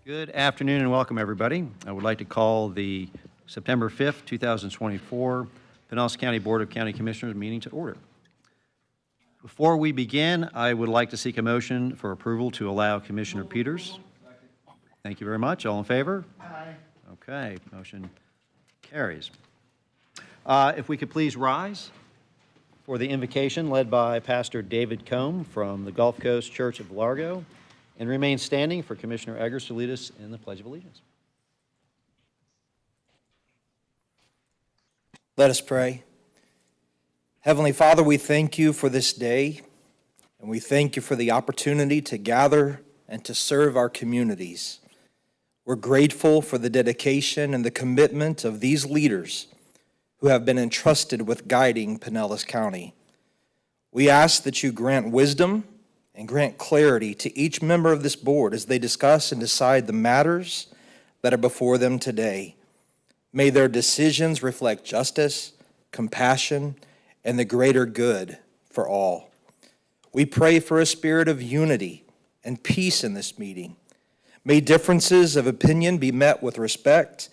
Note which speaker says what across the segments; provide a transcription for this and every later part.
Speaker 1: Good afternoon and welcome, everybody. I would like to call the September 5th, 2024 Pinellas County Board of County Commissioners meeting to order. Before we begin, I would like to seek a motion for approval to allow Commissioner Peters. Thank you very much. All in favor? Aye. Okay, motion carries. If we could please rise for the invocation led by Pastor David Combe from the Gulf Coast Church of Largo, and remain standing for Commissioner Eggers to lead us in the Pledge of Allegiance.
Speaker 2: Let us pray. Heavenly Father, we thank you for this day, and we thank you for the opportunity to gather and to serve our communities. We're grateful for the dedication and the commitment of these leaders who have been entrusted with guiding Pinellas County. We ask that you grant wisdom and grant clarity to each member of this board as they discuss and decide the matters that are before them today. May their decisions reflect justice, compassion, and the greater good for all. We pray for a spirit of unity and peace in this meeting. May differences of opinion be met with respect,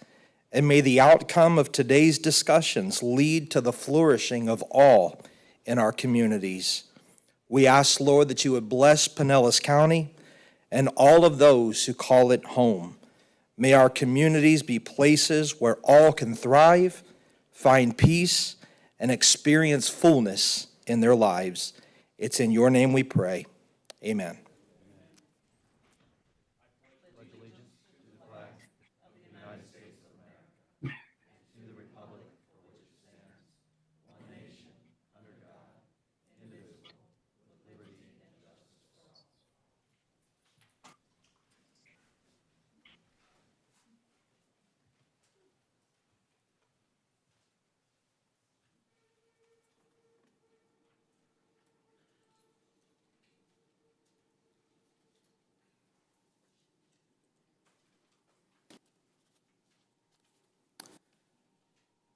Speaker 2: and may the outcome of today's discussions lead to the flourishing of all in our communities. We ask, Lord, that you would bless Pinellas County and all of those who call it home. May our communities be places where all can thrive, find peace, and experience fullness in their lives. It's in your name we pray. Amen.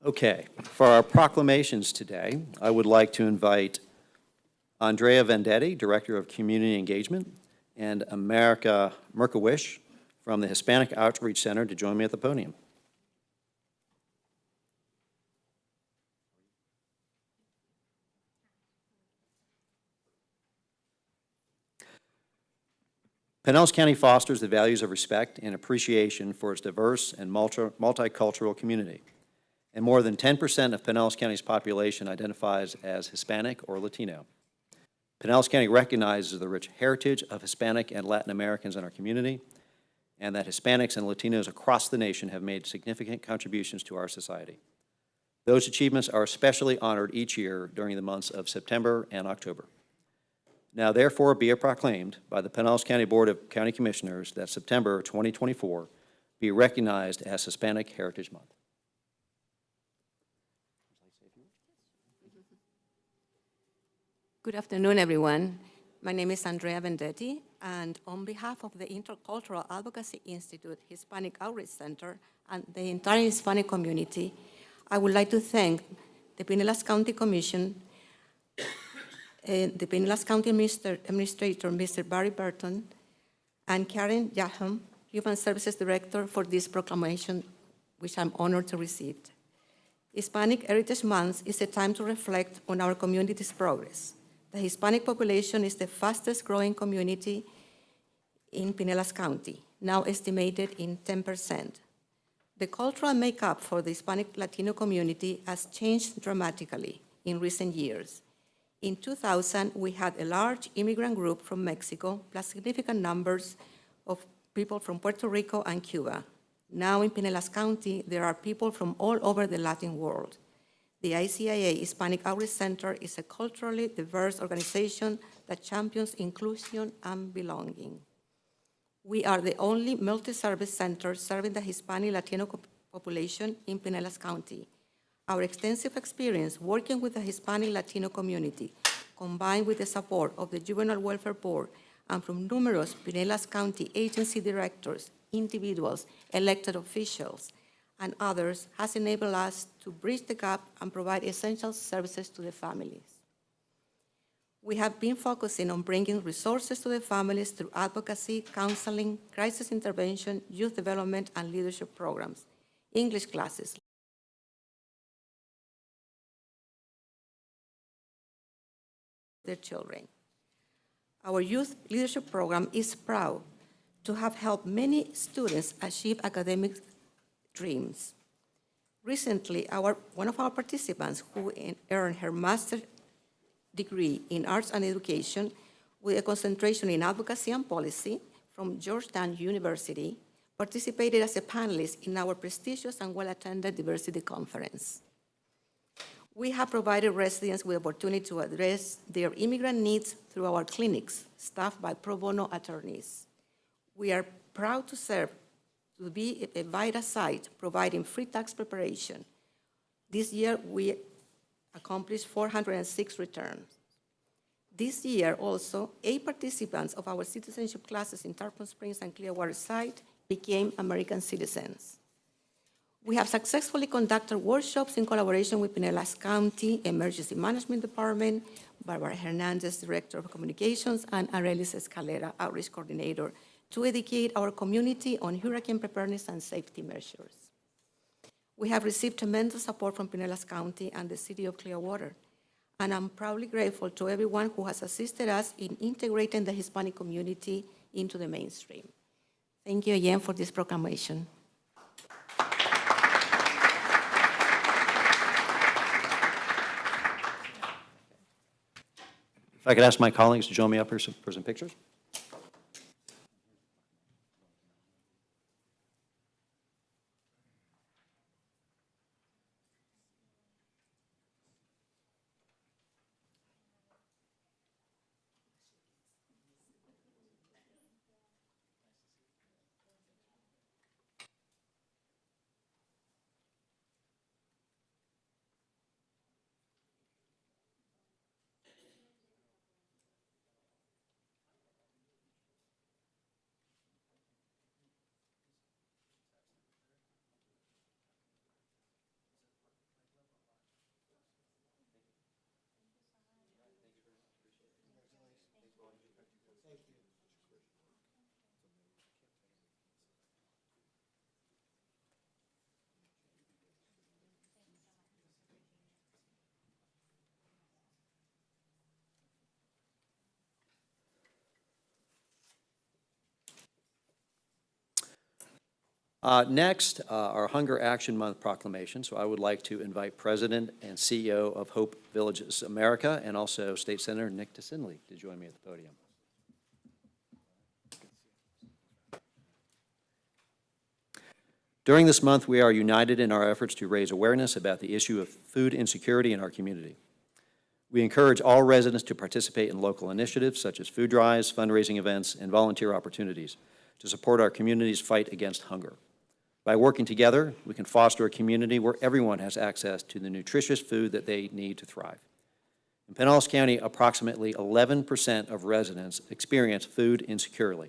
Speaker 1: Okay, for our proclamations today, I would like to invite Andrea Vendetti, Director of Community Engagement, and America Merkowicz from the Hispanic Outreach Center to join me at the podium. Pinellas County fosters the values of respect and appreciation for its diverse and multicultural community. And more than 10% of Pinellas County's population identifies as Hispanic or Latino. Pinellas County recognizes the rich heritage of Hispanic and Latin Americans in our community, and that Hispanics and Latinos across the nation have made significant contributions to our society. Those achievements are especially honored each year during the months of September and October. Now, therefore, be it proclaimed by the Pinellas County Board of County Commissioners that September 2024 be recognized as Hispanic Heritage Month.
Speaker 3: Good afternoon, everyone. My name is Andrea Vendetti, and on behalf of the Intercultural Advocacy Institute Hispanic Outreach Center and the entire Hispanic community, I would like to thank the Pinellas County Commission, the Pinellas County Administrator, Mr. Barry Burton, and Karen Yaham, Human Services Director, for this proclamation, which I'm honored to receive. Hispanic Heritage Month is a time to reflect on our community's progress. The Hispanic population is the fastest growing community in Pinellas County, now estimated in 10%. The cultural makeup for the Hispanic Latino community has changed dramatically in recent years. In 2000, we had a large immigrant group from Mexico, plus significant numbers of people from Puerto Rico and Cuba. Now in Pinellas County, there are people from all over the Latin world. The ICIA Hispanic Outreach Center is a culturally diverse organization that champions inclusion and belonging. We are the only multi-service center serving the Hispanic Latino population in Pinellas County. Our extensive experience working with the Hispanic Latino community, combined with the support of the Juvenile Welfare Board and from numerous Pinellas County agency directors, individuals, elected officials, and others, has enabled us to bridge the gap and provide essential services to the families. We have been focusing on bringing resources to the families through advocacy, counseling, crisis intervention, youth development, and leadership programs, English classes, their children. Our youth leadership program is proud to have helped many students achieve academic dreams. Recently, one of our participants who earned her master's degree in arts and education with a concentration in advocacy and policy from Georgetown University participated as a panelist in our prestigious and well-attended diversity conference. We have provided residents with opportunity to address their immigrant needs through our clinics, staffed by pro bono attorneys. We are proud to be a VITA site providing free tax preparation. This year, we accomplished 406 returns. This year also, 8 participants of our citizenship classes in Tarpon Springs and Clearwater site became American citizens. We have successfully conducted workshops in collaboration with Pinellas County Emergency Management Department, Barbara Hernandez, Director of Communications, and Arelis Escalera, Outreach Coordinator, to educate our community on hurricane preparedness and safety measures. We have received tremendous support from Pinellas County and the City of Clearwater, and I'm proudly grateful to everyone who has assisted us in integrating the Hispanic community into the mainstream. Thank you again for this proclamation.
Speaker 1: If I could ask my colleagues to join me up here for some pictures. Next, our Hunger Action Month proclamation. So I would like to invite President and CEO of Hope Villages America and also State Senator Nick DeCinley to join me at the podium. During this month, we are united in our efforts to raise awareness about the issue of food insecurity in our community. We encourage all residents to participate in local initiatives such as food drives, fundraising events, and volunteer opportunities to support our community's fight against hunger. By working together, we can foster a community where everyone has access to the nutritious food that they need to thrive. In Pinellas County, approximately 11% of residents experience food insecurely,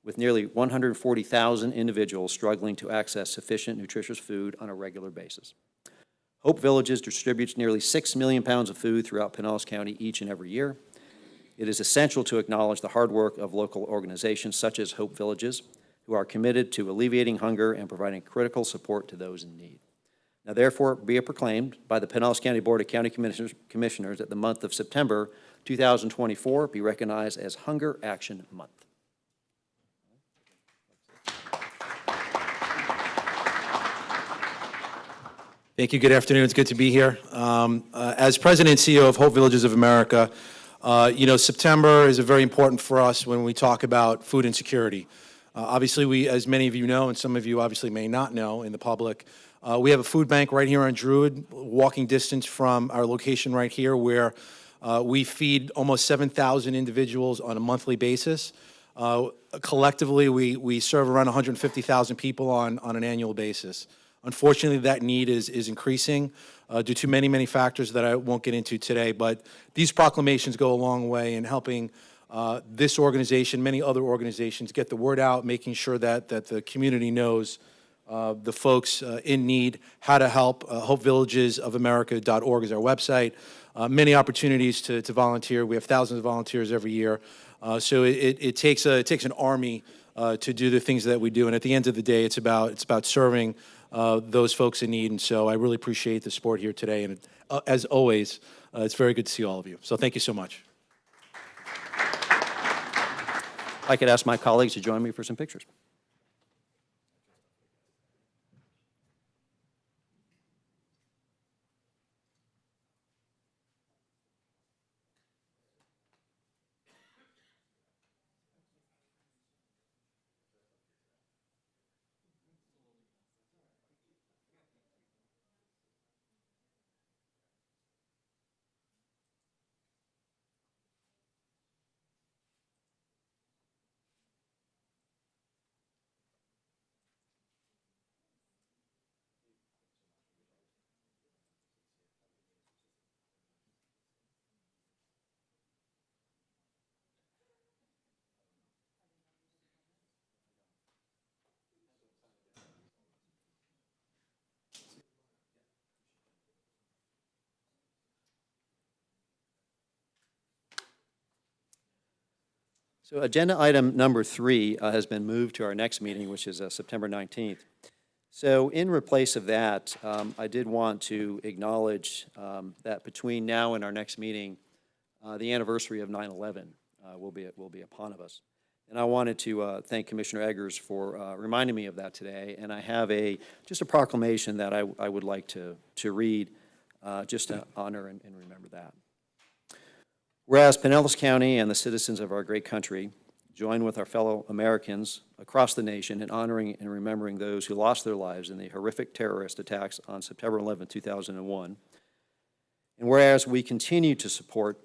Speaker 1: with nearly 140,000 individuals struggling to access sufficient nutritious food on a regular basis. Hope Villages distributes nearly 6 million pounds of food throughout Pinellas County each and every year. It is essential to acknowledge the hard work of local organizations such as Hope Villages, who are committed to alleviating hunger and providing critical support to those in need. Now, therefore, be it proclaimed by the Pinellas County Board of County Commissioners that the month of September 2024 be recognized as Hunger Action Month.
Speaker 4: Thank you. Good afternoon. It's good to be here. As President and CEO of Hope Villages of America, September is very important for us when we talk about food insecurity. Obviously, we, as many of you know, and some of you obviously may not know in the public, we have a food bank right here on Druid, walking distance from our location right here, where we feed almost 7,000 individuals on a monthly basis. Collectively, we serve around 150,000 people on an annual basis. Unfortunately, that need is increasing due to many, many factors that I won't get into today, but these proclamations go a long way in helping this organization, many other organizations, get the word out, making sure that the community knows the folks in need, how to help. HopeVillagesOfAmerica.org is our website. Many opportunities to volunteer. We have thousands of volunteers every year. So it takes an army to do the things that we do. And at the end of the day, it's about serving those folks in need. And so I really appreciate the support here today. And as always, it's very good to see all of you. So thank you so much.
Speaker 1: I could ask my colleagues to join me for some pictures. So agenda item number 3 has been moved to our next meeting, which is September 19th. So in replace of that, I did want to acknowledge that between now and our next meeting, the anniversary of 9/11 will be upon us. And I wanted to thank Commissioner Eggers for reminding me of that today. And I have just a proclamation that I would like to read just to honor and remember that. Whereas Pinellas County and the citizens of our great country join with our fellow Americans across the nation in honoring and remembering those who lost their lives in the horrific terrorist attacks on September 11, 2001. And whereas we continue to support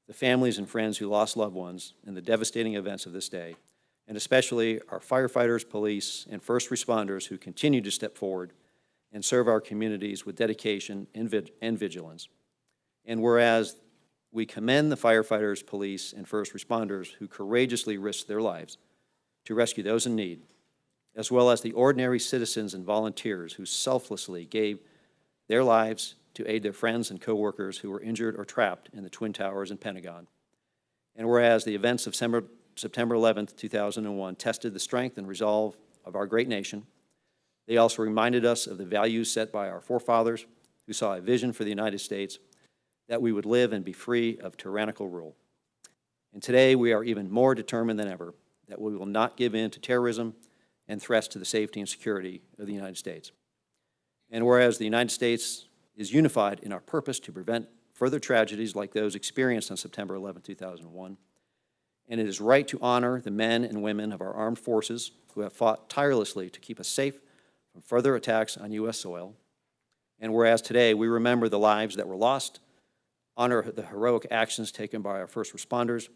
Speaker 1: the families and friends who lost loved ones in the devastating events of this day, and especially our firefighters, police, and first responders who continue to step forward and serve our communities with dedication and vigilance. And whereas we commend the firefighters, police, and first responders who courageously risked their lives to rescue those in need, as well as the ordinary citizens and volunteers who selflessly gave their lives to aid their friends and coworkers who were injured or trapped in the Twin Towers and Pentagon. And whereas the events of September 11, 2001 tested the strength and resolve of our great nation, they also reminded us of the values set by our forefathers who saw a vision for the United States that we would live and be free of tyrannical rule. And today we are even more determined than ever that we will not give in to terrorism and threats to the safety and security of the United States. And whereas the United States is unified in our purpose to prevent further tragedies like those experienced on September 11, 2001, and it is right to honor the men and women of our armed forces who have fought tirelessly to keep us safe from further attacks on U.S. soil. And whereas today we remember the lives that were lost, honor the heroic actions taken by our first responders,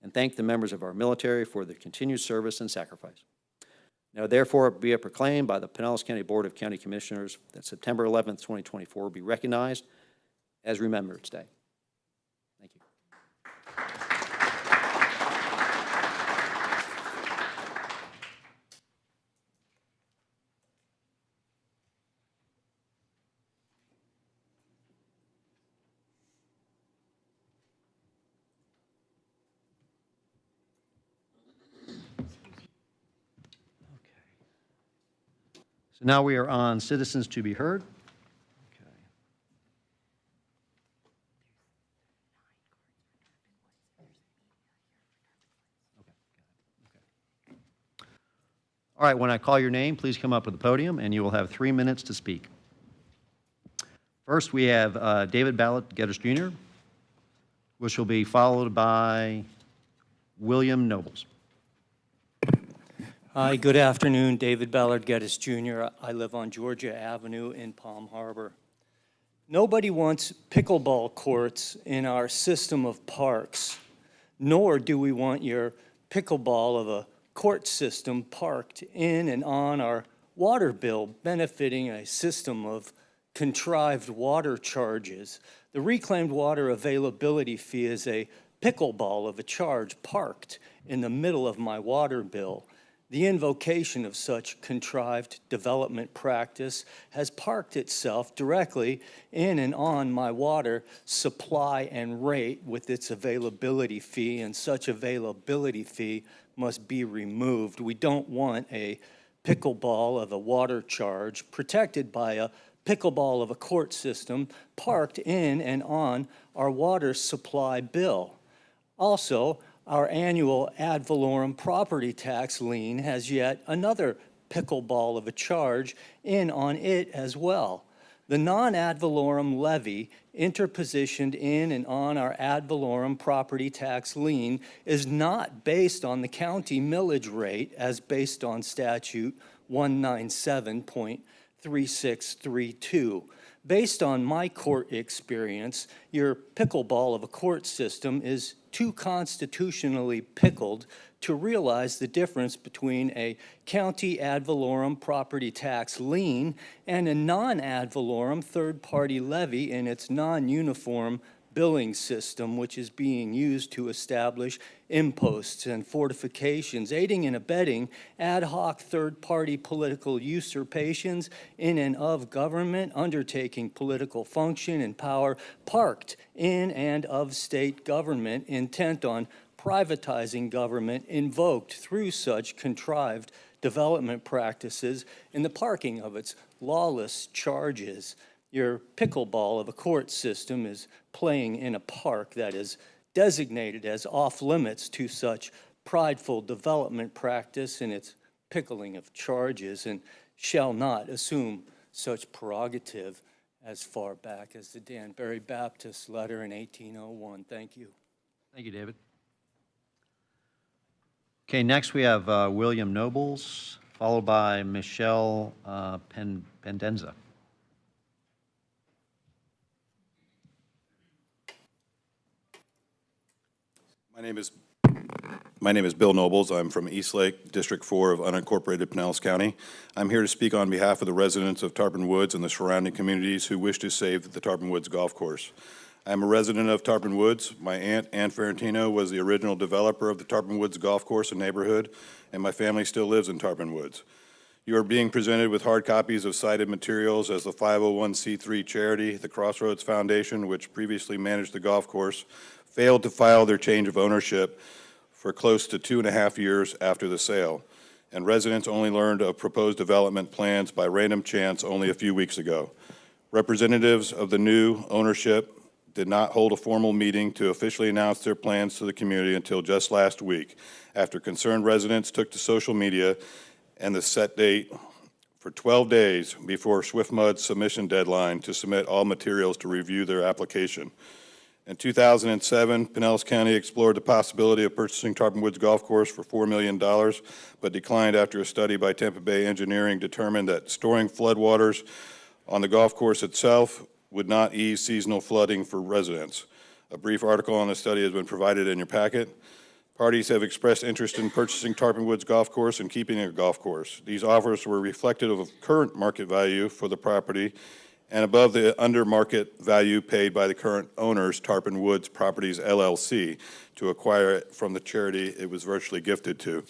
Speaker 1: and thank the members of our military for their continued service and sacrifice. Now, therefore, be it proclaimed by the Pinellas County Board of County Commissioners that September 11th, 2024 be recognized as Remembrance Day. Thank you. So now we are on citizens to be heard. Okay. All right, when I call your name, please come up to the podium, and you will have 3 minutes to speak. First, we have David Ballard Geddes Jr., which will be followed by William Nobles.
Speaker 5: Hi, good afternoon. David Ballard Geddes Jr. I live on Georgia Avenue in Palm Harbor. Nobody wants pickleball courts in our system of parks, nor do we want your pickleball of a court system parked in and on our water bill, benefiting a system of contrived water charges. The reclaimed water availability fee is a pickleball of a charge parked in the middle of my water bill. The invocation of such contrived development practice has parked itself directly in and on my water supply and rate with its availability fee, and such availability fee must be removed. We don't want a pickleball of a water charge protected by a pickleball of a court system parked in and on our water supply bill. Also, our annual ad valorem property tax lien has yet another pickleball of a charge in on it as well. The non-ad valorem levy interpositioned in and on our ad valorem property tax lien is not based on the county millage rate as based on statute 197.3632. Based on my court experience, your pickleball of a court system is too constitutionally pickled to realize the difference between a county ad valorem property tax lien and a non-ad valorem third-party levy in its non-uniform billing system, which is being used to establish imposts and fortifications, aiding and abetting ad hoc third-party political usurpations in and of government, undertaking political function and power parked in and of state government, intent on privatizing government, invoked through such contrived development practices in the parking of its lawless charges. Your pickleball of a court system is playing in a park that is designated as off-limits to such prideful development practice in its pickling of charges, and shall not assume such prerogative as far back as the Danbury Baptist letter in 1801. Thank you.
Speaker 1: Thank you, David. Okay, next we have William Nobles, followed by Michelle Pendenza.
Speaker 6: My name is Bill Nobles. I'm from Eastlake, District 4 of unincorporated Pinellas County. I'm here to speak on behalf of the residents of Tarpon Woods and the surrounding communities who wish to save the Tarpon Woods Golf Course. I'm a resident of Tarpon Woods. My aunt, Ann Ferrantino, was the original developer of the Tarpon Woods Golf Course and neighborhood, and my family still lives in Tarpon Woods. You are being presented with hard copies of cited materials as the 501c3 charity, the Crossroads Foundation, which previously managed the golf course, failed to file their change of ownership for close to 2.5 years after the sale, and residents only learned of proposed development plans by random chance only a few weeks ago. Representatives of the new ownership did not hold a formal meeting to officially announce their plans to the community until just last week, after concerned residents took to social media and the set date for 12 days before SwiftMud's submission deadline to submit all materials to review their application. In 2007, Pinellas County explored the possibility of purchasing Tarpon Woods Golf Course for $4 million, but declined after a study by Tampa Bay Engineering determined that storing floodwaters on the golf course itself would not ease seasonal flooding for residents. A brief article on the study has been provided in your packet. Parties have expressed interest in purchasing Tarpon Woods Golf Course and keeping a golf course. These offers were reflective of current market value for the property and above the under market value paid by the current owners, Tarpon Woods Properties LLC, to acquire it from the charity it was virtually gifted to.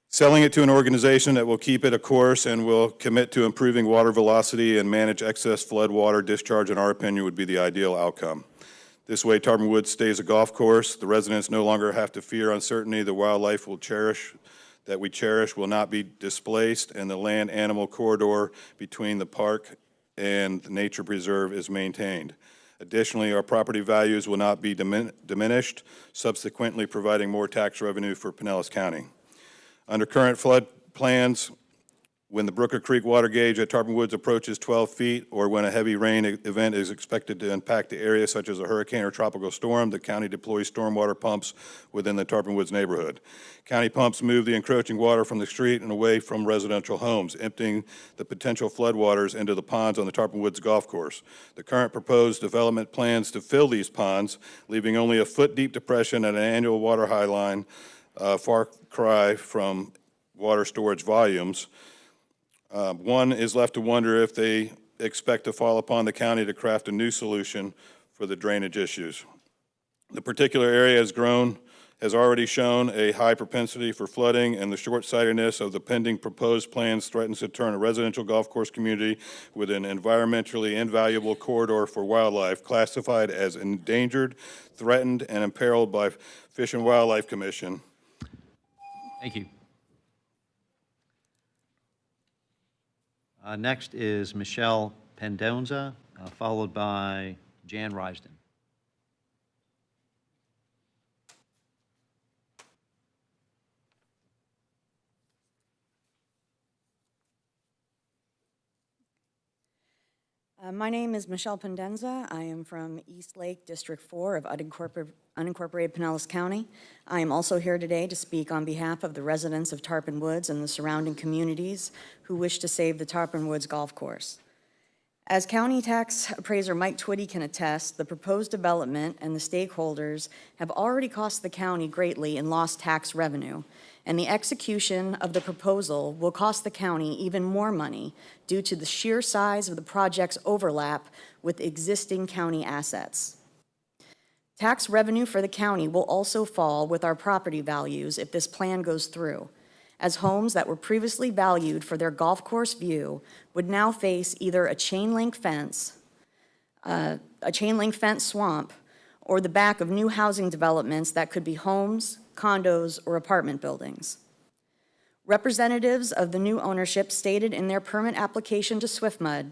Speaker 6: Selling it to an organization that will keep it a course and will commit to improving water velocity and manage excess flood water discharge, in our opinion, would be the ideal outcome. This way, Tarpon Woods stays a golf course. The residents no longer have to fear uncertainty. The wildlife we cherish will not be displaced, and the land animal corridor between the park and the nature preserve is maintained. Additionally, our property values will not be diminished, subsequently providing more tax revenue for Pinellas County. Under current flood plans, when the Brooker Creek water gauge at Tarpon Woods approaches 12 feet, or when a heavy rain event is expected to impact the area, such as a hurricane or tropical storm, the county deploys stormwater pumps within the Tarpon Woods neighborhood. County pumps move the encroaching water from the street and away from residential homes, emptying the potential floodwaters into the ponds on the Tarpon Woods golf course. The current proposed development plans to fill these ponds, leaving only a foot-deep depression at an annual water high line, far cry from water storage volumes. One is left to wonder if they expect to fall upon the county to craft a new solution for the drainage issues. The particular area has grown has already shown a high propensity for flooding, and the short-sightedness of the pending proposed plans threatens to turn a residential golf course community with an environmentally invaluable corridor for wildlife classified as endangered, threatened, and imperiled by Fish and Wildlife Commission.
Speaker 1: Thank you. Next is Michelle Pendonza, followed by Jan Risden.
Speaker 7: My name is Michelle Pendenza. I am from East Lake, District 4 of unincorporated Pinellas County. I am also here today to speak on behalf of the residents of Tarpon Woods and the surrounding communities who wish to save the Tarpon Woods Golf Course. As County Tax Appraiser Mike Twitty can attest, the proposed development and the stakeholders have already cost the county greatly in lost tax revenue, and the execution of the proposal will cost the county even more money due to the sheer size of the project's overlap with existing county assets. Tax revenue for the county will also fall with our property values if this plan goes through, as homes that were previously valued for their golf course view would now face either a chain link fence swamp, or the back of new housing developments that could be homes, condos, or apartment buildings. Representatives of the new ownership stated in their permit application to SwiftMud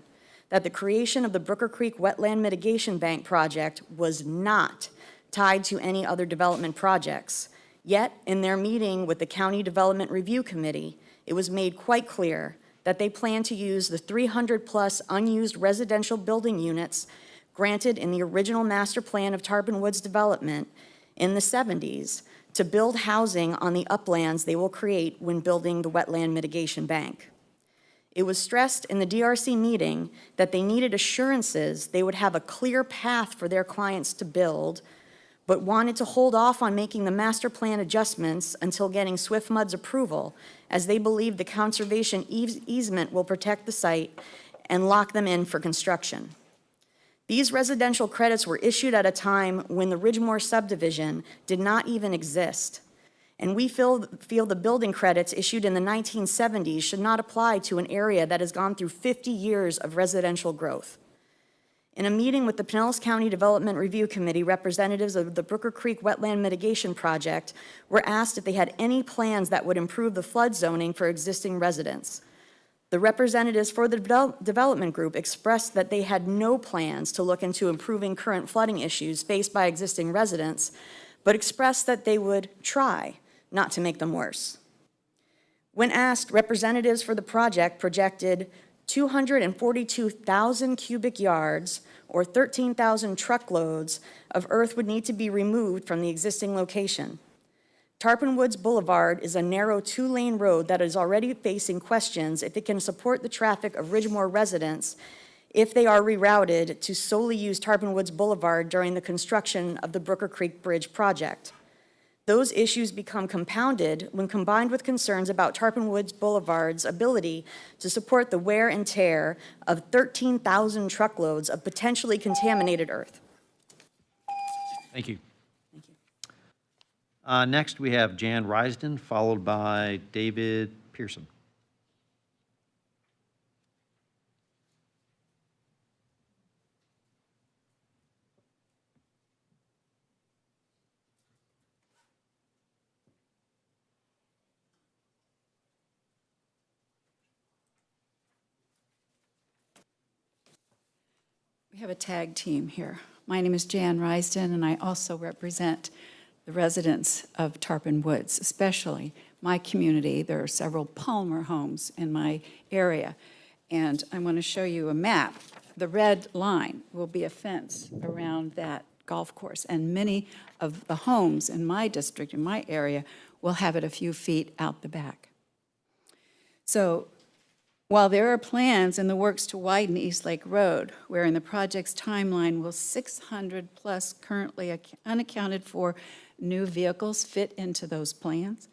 Speaker 7: that the creation of the Brooker Creek Wetland Mitigation Bank project was not tied to any other development projects. Yet, in their meeting with the County Development Review Committee, it was made quite clear that they plan to use the 300-plus unused residential building units granted in the original master plan of Tarpon Woods development in the 70s to build housing on the uplands they will create when building the Wetland Mitigation Bank. It was stressed in the DRC meeting that they needed assurances they would have a clear path for their clients to build, but wanted to hold off on making the master plan adjustments until getting SwiftMud's approval, as they believe the conservation easement will protect the site and lock them in for construction. These residential credits were issued at a time when the Ridgemore subdivision did not even exist, and we feel the building credits issued in the 1970s should not apply to an area that has gone through 50 years of residential growth. In a meeting with the Pinellas County Development Review Committee, representatives of the Brooker Creek Wetland Mitigation Project were asked if they had any plans that would improve the flood zoning for existing residents. The representatives for the development group expressed that they had no plans to look into improving current flooding issues faced by existing residents, but expressed that they would try not to make them worse. When asked, representatives for the project projected 242,000 cubic yards, or 13,000 truckloads of earth would need to be removed from the existing location. Tarpon Woods Boulevard is a narrow 2-lane road that is already facing questions if it can support the traffic of Ridgemore residents if they are rerouted to solely use Tarpon Woods Boulevard during the construction of the Brooker Creek Bridge project. Those issues become compounded when combined with concerns about Tarpon Woods Boulevard's ability to support the wear and tear of 13,000 truckloads of potentially contaminated earth.
Speaker 1: Thank you.
Speaker 7: Thank you.
Speaker 1: Next, we have Jan Risden, followed by David Pearson.
Speaker 8: We have a tag team here. My name is Jan Risden, and I also represent the residents of Tarpon Woods, especially my community. There are several Palmer homes in my area, and I want to show you a map. The red line will be a fence around that golf course, and many of the homes in my district, in my area, will have it a few feet out the back. So while there are plans in the works to widen East Lake Road, where in the project's timeline will 600-plus currently unaccounted for new vehicles fit into those plans,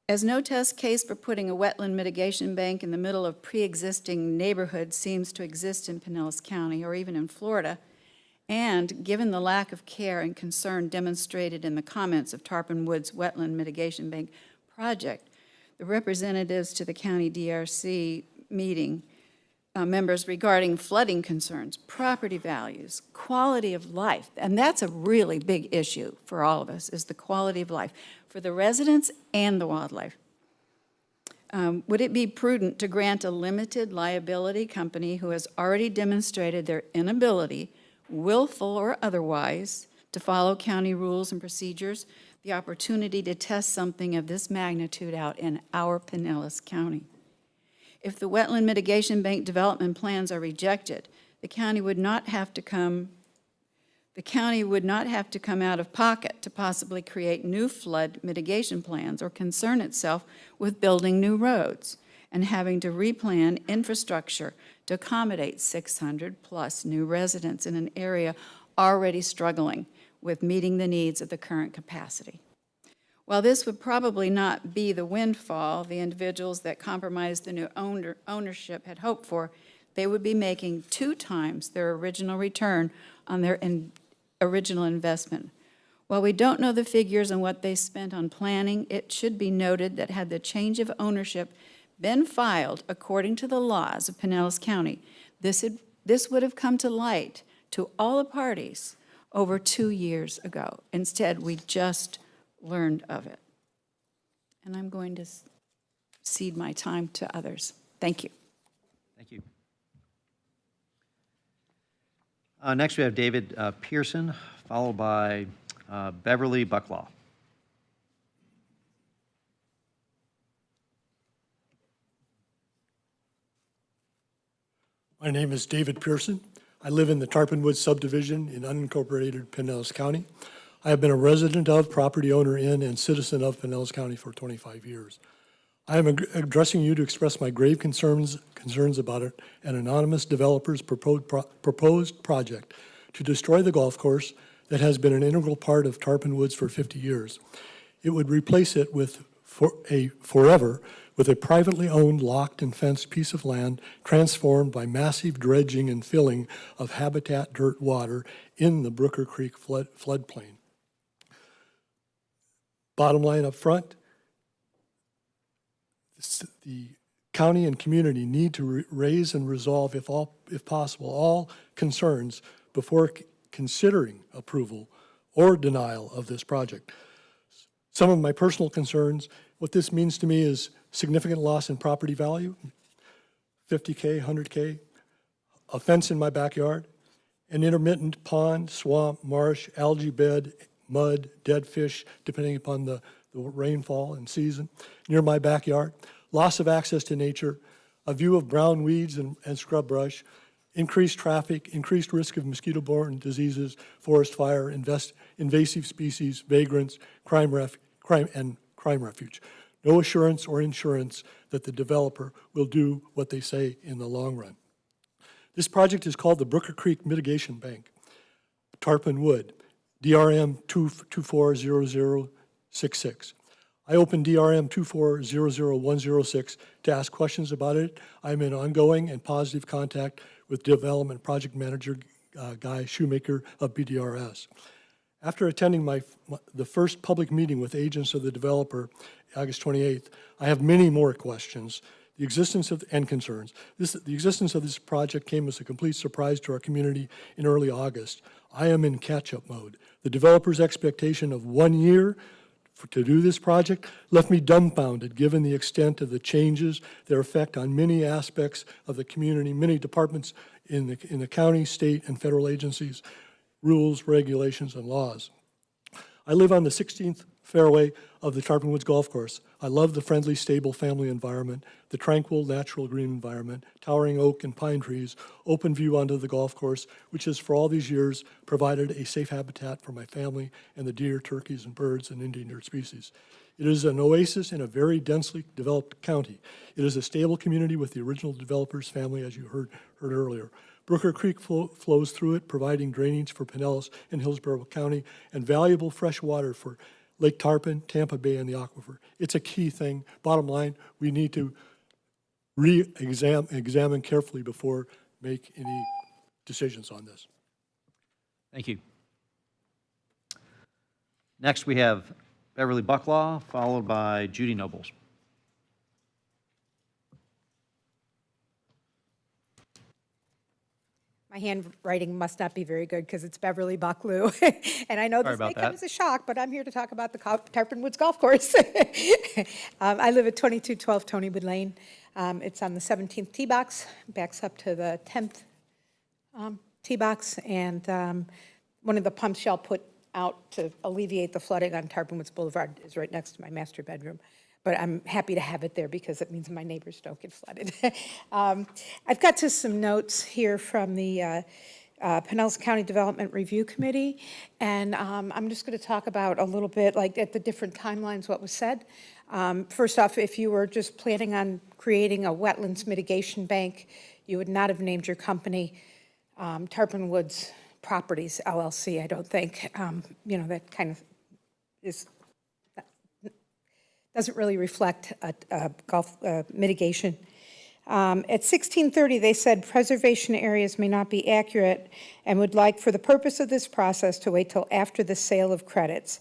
Speaker 8: as no test case for putting a wetland mitigation bank in the middle of pre-existing neighborhoods seems to exist in Pinellas County or even in Florida, And given the lack of care and concern demonstrated in the comments of Tarpon Woods Wetland Mitigation Bank project, the representatives to the county DRC meeting members regarding flooding concerns, property values, quality of life, and that's a really big issue for all of us, is the quality of life for the residents and the wildlife. Would it be prudent to grant a limited liability company who has already demonstrated their inability, willful or otherwise, to follow county rules and procedures, the opportunity to test something of this magnitude out in our Pinellas County? If the Wetland Mitigation Bank development plans are rejected, the county would not have to come out of pocket to possibly create new flood mitigation plans or concern itself with building new roads and having to replan infrastructure to accommodate 600-plus new residents in an area already struggling with meeting the needs of the current capacity. While this would probably not be the windfall the individuals that compromised the new ownership had hoped for, they would be making 2 times their original return on their original investment. While we don't know the figures and what they spent on planning, it should be noted that had the change of ownership been filed according to the laws of Pinellas County, this would have come to light to all the parties over 2 years ago. Instead, we just learned of it. And I'm going to cede my time to others. Thank you.
Speaker 1: Thank you. Next, we have David Pearson, followed by Beverly Bucklaw.
Speaker 9: My name is David Pearson. I live in the Tarpon Woods subdivision in unincorporated Pinellas County. I have been a resident of, property owner in, and citizen of Pinellas County for 25 years. I am addressing you to express my grave concerns about an anonymous developer's proposed project to destroy the golf course that has been an integral part of Tarpon Woods for 50 years. It would replace it forever with a privately owned, locked and fenced piece of land transformed by massive dredging and filling of habitat dirt water in the Brooker Creek floodplain. Bottom line up front, the county and community need to raise and resolve, if possible, all concerns before considering approval or denial of this project. Some of my personal concerns, what this means to me is significant loss in property value, 50K, 100K, a fence in my backyard, an intermittent pond, swamp, marsh, algae bed, mud, dead fish, depending upon the rainfall and season, near my backyard, loss of access to nature, a view of brown weeds and scrub brush, increased traffic, increased risk of mosquito-borne diseases, forest fire, invasive species, vagrants, crime refuge. No assurance or insurance that the developer will do what they say in the long run. This project is called the Brooker Creek Mitigation Bank, Tarpon Wood, DRM 240066. I opened DRM 2400106 to ask questions about it. I'm in ongoing and positive contact with development project manager Guy Shoemaker of BDRS. After attending the first public meeting with agents of the developer, August 28th, I have many more questions. The existence of and concerns. The existence of this project came as a complete surprise to our community in early August. I am in catch-up mode. The developer's expectation of 1 year to do this project left me dumbfounded given the extent of the changes, their effect on many aspects of the community, many departments in the county, state, and federal agencies, rules, regulations, and laws. I live on the 16th fairway of the Tarpon Woods Golf Course. I love the friendly, stable family environment, the tranquil, natural green environment, towering oak and pine trees, open view onto the golf course, which has for all these years provided a safe habitat for my family and the deer, turkeys, and birds and endangered species. It is an oasis in a very densely developed county. It is a stable community with the original developer's family, as you heard earlier. Brooker Creek flows through it, providing drainage for Pinellas and Hillsborough County and valuable fresh water for Lake Tarpon, Tampa Bay, and the aquifer. It's a key thing. Bottom line, we need to examine carefully before make any decisions on this.
Speaker 1: Thank you. Next, we have Beverly Bucklaw, followed by Judy Nobles.
Speaker 10: My handwriting must not be very good because it's Beverly Bucklew. And I know
Speaker 1: Sorry
Speaker 10: this may
Speaker 1: about
Speaker 10: come
Speaker 1: that.
Speaker 10: as a shock, but I'm here to talk about the Tarpon Woods Golf Course. I live at 2212 Tonywood Lane. It's on the 17th tee box, backs up to the 10th tee box, and one of the pumps y'all put out to alleviate the flooding on Tarpon Woods Boulevard is right next to my master bedroom. But I'm happy to have it there because it means my neighbors don't get flooded. I've got just some notes here from the Pinellas County Development Review Committee, and I'm just going to talk about a little bit, like at the different timelines, what was said. First off, if you were just planning on creating a wetlands mitigation bank, you would not have named your company Tarpon Woods Properties LLC, I don't think. You know, that kind of is doesn't really reflect a golf mitigation. At 1630, they said preservation areas may not be accurate and would like, for the purpose of this process, to wait till after the sale of credits.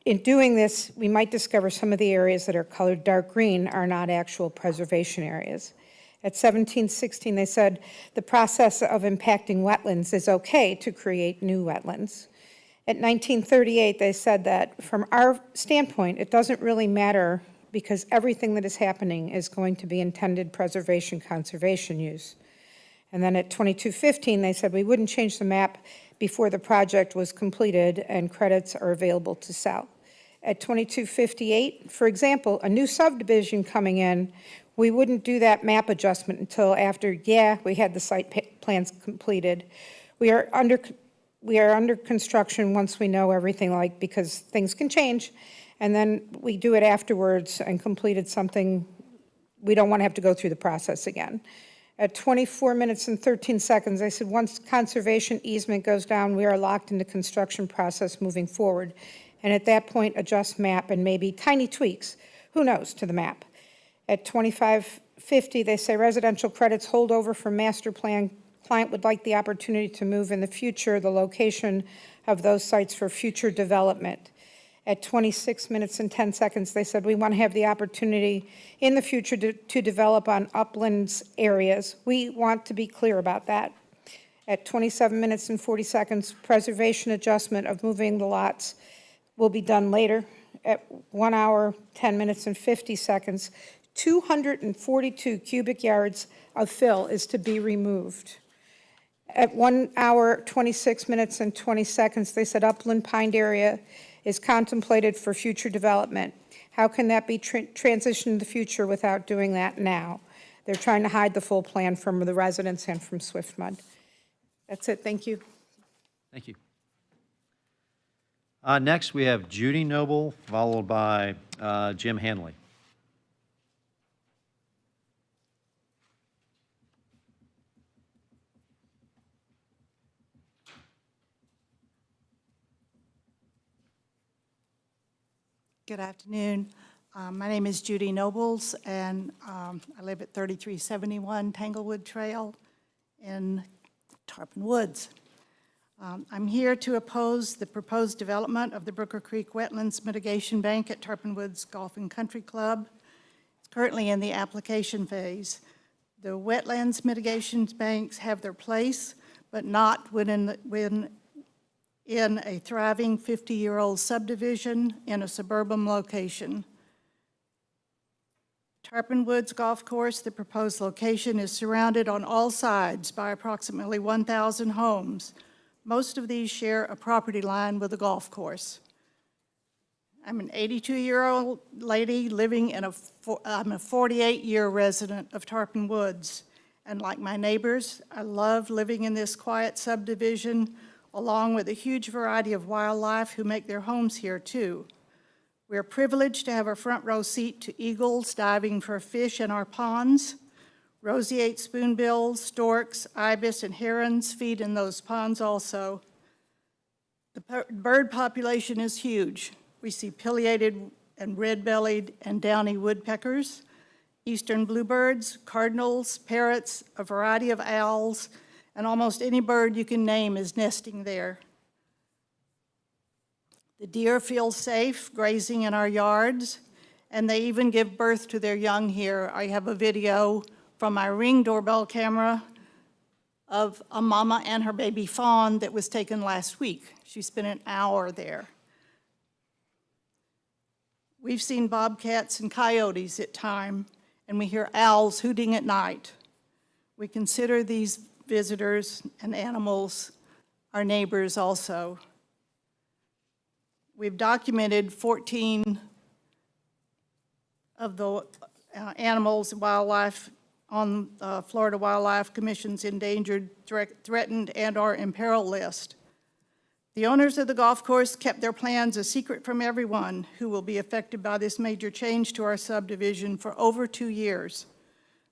Speaker 10: In doing this, we might discover some of the areas that are colored dark green are not actual preservation areas. At 1716, they said the process of impacting wetlands is okay to create new wetlands. At 1938, they said that from our standpoint, it doesn't really matter because everything that is happening is going to be intended preservation conservation use. And then at 2215, they said we wouldn't change the map before the project was completed and credits are available to sell. At 2258, for example, a new subdivision coming in, we wouldn't do that map adjustment until after, we had the site plans completed. We are under construction once we know everything, like, because things can change, and then we do it afterwards and completed something. We don't want to have to go through the process again. At 24 minutes and 13 seconds, I said, once conservation easement goes down, we are locked into construction process moving forward. And at that point, adjust map and maybe tiny tweaks, who knows, to the map. At 2550, they say residential credits hold over for master plan. Client would like the opportunity to move in the future the location of those sites for future development. At 26 minutes and 10 seconds, they said we want to have the opportunity in the future to develop on uplands areas. We want to be clear about that. At 27 minutes and 40 seconds, preservation adjustment of moving the lots will be done later. At 1 hour, 10 minutes and 50 seconds, 242 cubic yards of fill is to be removed. At 1 hour, 26 minutes and 20 seconds, they said upland pine area is contemplated for future development. How can that be transitioned in the future without doing that now? They're trying to hide the full plan from the residents and from Swiftmud. That's it. Thank you.
Speaker 1: Thank you. Next, we have Judy Noble, followed by Jim Hanley.
Speaker 11: Good afternoon. My name is Judy Nobles, and I live at 3371 Tanglewood Trail in Tarpon Woods. I'm here to oppose the proposed development of the Brooker Creek Wetlands Mitigation Bank at Tarpon Woods Golf and Country Club. It's currently in the application phase. The wetlands mitigation banks have their place, but not when in a thriving 50-year-old subdivision in a suburban location. Tarpon Woods Golf Course, the proposed location, is surrounded on all sides by approximately 1,000 homes. Most of these share a property line with the golf course. I'm an 82-year-old lady living in I'm a 48-year resident of Tarpon Woods. And like my neighbors, I love living in this quiet subdivision along with a huge variety of wildlife who make their homes here too. We are privileged to have a front row seat to eagles diving for fish in our ponds. Roseate spoonbills, storks, ibis, and herons feed in those ponds also. The bird population is huge. We see pileated and red-bellied and downy woodpeckers, eastern bluebirds, cardinals, parrots, a variety of owls, and almost any bird you can name is nesting there. The deer feel safe grazing in our yards, and they even give birth to their young here. I have a video from my Ring doorbell camera of a mama and her baby fawn that was taken last week. She spent an hour there. We've seen bobcats and coyotes at times, and we hear owls hooting at night. We consider these visitors and animals our neighbors also. We've documented 14 of the animals, wildlife on Florida Wildlife Commission's endangered, threatened, and/or imperiled list. The owners of the golf course kept their plans a secret from everyone who will be affected by this major change to our subdivision for over 2 years.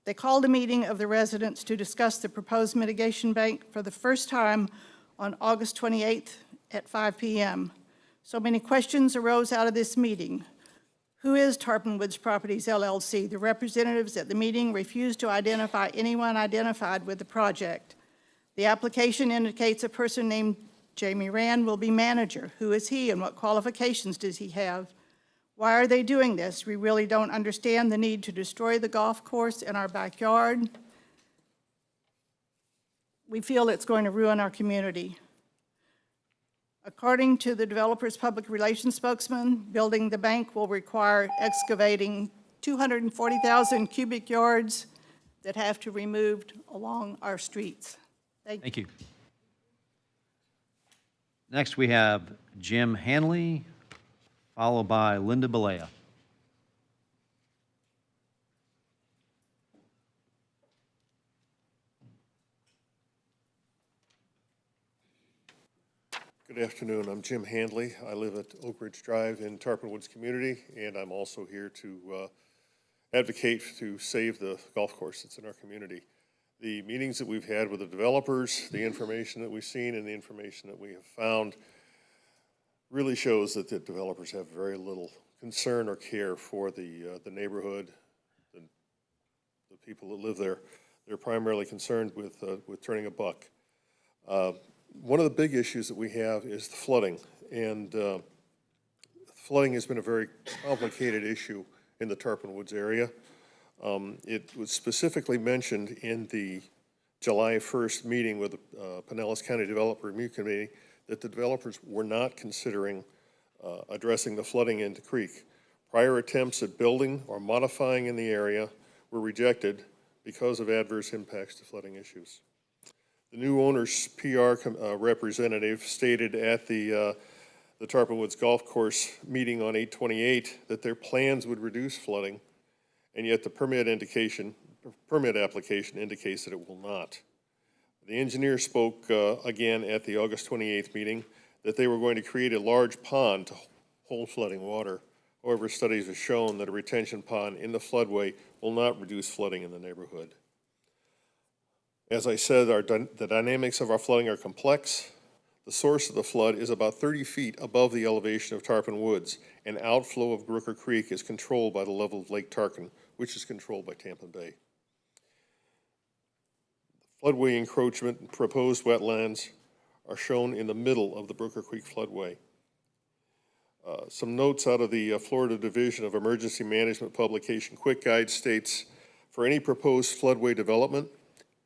Speaker 11: They called a meeting of the residents to discuss the proposed mitigation bank for the first time on August 28th at 5 p.m. So many questions arose out of this meeting. Who is Tarpon Woods Properties LLC? The representatives at the meeting refused to identify anyone identified with the project. The application indicates a person named Jamie Rand will be manager. Who is he and what qualifications does he have? Why are they doing this? We really don't understand the need to destroy the golf course in our backyard. We feel it's going to ruin our community. According to the developer's public relations spokesman, building the bank will require excavating 240,000 cubic yards that have to be removed along our streets.
Speaker 1: Thank you. Next, we have Jim Hanley, followed by Linda Balea.
Speaker 12: Good afternoon. I'm Jim Handley. I live at Oak Ridge Drive in Tarpon Woods community, and I'm also here to advocate to save the golf course that's in our community. The meetings that we've had with the developers, the information that we've seen, and the information that we have found really shows that the developers have very little concern or care for the neighborhood, the people that live there. They're primarily concerned with turning a buck. One of the big issues that we have is the flooding, and flooding has been a very complicated issue in the Tarpon Woods area. It was specifically mentioned in the July 1st meeting with the Pinellas County Developer Review Committee that the developers were not considering addressing the flooding in the creek. Prior attempts at building or modifying in the area were rejected because of adverse impacts to flooding issues. The new owner's PR representative stated at the Tarpon Woods Golf Course meeting on 8/28 that their plans would reduce flooding, and yet the permit application indicates that it will not. The engineer spoke again at the August 28th meeting that they were going to create a large pond to hold flooding water. However, studies have shown that a retention pond in the floodway will not reduce flooding in the neighborhood. As I said, the dynamics of our flooding are complex. The source of the flood is about 30 feet above the elevation of Tarpon Woods, and outflow of Brooker Creek is controlled by the level of Lake Tarpon, which is controlled by Tampa Bay. Floodway encroachment and proposed wetlands are shown in the middle of the Brooker Creek floodway. Some notes out of the Florida Division of Emergency Management publication Quick Guide states, for any proposed floodway development,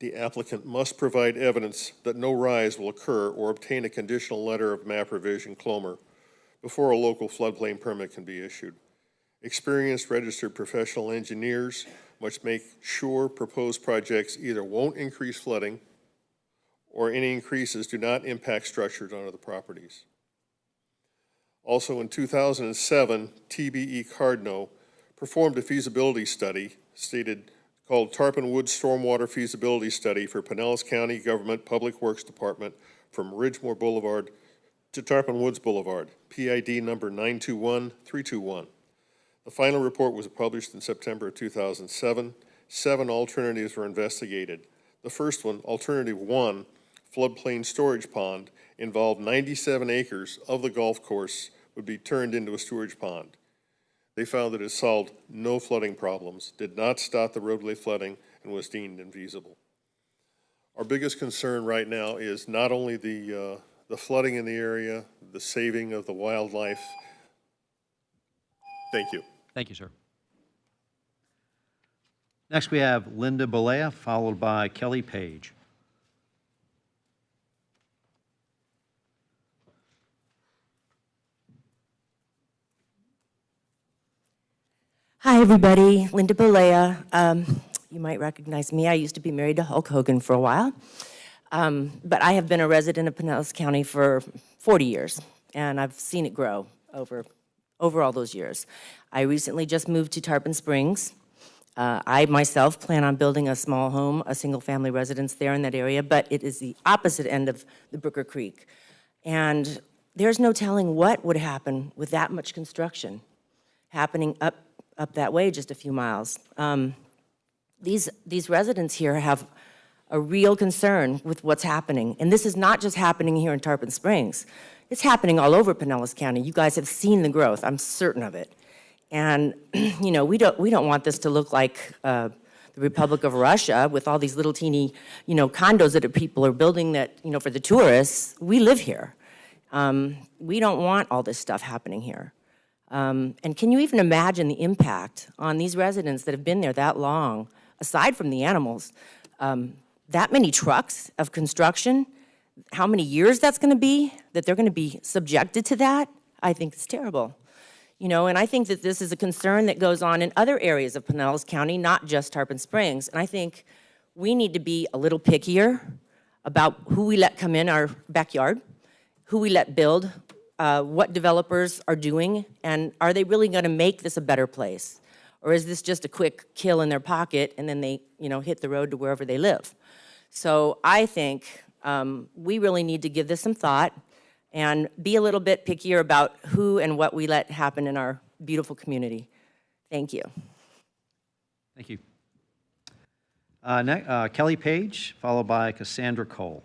Speaker 12: the applicant must provide evidence that no rise will occur or obtain a conditional letter of map revision, CLOMR, before a local floodplain permit can be issued. Experienced registered professional engineers must make sure proposed projects either won't increase flooding or any increases do not impact structures on other properties. Also in 2007, TBE Cardno performed a feasibility study called Tarpon Woods Stormwater Feasibility Study for Pinellas County Government Public Works Department from Ridgemore Boulevard to Tarpon Woods Boulevard, PID number 921321. The final report was published in September of 2007. 7 alternatives were investigated. The first one, Alternative 1, floodplain storage pond, involved 97 acres of the golf course would be turned into a storage pond. They found that it solved no flooding problems, did not stop the roadway flooding, and was deemed infeasible. Our biggest concern right now is not only the flooding in the area, the saving of the wildlife. Thank you.
Speaker 1: Thank you, sir. Next, we have Linda Balea, followed by Kelly Page.
Speaker 13: Hi, everybody. Linda Balea. You might recognize me. I used to be married to Hulk Hogan for a while. But I have been a resident of Pinellas County for 40 years, and I've seen it grow over all those years. I recently just moved to Tarpon Springs. I myself plan on building a small home, a single-family residence there in that area, but it is the opposite end of the Brooker Creek. And there's no telling what would happen with that much construction happening up that way just a few miles. These residents here have a real concern with what's happening. And this is not just happening here in Tarpon Springs. It's happening all over Pinellas County. You guys have seen the growth, I'm certain of it. And, you know, we don't want this to look like the Republic of Russia with all these little teeny, you know, condos that people are building that, you know, for the tourists. We live here. We don't want all this stuff happening here. And can you even imagine the impact on these residents that have been there that long, aside from the animals? That many trucks of construction, how many years that's going to be, that they're going to be subjected to that, I think it's terrible. You know, and I think that this is a concern that goes on in other areas of Pinellas County, not just Tarpon Springs. And I think we need to be a little pickier about who we let come in our backyard, who we let build, what developers are doing, and are they really going to make this a better place? Or is this just a quick kill in their pocket and then they, you know, hit the road to wherever they live? So I think we really need to give this some thought and be a little bit pickier about who and what we let happen in our beautiful community. Thank you.
Speaker 1: Thank you. Kelly Page, followed by Cassandra Cole.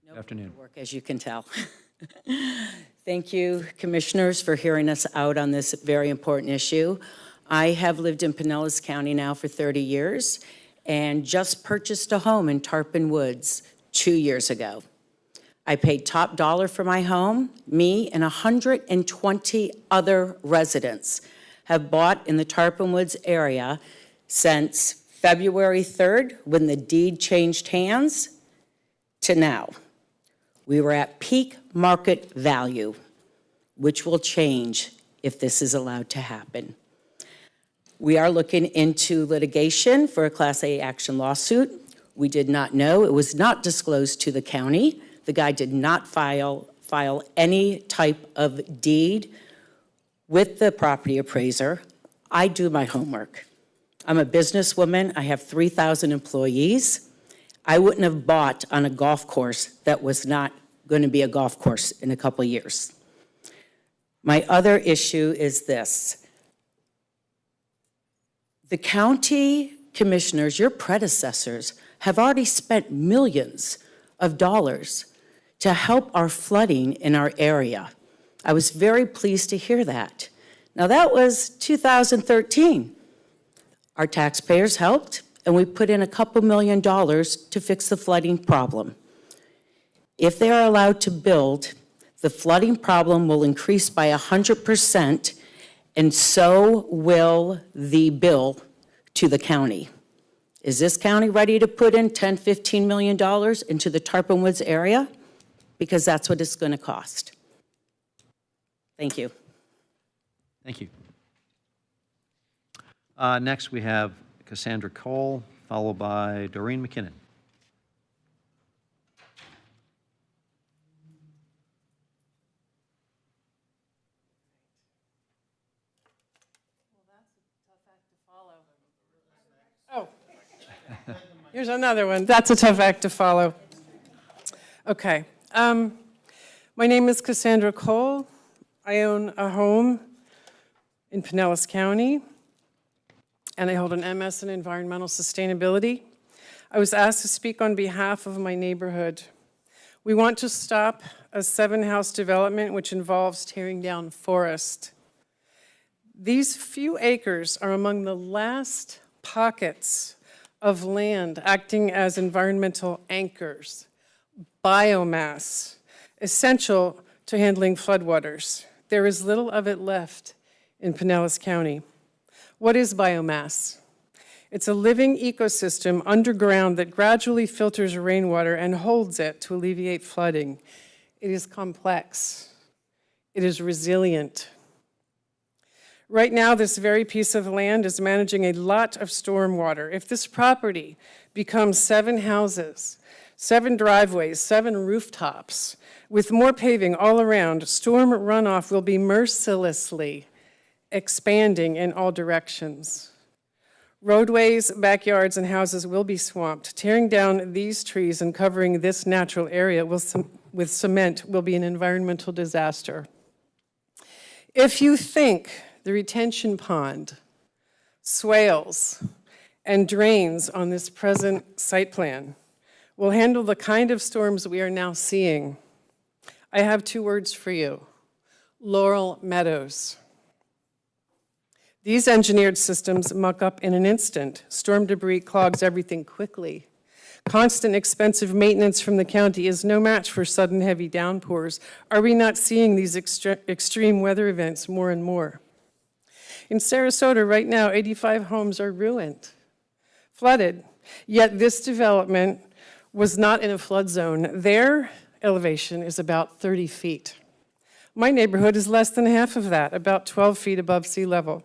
Speaker 7: No
Speaker 1: Good afternoon.
Speaker 7: work, as you can tell. Thank you, commissioners, for hearing us out on this very important issue. I have lived in Pinellas County now for 30 years and just purchased a home in Tarpon Woods 2 years ago. I paid top dollar for my home. Me and 120 other residents have bought in the Tarpon Woods area since February 3rd, when the deed changed hands, to now. We were at peak market value, which will change if this is allowed to happen. We are looking into litigation for a Class A action lawsuit. We did not know. It was not disclosed to the county. The guy did not file any type of deed with the property appraiser. I do my homework. I'm a businesswoman. I have 3,000 employees. I wouldn't have bought on a golf course that was not going to be a golf course in a couple of years. My other issue is this. The county commissioners, your predecessors, have already spent millions of dollars to help our flooding in our area. I was very pleased to hear that. Now, that was 2013. Our taxpayers helped, and we put in a couple $2 million to fix the flooding problem. If they are allowed to build, the flooding problem will increase by 100%, and so will the bill to the county. Is this county ready to put in $10, $15 million into the Tarpon Woods area? Because that's what it's going to cost. Thank you.
Speaker 1: Thank you. Next, we have Cassandra Cole, followed by Doreen McKinnon.
Speaker 14: Oh, here's another one. That's a tough act to follow. Okay. My name is Cassandra Cole. I own a home in Pinellas County, and I hold an MS in environmental sustainability. I was asked to speak on behalf of my neighborhood. We want to stop a 7-house development which involves tearing down forest. These few acres are among the last pockets of land acting as environmental anchors, biomass, essential to handling floodwaters. There is little of it left in Pinellas County. What is biomass? It's a living ecosystem underground that gradually filters rainwater and holds it to alleviate flooding. It is complex. It is resilient. Right now, this very piece of land is managing a lot of stormwater. If this property becomes 7 houses, 7 driveways, 7 rooftops, with more paving all around, storm runoff will be mercilessly expanding in all directions. Roadways, backyards, and houses will be swamped. Tearing down these trees and covering this natural area with cement will be an environmental disaster. If you think the retention pond, swales, and drains on this present site plan will handle the kind of storms we are now seeing, I have 2 words for you: Laurel Meadows. These engineered systems muck up in an instant. Storm debris clogs everything quickly. Constant expensive maintenance from the county is no match for sudden heavy downpours. Are we not seeing these extreme weather events more and more? In Sarasota right now, 85 homes are ruined, flooded, yet this development was not in a flood zone. Their elevation is about 30 feet. My neighborhood is less than half of that, about 12 feet above sea level.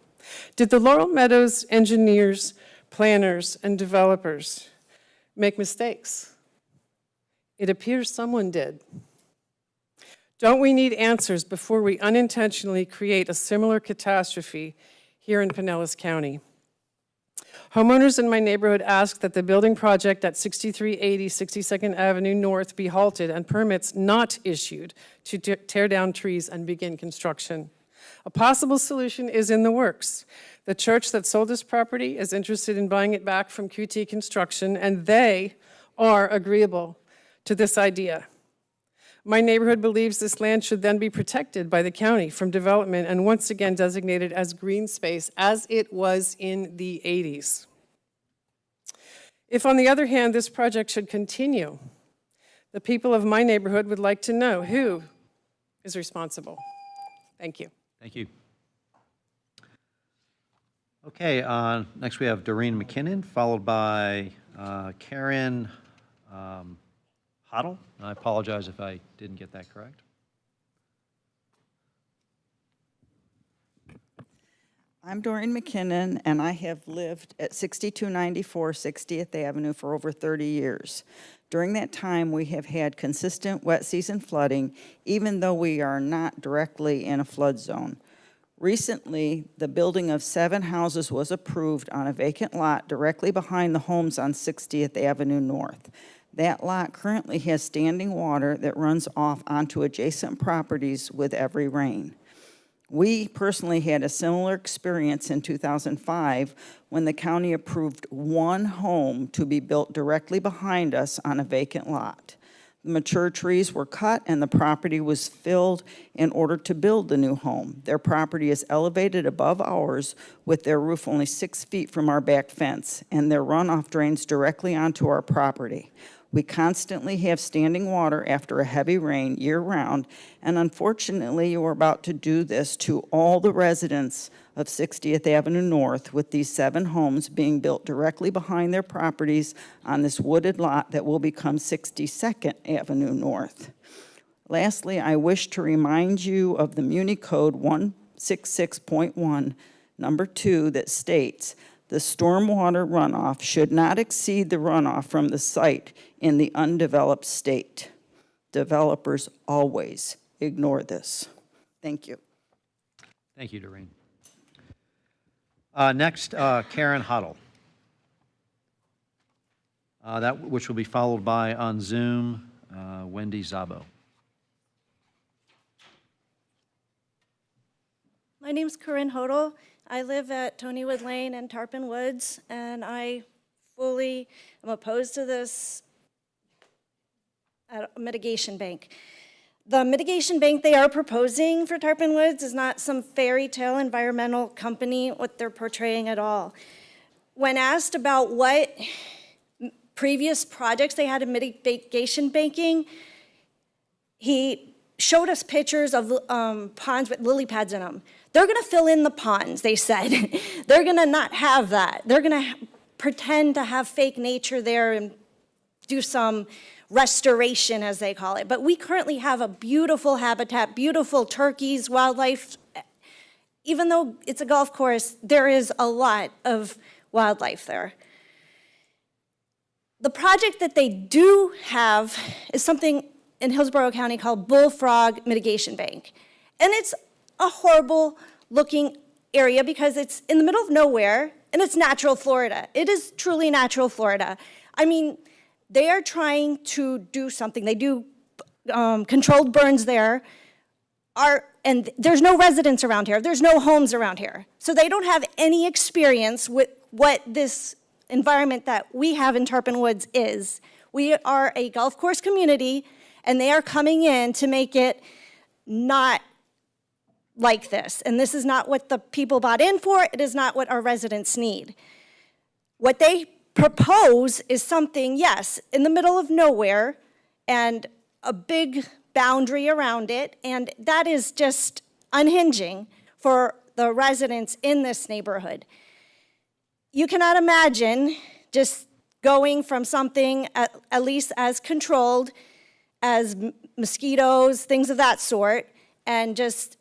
Speaker 14: Did the Laurel Meadows engineers, planners, and developers make mistakes? It appears someone did. Don't we need answers before we unintentionally create a similar catastrophe here in Pinellas County? Homeowners in my neighborhood asked that the building project at 6380 62nd Avenue North be halted and permits not issued to tear down trees and begin construction. A possible solution is in the works. The church that sold this property is interested in buying it back from QT Construction, and they are agreeable to this idea. My neighborhood believes this land should then be protected by the county from development and once again designated as green space, as it was in the 80s. If, on the other hand, this project should continue, the people of my neighborhood would like to know who is responsible. Thank you.
Speaker 1: Thank you. Okay, next we have Doreen McKinnon, followed by Karen Hoddle. I apologize if I didn't get that correct.
Speaker 15: I'm Doreen McKinnon, and I have lived at 6294 60th Avenue for over 30 years. During that time, we have had consistent wet season flooding, even though we are not directly in a flood zone. Recently, the building of 7 houses was approved on a vacant lot directly behind the homes on 60th Avenue North. That lot currently has standing water that runs off onto adjacent properties with every rain. We personally had a similar experience in 2005 when the county approved 1 home to be built directly behind us on a vacant lot. The mature trees were cut and the property was filled in order to build the new home. Their property is elevated above ours with their roof only 6 feet from our back fence, and their runoff drains directly onto our property. We constantly have standing water after a heavy rain year-round, and unfortunately, you are about to do this to all the residents of 60th Avenue North with these 7 homes being built directly behind their properties on this wooded lot that will become 62nd Avenue North. Lastly, I wish to remind you of the Muni Code 166.1, number 2, that states, the stormwater runoff should not exceed the runoff from the site in the undeveloped state. Developers always ignore this. Thank you.
Speaker 1: Thank you, Doreen. Next, Karen Hoddle. Which will be followed by, on Zoom, Wendy Zabo.
Speaker 16: My name's Corinne Hodel. I live at Tonywood Lane and Tarpon Woods, and I fully am opposed to this mitigation bank. The mitigation bank they are proposing for Tarpon Woods is not some fairy tale environmental company, what they're portraying at all. When asked about what previous projects they had in mitigation banking, he showed us pictures of ponds with lily pads in them. They're gonna fill in the ponds, they said. They're gonna not have that. They're gonna pretend to have fake nature there and do some restoration, as they call it. But we currently have a beautiful habitat, beautiful turkeys, wildlife. Even though it's a golf course, there is a lot of wildlife there. The project that they do have is something in Hillsborough County called Bullfrog Mitigation Bank. And it's a horrible looking area because it's in the middle of nowhere and it's natural Florida. It is truly natural Florida. I mean, they are trying to do something. They do controlled burns there. And there's no residents around here. There's no homes around here. So they don't have any experience with what this environment that we have in Tarpon Woods is. We are a golf course community, and they are coming in to make it not like this. And this is not what the people bought in for. It is not what our residents need. What they propose is something, yes, in the middle of nowhere and a big boundary around it, and that is just unhinging for the residents in this neighborhood. You cannot imagine just going from something at least as controlled as mosquitoes, things of that sort, and just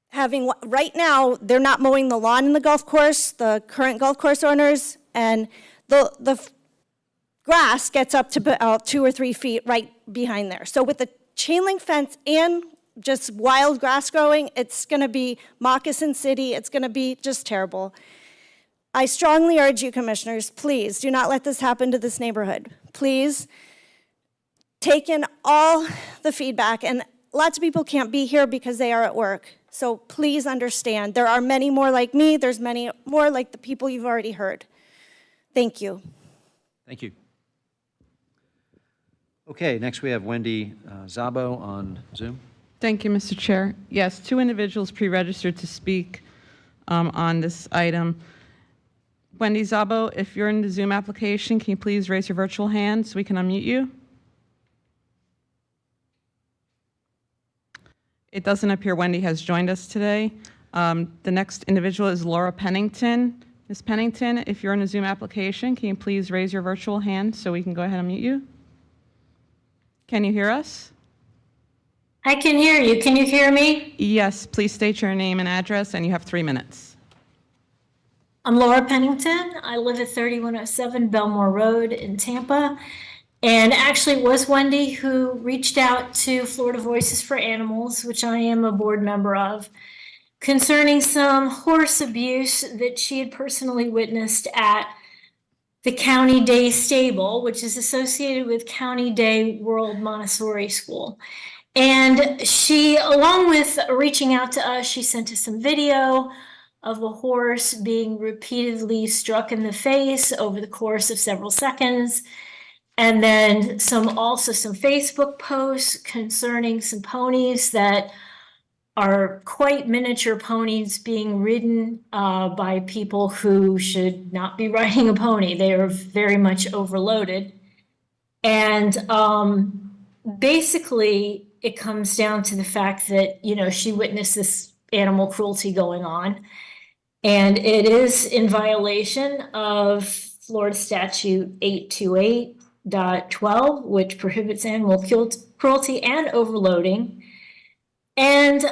Speaker 16: having, right now, they're not mowing the lawn in the golf course, the current golf course owners, and the grass gets up to about 2 or 3 feet right behind there. So with the chain link fence and just wild grass growing, it's gonna be Moccasin City, it's gonna be just terrible. I strongly urge you, commissioners, please do not let this happen to this neighborhood. Please take in all the feedback, and lots of people can't be here because they are at work. So please understand, there are many more like me, there's many more like the people you've already heard. Thank you.
Speaker 1: Thank you. Okay, next we have Wendy Zabo on Zoom.
Speaker 17: Thank you, Mr. Chair. Yes, 2 individuals pre-registered to speak on this item. Wendy Zabo, if you're in the Zoom application, can you please raise your virtual hand so we can unmute you? It doesn't appear Wendy has joined us today. The next individual is Laura Pennington. Ms. Pennington, if you're in a Zoom application, can you please raise your virtual hand so we can go ahead and mute you? Can you hear us?
Speaker 18: I can hear you. Can you hear me?
Speaker 17: Yes, please state your name and address, and you have 3 minutes.
Speaker 18: I'm Laura Pennington. I live at 3107 Belmore Road in Tampa. And actually it was Wendy who reached out to Florida Voices for Animals, which I am a board member of, concerning some horse abuse that she had personally witnessed at the County Day Stable, which is associated with County Day World Montessori School. And she, along with reaching out to us, she sent us some video of a horse being repeatedly struck in the face over the course of several seconds. And then also some Facebook posts concerning some ponies that are quite miniature ponies being ridden by people who should not be riding a pony. They are very much overloaded. And basically, it comes down to the fact that, you know, she witnessed this animal cruelty going on. And it is in violation of Florida Statute 828.12, which prohibits animal cruelty and overloading. And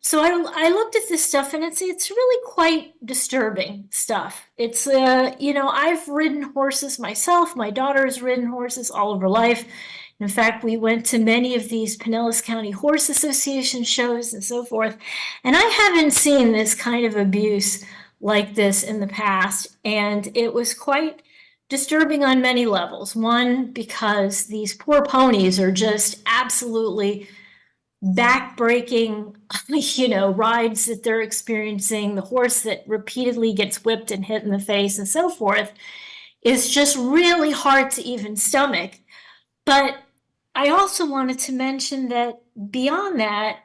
Speaker 18: so I looked at this stuff, and it's really quite disturbing stuff. It's, you know, I've ridden horses myself. My daughter has ridden horses all of her life. In fact, we went to many of these Pinellas County Horse Association shows and so forth. And I haven't seen this kind of abuse like this in the past. And it was quite disturbing on many levels. One, because these poor ponies are just absolutely back-breaking, you know, rides that they're experiencing. The horse that repeatedly gets whipped and hit in the face and so forth is just really hard to even stomach. But I also wanted to mention that beyond that,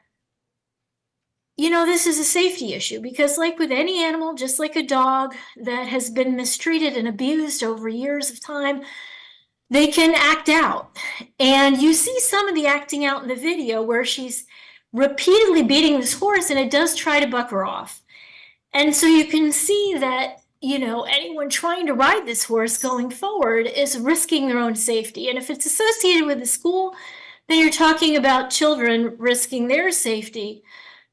Speaker 18: this is a safety issue because, like with any animal, just like a dog that has been mistreated and abused over years of time, they can act out. And you see some of the acting out in the video where she's repeatedly beating this horse and it does try to buck her off. And so you can see that, anyone trying to ride this horse going forward is risking their own safety. And if it's associated with the school, then you're talking about children risking their safety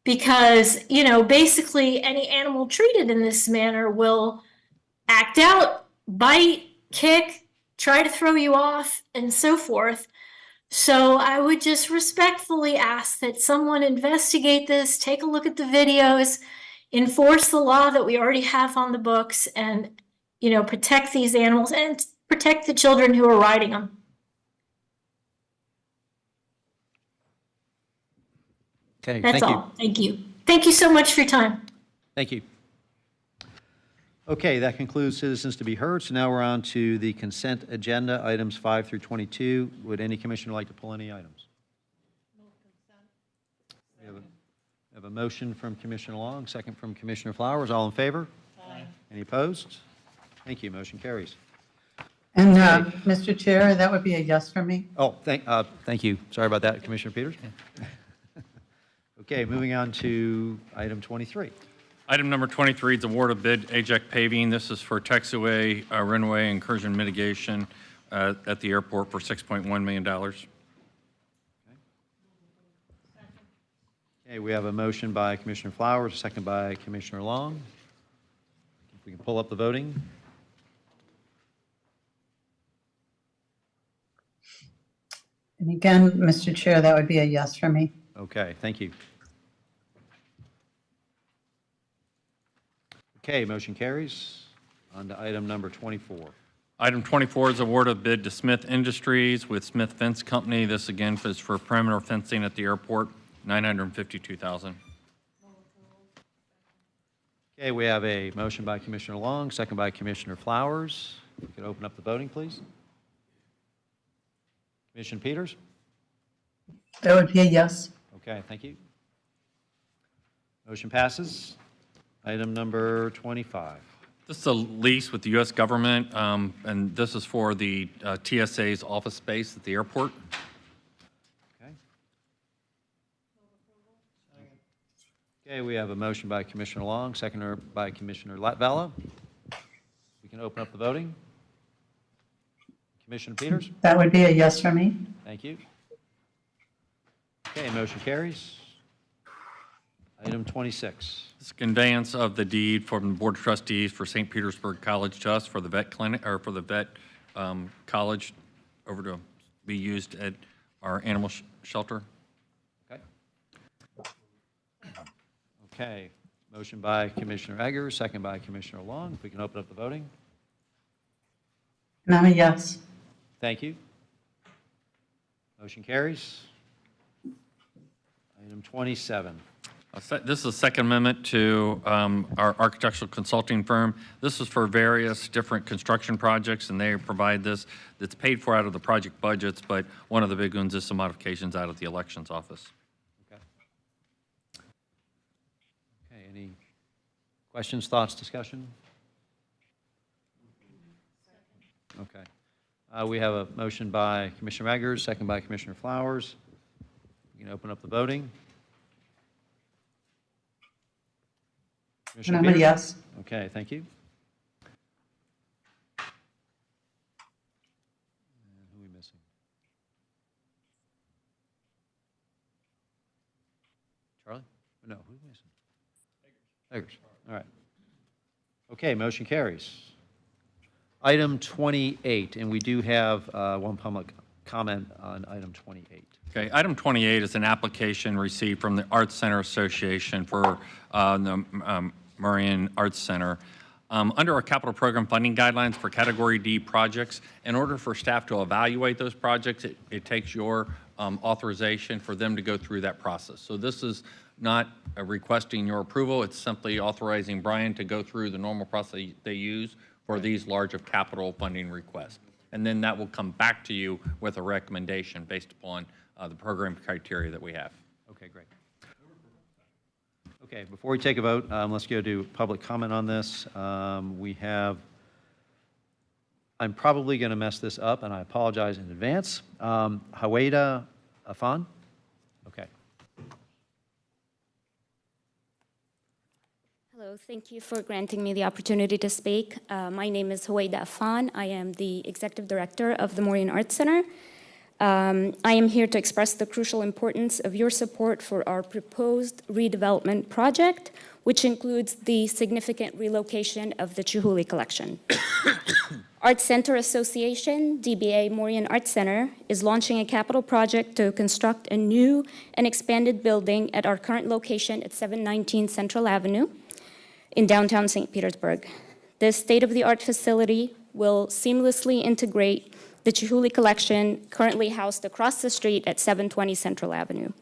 Speaker 18: because, basically any animal treated in this manner will act out, bite, kick, try to throw you off, and so forth. So I would just respectfully ask that someone investigate this, take a look at the videos, enforce the law that we already have on the books, and, protect these animals and protect the children who are riding them.
Speaker 1: Okay,
Speaker 18: That's
Speaker 1: thank you.
Speaker 18: all. Thank you. Thank you so much for your time.
Speaker 1: Thank you. Okay, that concludes citizens to be heard. So now we're on to the consent agenda, items 5 through 22. Would any commissioner like to pull any items? We have a motion from Commissioner Long, second from Commissioner Flowers. All in favor? Aye. Any opposed? Thank you. Motion carries.
Speaker 19: And, Mr. Chair, that would be a yes for me.
Speaker 1: Oh, thank you. Sorry about that, Commissioner Peters. Okay, moving on to item 23.
Speaker 20: Item number 23 is award of bid AJEC paving. This is for taxiway, runway incursion mitigation at the airport for $6.1 million.
Speaker 1: Okay, we have a motion by Commissioner Flowers, a second by Commissioner Long. If we can pull up the voting.
Speaker 19: And again, Mr. Chair, that would be a yes for me.
Speaker 1: Okay, thank you. Okay, motion carries. On to item number 24.
Speaker 20: Item 24 is award of bid to Smith Industries with Smith Fence Company. This again is for perimeter fencing at the airport, $952,000.
Speaker 1: Okay, we have a motion by Commissioner Long, second by Commissioner Flowers. We could open up the voting, please. Commissioner Peters?
Speaker 19: That would be a yes.
Speaker 1: Okay, thank you. Motion passes. Item number 25.
Speaker 20: This is a lease with the U.S. government, and this is for the TSA's office space at the airport.
Speaker 1: Okay. Okay, we have a motion by Commissioner Long, seconder by Commissioner Latvala. We can open up the voting. Commissioner Peters?
Speaker 19: That would be a yes for me.
Speaker 1: Thank you. Okay, motion carries. Item 26.
Speaker 20: This is conveyance of the deed from the Board of Trustees for St. Petersburg College Trust for the vet clinic, or for the vet college over to be used at our animal shelter.
Speaker 1: Okay. Okay, motion by Commissioner Eggers, second by Commissioner Long. If we can open up the voting.
Speaker 19: And I'm a yes.
Speaker 1: Thank you. Motion carries. Item 27.
Speaker 20: This is a second amendment to our architectural consulting firm. This is for various different construction projects, and they provide this. That's paid for out of the project budgets, but one of the big ones is some modifications out of the elections office.
Speaker 1: Okay. Okay, any questions, thoughts, discussion? Okay. We have a motion by Commissioner Eggers, second by Commissioner Flowers. You can open up the voting.
Speaker 19: And I'm a yes.
Speaker 1: Okay, thank you. And who are we missing? Charlie? No, who are we missing? Eggers. All right. Okay, motion carries. Item 28, and we do have one public comment on item 28.
Speaker 20: Okay, item 28 is an application received from the Arts Center Association for the Marion Arts Center. Under our capital program funding guidelines for Category D projects, in order for staff to evaluate those projects, it takes your authorization for them to go through that process. So this is not requesting your approval, it's simply authorizing Brian to go through the normal process they use for these large of capital funding requests. and then that will come back to you with a recommendation based upon the program criteria that we have.
Speaker 1: Okay, great. Okay, before we take a vote, let's go to public comment on this. I'm probably going to mess this up, and I apologize in advance. Hawaida Afan? Okay.
Speaker 21: Hello, thank you for granting me the opportunity to speak. My name is Hawaida Afan. I am the Executive Director of the Maureen Arts Center. I am here to express the crucial importance of your support for our proposed redevelopment project, which includes the significant relocation of the Chihuly Collection. Arts Center Association, DBA Maureen Arts Center, is launching a capital project to construct a new and expanded building at our current location at 719 Central Avenue in downtown St. Petersburg. This state-of-the-art facility will seamlessly integrate the Chihuly Collection, currently housed across the street at 720 Central Avenue,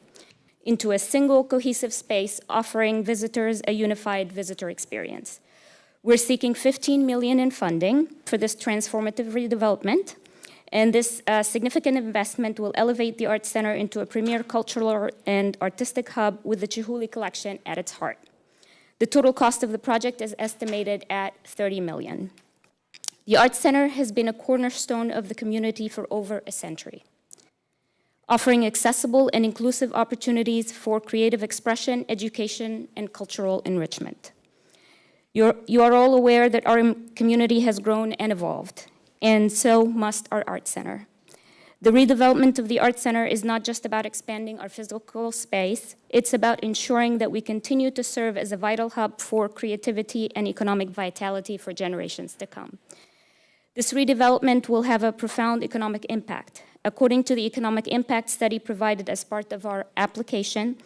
Speaker 21: into a single cohesive space offering visitors a unified visitor experience. We're seeking $15 million in funding for this transformative redevelopment, and this significant investment will elevate the Arts Center into a premier cultural and artistic hub with the Chihuly Collection at its heart. The total cost of the project is estimated at $30 million. The Arts Center has been a cornerstone of the community for over a century, offering accessible and inclusive opportunities for creative expression, education, and cultural enrichment. You are all aware that our community has grown and evolved, and so must our Arts Center. The redevelopment of the Arts Center is not just about expanding our physical space, it's about ensuring that we continue to serve as a vital hub for creativity and economic vitality for generations to come. This redevelopment will have a profound economic impact. According to the economic impact study provided as part of our application,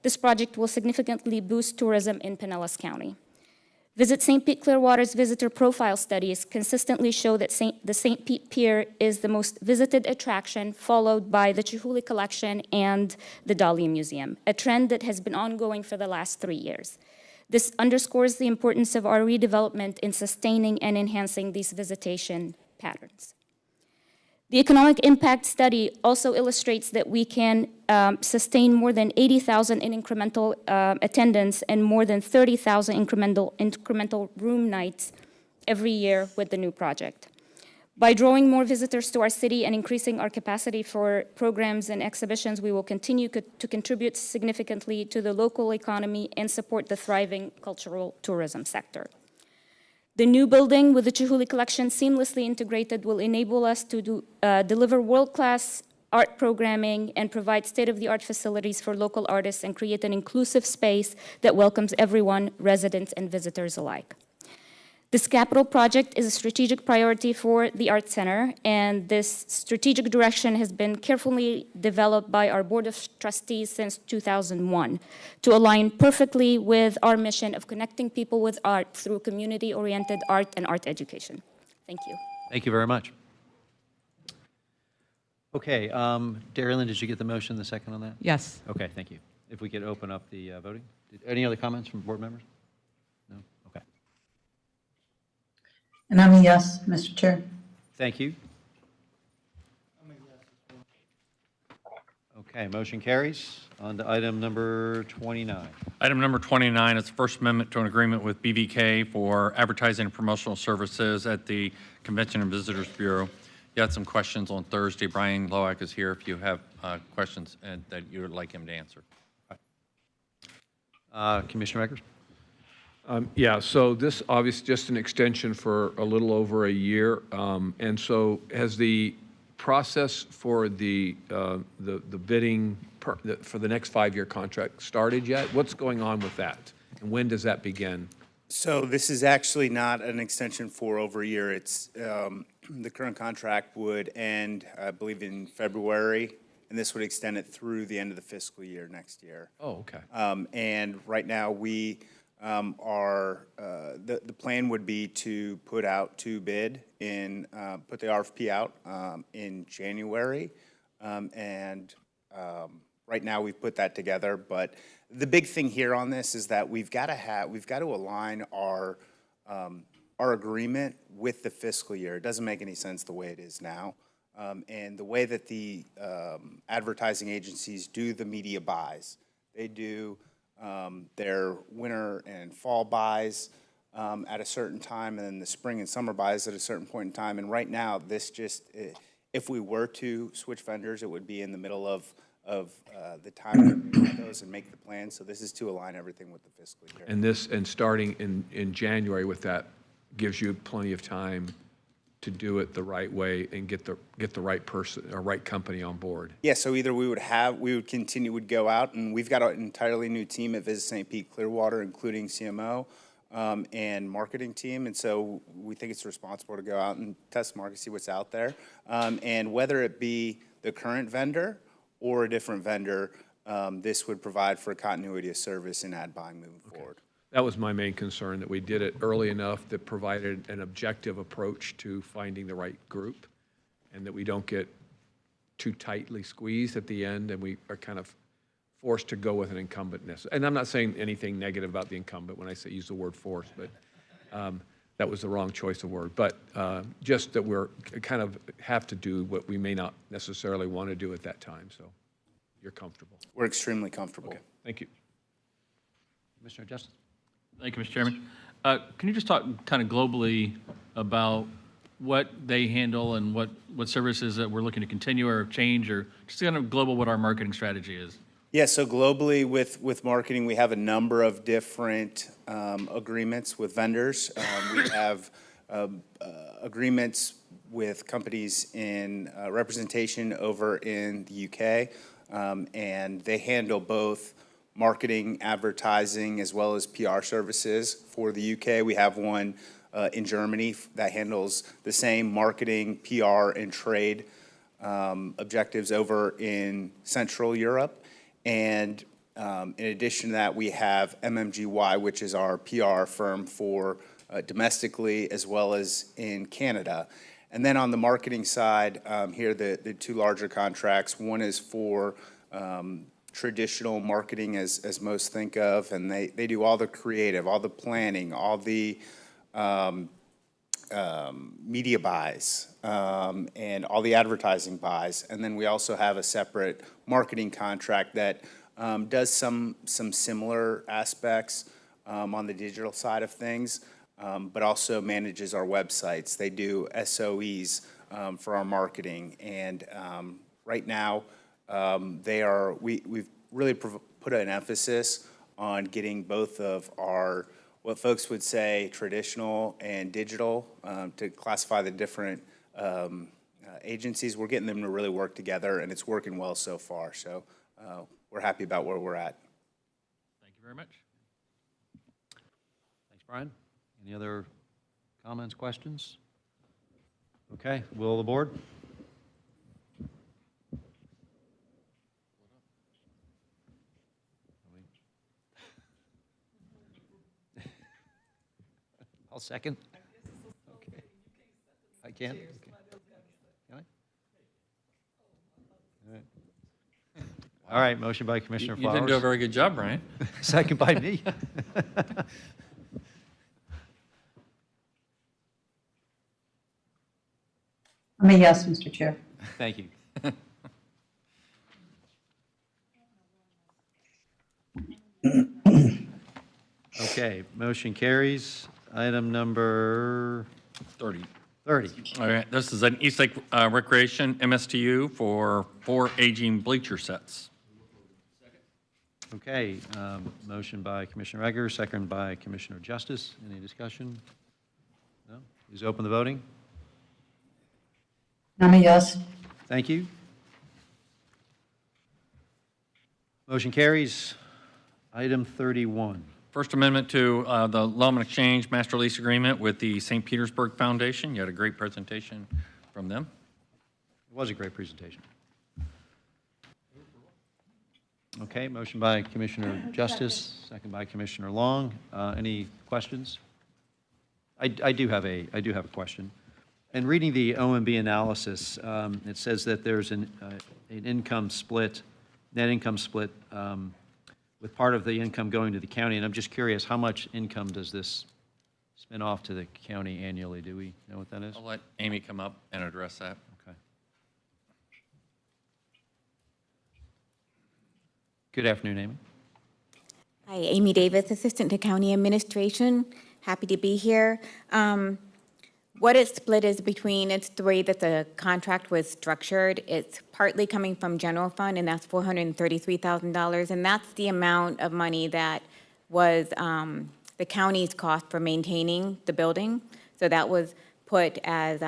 Speaker 21: this project will significantly boost tourism in Pinellas County. Visit St. Pete Clearwater's visitor profile studies consistently show that the St. Pete Pier is the most visited attraction, followed by the Chihuly Collection and the Dali Museum, a trend that has been ongoing for the last 3 years. This underscores the importance of our redevelopment in sustaining and enhancing these visitation patterns. The economic impact study also illustrates that we can sustain more than 80,000 in incremental attendance and more than 30,000 incremental room nights every year with the new project. By drawing more visitors to our city and increasing our capacity for programs and exhibitions, we will continue to contribute significantly to the local economy and support the thriving cultural tourism sector. The new building with the Chihuly Collection seamlessly integrated will enable us to deliver world-class art programming and provide state-of-the-art facilities for local artists and create an inclusive space that welcomes everyone, residents and visitors alike. This capital project is a strategic priority for the Arts Center, and this strategic direction has been carefully developed by our Board of Trustees since 2001 to align perfectly with our mission of connecting people with art through community-oriented art and art education. Thank you.
Speaker 1: Thank you very much. Okay, Darylyn, did you get the motion, the second on that?
Speaker 17: Yes.
Speaker 1: Okay, thank you. If we could open up the voting. Any other comments from board members? No? Okay.
Speaker 19: And I'm a yes, Mr. Chair.
Speaker 1: Thank you. Okay, motion carries. On to item number 29.
Speaker 20: Item number 29 is the First Amendment to an agreement with BVK for advertising and promotional services at the Convention and Visitors Bureau. You had some questions on Thursday. Brian Loack is here if you have questions that you would like him to answer.
Speaker 1: Commissioner Eckers?
Speaker 22: Yeah, so this obviously just an extension for a little over a year. And so has the process for the bidding for the next 5-year contract started yet? What's going on with that? And when does that begin?
Speaker 23: So this is actually not an extension for over a year. It's the current contract would end, I believe, in February, and this would extend it through the end of the fiscal year next year.
Speaker 22: Oh, okay.
Speaker 23: And right now, we the plan would be to put out to bid in, put the RFP out in January. Right now, we've put that together, but the big thing here on this is that we've got to align our agreement with with the fiscal year. It doesn't make any sense the way it is now. And the way that the advertising agencies do the media buys, they do their winter and fall buys at a certain time, and then the spring and summer buys at a certain point in time. And right now, this just, if we were to switch vendors, it would be in the middle of the time to make those and make the plan. So this is to align everything with the fiscal year.
Speaker 22: And starting in January with that gives you plenty of time to do it the right way and get the right person or right company on board.
Speaker 23: Yeah, so either we would continue, would go out, and we've got an entirely new team at Visit St. Pete Clearwater, including CMO and marketing team, and so we think it's responsible to go out and test market, see what's out there. And whether it be the current vendor or a different vendor, this would provide for a continuity of service and ad buying moving forward.
Speaker 22: That was my main concern, that we did it early enough that provided an objective approach to finding the right group, and that we don't get too tightly squeezed at the end and we are kind of forced to go with an incumbent. And I'm not saying anything negative about the incumbent when I say use the word forced, but that was the wrong choice of word. But just that we're kind of have to do what we may not necessarily want to do at that time, so you're comfortable.
Speaker 23: We're extremely comfortable.
Speaker 22: Okay, thank you.
Speaker 1: Commissioner Justice.
Speaker 2: Thank you, Mr. Chairman. Can you just talk kind of globally about what they handle and what services that we're looking to continue or change, or just kind of global what our marketing strategy is?
Speaker 23: Yeah, so globally with marketing, we have a number of different agreements with vendors. We have agreements with companies in representation over in the UK, and they handle both marketing, advertising, as well as PR services. For the UK, we have one in Germany that handles the same marketing, PR, and trade objectives over in Central Europe. And in addition to that, we have MMGY, which is our PR firm for domestically as well as in Canada. And then on the marketing side, here the two larger contracts. One is for traditional marketing, as most think of, and they do all the creative, all the planning, all the media buys, and all the advertising buys. And then we also have a separate marketing contract that does some similar aspects on the digital side of things, but also manages our websites. They do SOEs for our marketing, and right now we've really put an emphasis on getting both of our, what folks would say, traditional and digital, to classify the different agencies. We're getting them to really work together, and it's working well so far. So we're happy about where we're at.
Speaker 2: Thank you very much.
Speaker 1: Thanks, Brian. Any other comments, questions? Okay, will of the board? I'll second. Okay. I can? Okay. Can I? All right. All right, motion by Commissioner
Speaker 2: You
Speaker 1: Flowers.
Speaker 2: didn't do a very good job, Brian.
Speaker 1: Second by me.
Speaker 19: I'm a yes, Mr. Chair.
Speaker 1: Thank you. Okay, motion carries. Item number
Speaker 2: 30.
Speaker 1: 30.
Speaker 2: All right, this is an Eastlake Recreation MSTU for 4 aging bleacher sets.
Speaker 1: Okay, motion by Commissioner Egger, second by Commissioner Justice. Any discussion? No? Please open the voting.
Speaker 19: I'm a yes.
Speaker 1: Thank you. Motion carries. Item 31.
Speaker 2: First Amendment to the Loan and Exchange Master Lease Agreement with the St. Petersburg Foundation. You had a great presentation from them.
Speaker 1: It was a great presentation. Okay, motion by Commissioner Justice, second by Commissioner Long. Any questions? I do have a question. In reading the OMB analysis, it says that there's an income split, net income split, with part of the income going to the county, and I'm just curious, how much income does this spin off to the county annually. Do we know what that is?
Speaker 20: I'll let Amy come up and address that.
Speaker 1: Okay. Good afternoon, Amy.
Speaker 3: Hi, Amy Davis, Assistant to County Administration. Happy to be here. What it split is between, it's the way that the contract was structured. It's partly coming from general fund, and that's $433,000, and that's the amount of money that was the county's cost for maintaining the building. So that was put as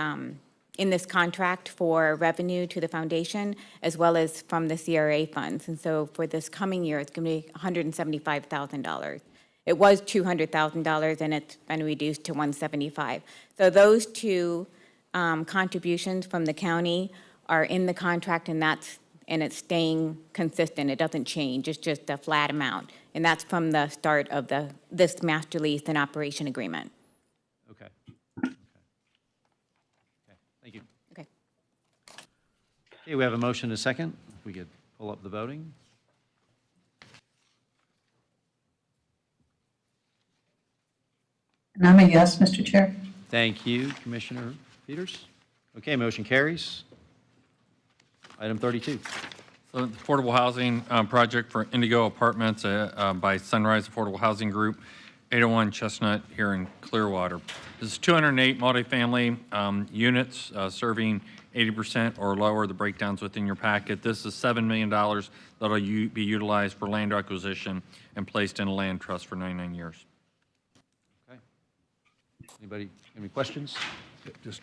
Speaker 3: in this contract for revenue to the foundation, as well as from the CRA funds. And so for this coming year, it's going to be $175,000. It was $200,000, and it's been reduced to $175,000. So those two contributions from the county are in the contract, and it's staying consistent. It doesn't change. It's just a flat amount, and that's from the start of this master lease and operation agreement.
Speaker 1: Okay. Okay. Thank you.
Speaker 3: Okay.
Speaker 1: Okay, we have a motion and a second. If we could pull up the voting.
Speaker 19: And I'm a yes, Mr. Chair.
Speaker 1: Thank you, Commissioner Peters. Okay, motion carries. Item 32.
Speaker 20: So the affordable housing project for Indigo Apartments by Sunrise Affordable Housing Group, 801 Chestnut here in Clearwater. This is 208 multifamily units serving 80% or lower. The breakdown's within your packet. This is $7 million that'll be utilized for land acquisition and placed in a land trust for 99 years.
Speaker 1: Okay. Anybody, any questions?
Speaker 22: Just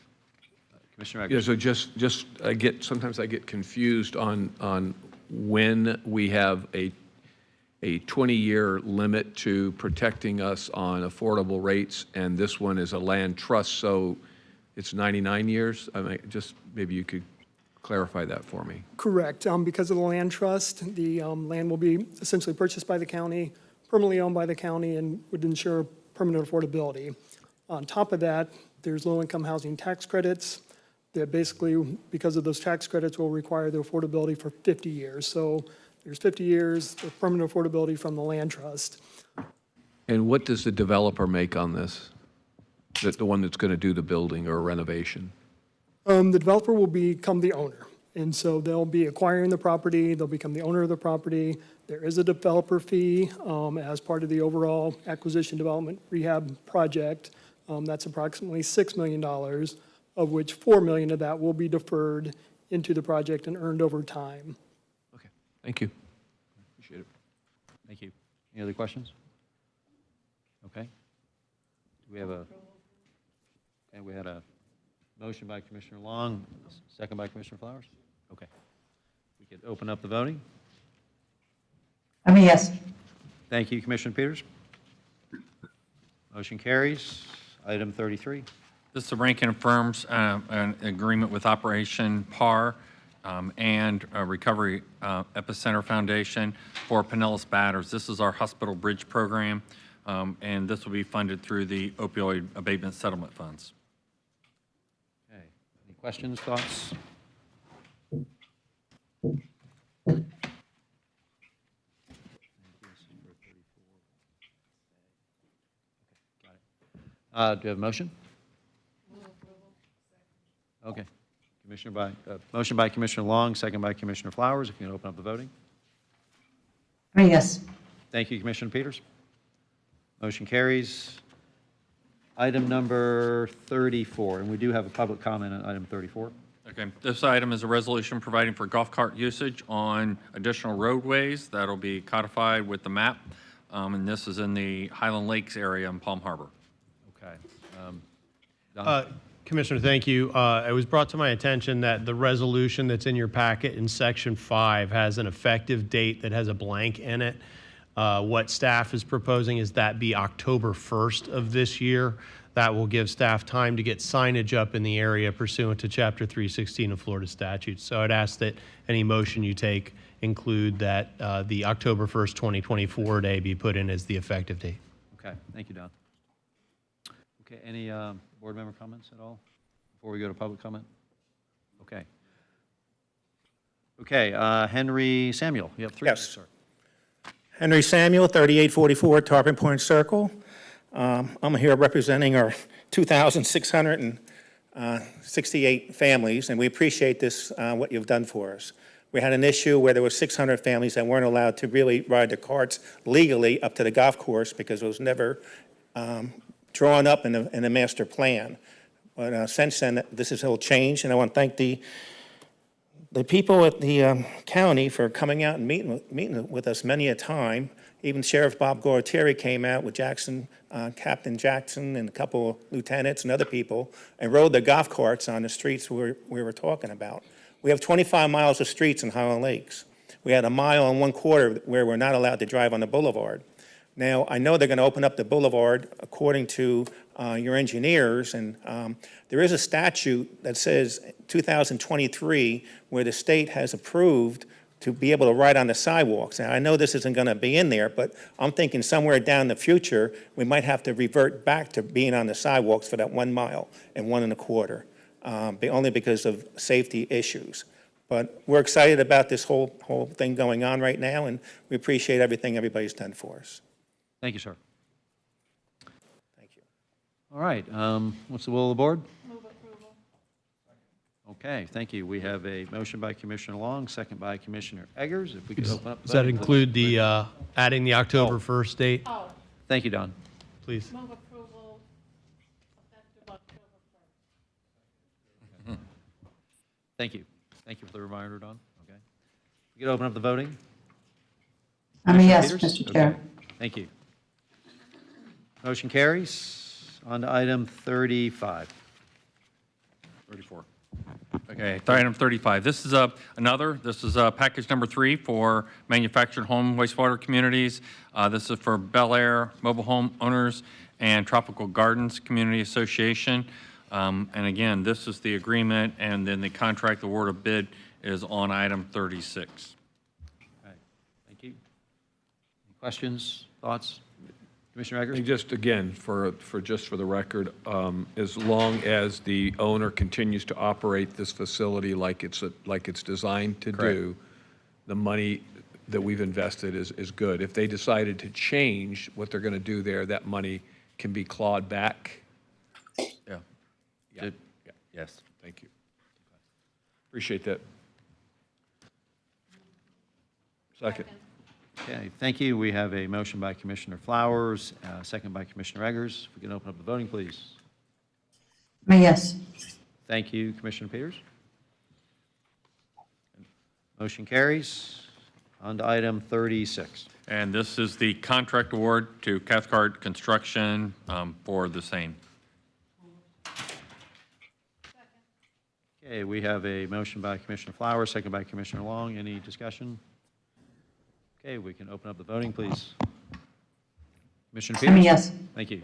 Speaker 1: Commissioner
Speaker 22: Yeah,
Speaker 1: Eggers.
Speaker 22: so sometimes I get confused on when we have a 20-year limit to protecting us on affordable rates, and this one is a land trust, so it's 99 years? I mean, just maybe you could clarify that for me.
Speaker 4: Correct. Because of the land trust, the land will be essentially purchased by the county, permanently owned by the county, and would ensure permanent affordability. On top of that, there's low-income housing tax credits that basically, because of those tax credits, will require the affordability for 50 years. So there's 50 years of permanent affordability from the land trust.
Speaker 22: And what does the developer make on this? The one that's going to do the building or renovation?
Speaker 4: The developer will become the owner. And so they'll be acquiring the property, they'll become the owner of the property. There is a developer fee as part of the overall acquisition development rehab project. That's approximately $6 million, of which $4 million of that will be deferred into the project and earned over time.
Speaker 22: Okay, thank you. Appreciate it.
Speaker 1: Thank you. Any other questions? Okay. Do we have a, okay, we had a motion by Commissioner Long, second by Commissioner Flowers? Okay. We could open up the voting.
Speaker 19: I'm a yes.
Speaker 1: Thank you, Commissioner Peters. Motion carries. Item 33.
Speaker 20: This is Rankin affirms an agreement with Operation PAR and Recovery Epicenter Foundation for Pinellas Batters. This is our hospital bridge program, and this will be funded through the opioid abatement settlement funds.
Speaker 1: Okay. Any questions, thoughts? Do we have a motion? Okay. Motion by Commissioner Long, second by Commissioner Flowers. If you can open up the voting.
Speaker 19: I'm a yes.
Speaker 1: Thank you, Commissioner Peters. Motion carries. Item number 34, and we do have a public comment on item 34.
Speaker 20: Okay, this item is a resolution providing for golf cart usage on additional roadways that'll be codified with the map, and this is in the Highland Lakes area in Palm Harbor.
Speaker 1: Okay. Don?
Speaker 5: Commissioner, thank you. It was brought to my attention that the resolution that's in your packet in Section 5 has an effective date that has a blank in it. What staff is proposing is that be October 1st of this year. That will give staff time to get signage up in the area pursuant to Chapter 316 of Florida statutes. So I'd ask that any motion you take include that the October 1st, 2024 day be put in as the effective date.
Speaker 1: Okay, thank you, Don. Okay, any board member comments at all before we go to public comment? Okay. Okay, Henry Samuel, you have three minutes, sir.
Speaker 24: Henry Samuel, 3844 Tarpon Point Circle.
Speaker 6: I'm here representing our 2,668 families, and we appreciate this, what you've done for us. We had an issue where there were 600 families that weren't allowed to really ride their carts legally up to the golf course because it was never drawn up in the master plan. But since then, this has all changed, and I want to thank the people at the county for coming out and meeting with us many a time. Even Sheriff Bob Gualtieri came out with Jackson, Captain Jackson, and a couple of lieutenants and other people, and rode the golf carts on the streets we were talking about. We have 25 miles of streets in Highland Lakes. We had a mile and 1/4 where we're not allowed to drive on the boulevard. Now, I know they're going to open up the boulevard according to your engineers, and there is a statute that says 2023 where the state has approved to be able to ride on the sidewalks. Now, I know this isn't going to be in there, but I'm thinking somewhere down the future, we might have to revert back to being on the sidewalks for that 1 mile and 1 1/4, only because of safety issues. But we're excited about this whole thing going on right now, and we appreciate everything everybody's done for us.
Speaker 1: Thank you, sir.
Speaker 6: Thank you.
Speaker 1: All right, what's the will of the board? Move approval. Okay, thank you. We have a motion by Commissioner Long, second by Commissioner Eggers. If we could open up.
Speaker 5: Does that include the, adding the October 1st date?
Speaker 1: Thank you, Don.
Speaker 5: Please.
Speaker 17: Move approval effective October 1st.
Speaker 1: Thank you. Thank you for the reminder, Don. Okay. We could open up the voting.
Speaker 19: I'm a yes,
Speaker 1: Commissioner Peters?
Speaker 19: Mr. Chair.
Speaker 1: Okay. Thank you. Motion carries. On to item 35.
Speaker 20: 34. Okay, item 35. This is package number 3 for manufactured home wastewater communities. This is for Bel Air Mobile Home Owners and Tropical Gardens Community Association. And again, this is the agreement, and then the contract award of bid is on item 36.
Speaker 1: Okay. Thank you. Any questions, thoughts? Commissioner Eggers?
Speaker 22: And just again, for the record, as long as the owner continues to operate this facility like it's designed to do, the money that we've invested is good. If they decided to change what they're going to do there, that money can be clawed back.
Speaker 20: Yeah.
Speaker 22: Yeah. Yes. Thank you. Appreciate that. Second.
Speaker 1: Okay, thank you. We have a motion by Commissioner Flowers, second by Commissioner Eggers. If we can open up the voting, please.
Speaker 19: I'm a yes.
Speaker 1: Thank you, Commissioner Peters. Motion carries. On to item 36.
Speaker 20: And this is the contract award to Cathcart Construction for the same.
Speaker 1: Okay, we have a motion by Commissioner Flowers, second by Commissioner Long. Any discussion? Okay, we can open up the voting, please. Commissioner Peters?
Speaker 19: I'm a yes.
Speaker 1: Thank you. Who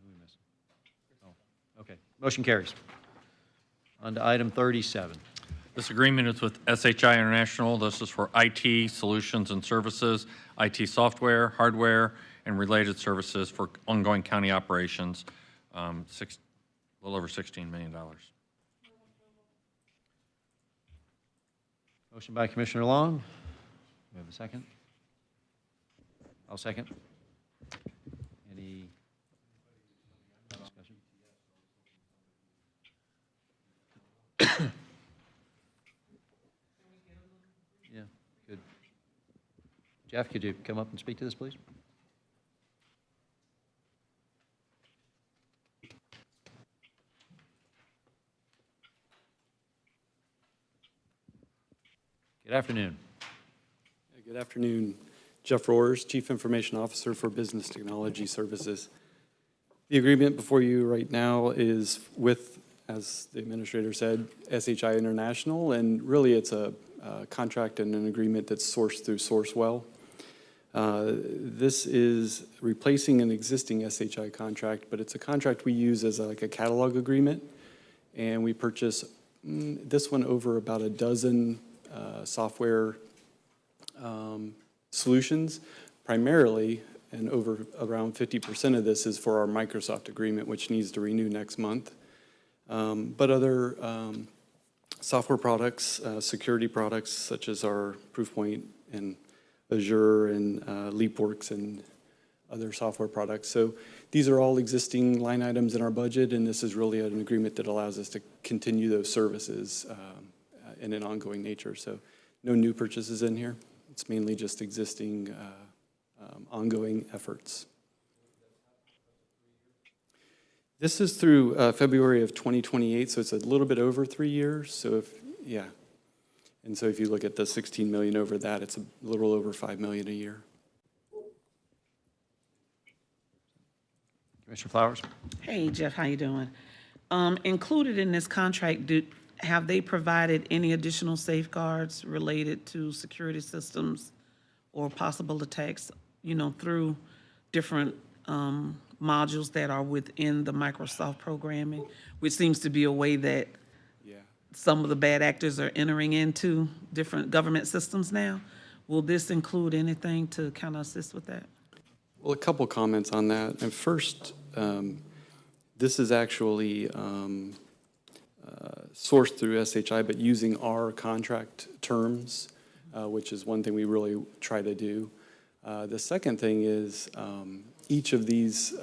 Speaker 1: are we missing? Oh, okay. Motion carries. On to item 37.
Speaker 20: This agreement is with SHI International. This is for IT solutions and services, IT software, hardware, and related services for ongoing county operations, a little over $16 million.
Speaker 1: Motion by Commissioner Long. We have a second? I'll second. Any discussion? Yeah, good. Jeff, could you come up and speak to this, please? Good afternoon.
Speaker 8: Good afternoon. Jeff Rohrs, Chief Information Officer for Business Technology Services. The agreement before you right now is with, as the administrator said, SHI International, and really it's a contract and an agreement that's sourced through Sourcewell. This is replacing an existing SHI contract, but it's a contract we use as like a catalog agreement, and we purchase this one over about a dozen software solutions, primarily, and over around 50% of this is for our Microsoft agreement, which needs to renew next month. But other software products, security products, such as our Proofpoint and Azure and LeapWorks and other software products. So these are all existing line items in our budget, and this is really an agreement that allows us to continue those services in an ongoing nature. So no new purchases in here. It's mainly just existing ongoing efforts. This is through February of 2028, so it's a little bit over 3 years. So and so if you look at the 16 million over that, it's a little over 5 million a year.
Speaker 1: Commissioner Flowers?
Speaker 9: Hey, Jeff, how you doing? Included in this contract, have they provided any additional safeguards related to security systems or possible attacks, through different modules that are within the Microsoft programming, which seems to be a way that some of the bad actors are entering into different government systems now? Will this include anything to kind of assist with that?
Speaker 8: Well, a couple comments on that. And first, this is actually sourced through SHI, but using our contract terms, which is one thing we really try to do. The second thing is each of these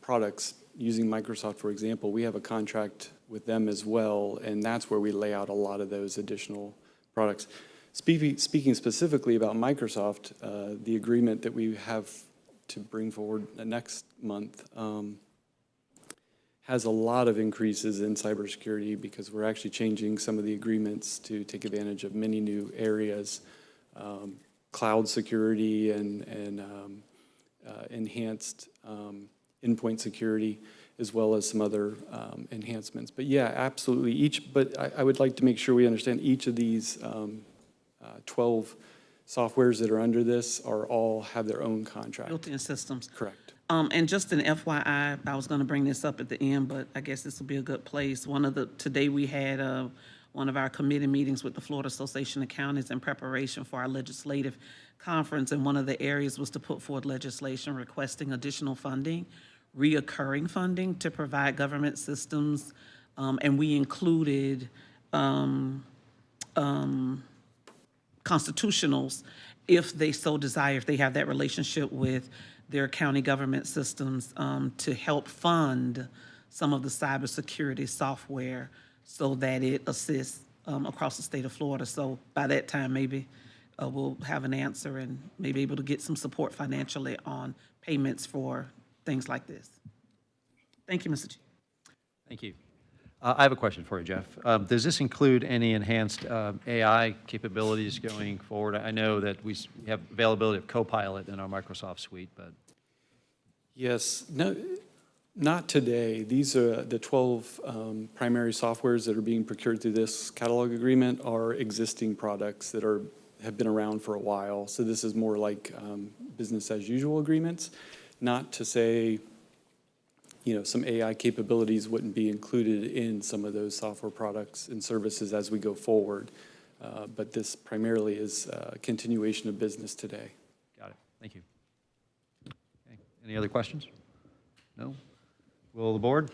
Speaker 8: products, using Microsoft, for example, we have a contract with them as well, and that's where we lay out a lot of those additional products. Speaking specifically about Microsoft, the agreement that we have to bring forward next month has a lot of increases in cybersecurity because we're actually changing some of the agreements to take advantage of many new areas, cloud security and enhanced endpoint security, as well as some other enhancements. But yeah, absolutely. But I would like to make sure we understand each of these 12 softwares that are under this all have their own contract.
Speaker 9: Built-in systems.
Speaker 8: Correct.
Speaker 9: And just an FYI, I was going to bring this up at the end, but I guess this will be a good place. Today we had one of our committee meetings with the Florida Association of Counties in preparation for our legislative conference, and one of the areas was to put forward legislation requesting additional funding, reoccurring funding to provide government systems, and we included constitutionals if they so desire, if they have that relationship with their county government systems, to help fund some of the cybersecurity software so that it assists across the state of Florida. So by that time, maybe we'll have an answer and maybe able to get some support financially on payments for things like this. Thank you, Mr. Chief.
Speaker 1: Thank you. I have a question for you, Jeff. Does this include any enhanced AI capabilities going forward? I know that we have availability of Copilot in our Microsoft suite, but.
Speaker 8: Yes, no, not today. These are the 12 primary softwares that are being procured through this catalog agreement are existing products that have been around for a while. So this is more like business as usual agreements, not to say some AI capabilities wouldn't be included in some of those software products and services as we go forward. But this primarily is a continuation of business today.
Speaker 1: Got it. Thank you. Okay. Any other questions? No? Will the board?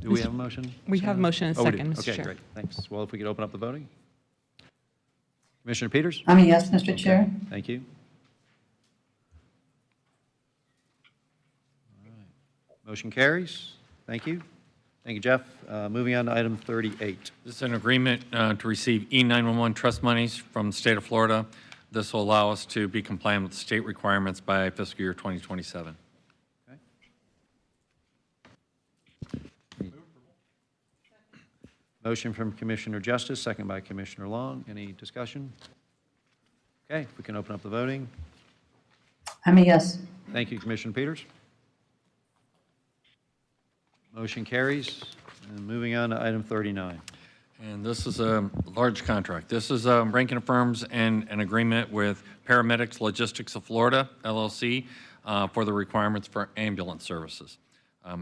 Speaker 1: Do we have a motion?
Speaker 17: We have a motion and a
Speaker 1: Oh, we do.
Speaker 17: second, Mr.
Speaker 1: Okay,
Speaker 17: Chair.
Speaker 1: great. Thanks. Well, if we could open up the voting. Commissioner Peters?
Speaker 19: I'm a yes, Mr. Chair.
Speaker 1: Thank you. Motion carries. Thank you. Thank you, Jeff. Moving on to item 38.
Speaker 20: This is an agreement to receive E911 trust monies from the state of Florida. This will allow us to be compliant with state requirements by fiscal year 2027.
Speaker 1: Okay. Motion from Commissioner Justice, second by Commissioner Long. Any discussion? Okay, if we can open up the voting.
Speaker 19: I'm a yes.
Speaker 1: Thank you, Commissioner Peters. Motion carries. And moving on to item 39.
Speaker 20: And this is a large contract. This is Rankin Firms and an agreement with Paramedics Logistics of Florida, LLC, for the requirements for ambulance services.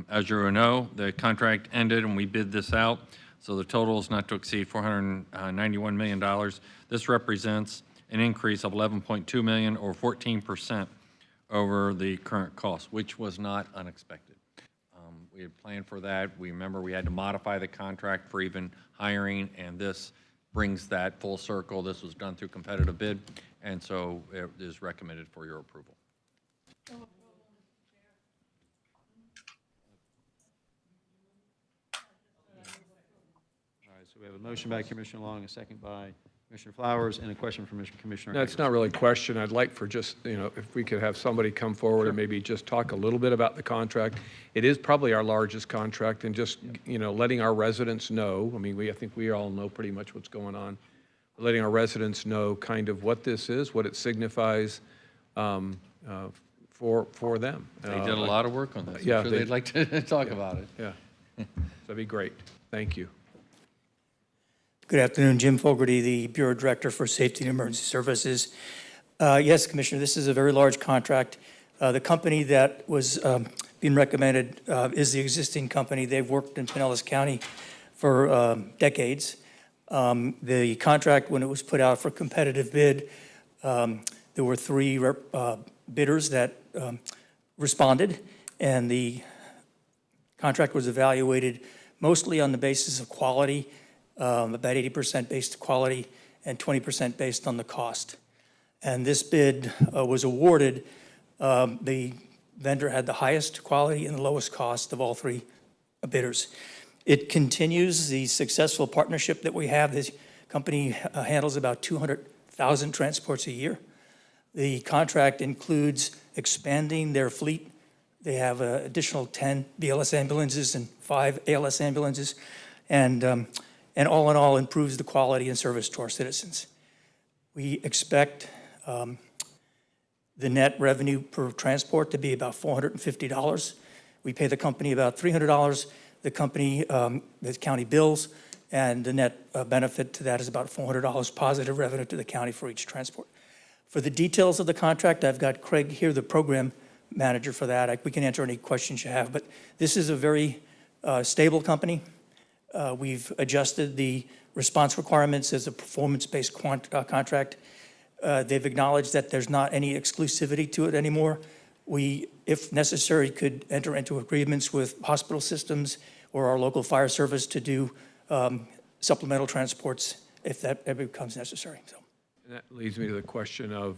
Speaker 20: As you know, the contract ended and we bid this out, so the total is not to exceed $491 million. This represents an increase of $11.2 million or 14% over the current cost, which was not unexpected. We had planned for that. We remember we had to modify the contract for even hiring, and this brings that full circle. This was done through competitive bid, And so it is recommended for your approval.
Speaker 1: All right, so we have a motion by Commissioner Long, a second by Commissioner Flowers, and a question from Commissioner
Speaker 22: No, it's
Speaker 1: Akers.
Speaker 22: not really a question. I'd like for just, if we could have somebody come forward and maybe just talk a little bit about the contract. It is probably our largest contract, and just, letting our residents know, I think we all know pretty much what's going on. Letting our residents know kind of what this is, what it signifies for them.
Speaker 20: They did a lot of work on this.
Speaker 22: Yeah,
Speaker 20: I'm sure they'd like to talk about it.
Speaker 22: Yeah, that'd be great. Thank you.
Speaker 10: Good afternoon, Jim Fogarty, the Bureau Director for Safety and Emergency Services. Yes, Commissioner, this is a very large contract. The company that was being recommended is the existing company. They've worked in Pinellas County for decades. The contract, when it was put out for competitive bid, there were three bidders that responded, and the contract was evaluated mostly on the basis of quality, about 80% based quality and 20% based on the cost. And this bid was awarded, the vendor had the highest quality and the lowest cost of all three bidders. It continues the successful partnership that we have. This company handles about 200,000 transports a year. The contract includes expanding their fleet. They have an additional 10 BLS ambulances and 5 ALS ambulances, and all in all improves the quality and service to our citizens. We expect the net revenue per transport to be about $450. We pay the company about $300. The company, the county bills, and the net benefit to that is about $400 positive revenue to the county for each transport. For the details of the contract, I've got Craig here, the program manager for that. We can answer any questions you have, but this is a very stable company. We've adjusted the response requirements as a performance-based contract. They've acknowledged that there's not any exclusivity to it anymore. We, if necessary, could enter into agreements with hospital systems or our local fire service to do supplemental transports if that ever becomes necessary. So.
Speaker 22: And that leads me to the question of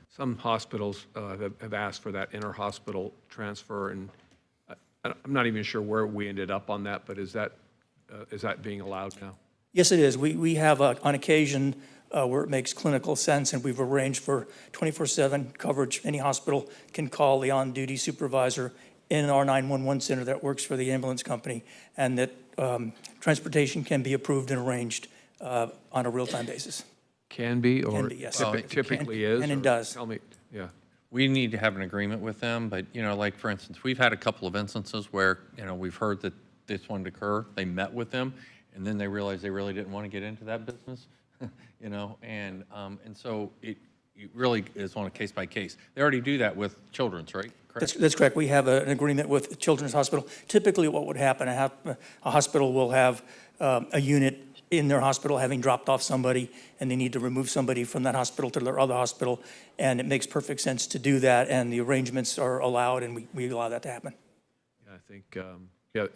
Speaker 22: some hospitals have asked for that inter-hospital transfer, and I'm not even sure where we ended up on that, but is that being allowed now?
Speaker 10: Yes, it is. We have on occasion where it makes clinical sense, and we've arranged for 24/7 coverage. Any hospital can call the on-duty supervisor in our 911 center that works for the ambulance company, and that transportation can be approved and arranged on a real-time basis.
Speaker 22: Can be, or
Speaker 10: Can be, yes.
Speaker 22: typically is?
Speaker 10: And it
Speaker 22: or
Speaker 10: does.
Speaker 22: Tell me, yeah.
Speaker 20: We need to have an agreement with them, but, like, for instance, we've had a couple of instances where, we've heard that this one occur. They met with them, and then they realized they really didn't want to get into that business, and so it really is on a case by case. They already do that with Children's, right? Correct?
Speaker 10: That's correct. We have an agreement with Children's Hospital. Typically, what would happen, a hospital will have a unit in their hospital having dropped off somebody, and they need to remove somebody from that hospital to their other hospital, and it makes perfect sense to do that, and the arrangements are allowed, and we allow that to happen.
Speaker 22: Yeah, I think,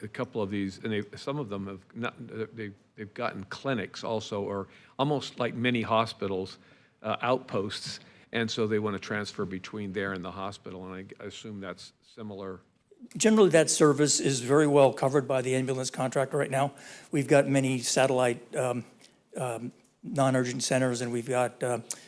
Speaker 22: a couple of these, and some of them have not, they've gotten clinics also, or almost like mini hospitals, outposts, and so they want to transfer between there and the hospital, and I assume that's similar.
Speaker 10: Generally, that service is very well covered by the ambulance contractor right now. We've got many satellite non-urgent centers, and we've got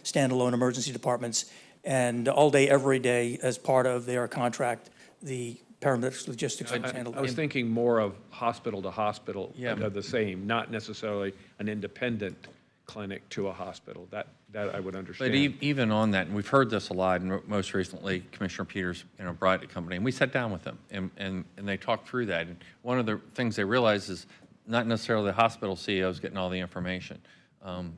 Speaker 10: standalone emergency departments, and all day, every day, as part of their contract, the paramedics logistics are handled.
Speaker 22: I was thinking more of hospital to hospital,
Speaker 20: Yeah.
Speaker 22: the same, not necessarily an independent clinic to a hospital. That I would understand.
Speaker 20: But even on that, and we've heard this a lot, and most recently, Commissioner Peters, brought it to company, and we sat down with them, and they talked through that. And one of the things they realized is not necessarily the hospital CEOs getting all the information, on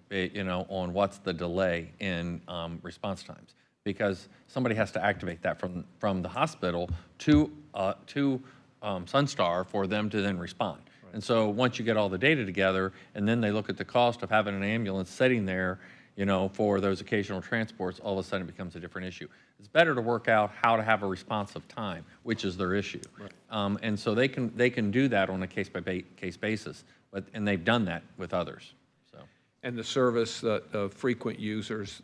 Speaker 20: what's the delay in response times, because somebody has to activate that from the hospital to Sunstar for them to then respond. Right. And so once you get all the data together, and then they look at the cost of having an ambulance sitting there, for those occasional transports, all of a sudden it becomes a different issue. It's better to work out how to have a responsive time, which is their issue. Right. And so they can do that on a case-by-case basis, and they've done that with others. So.
Speaker 22: And the service that frequent users,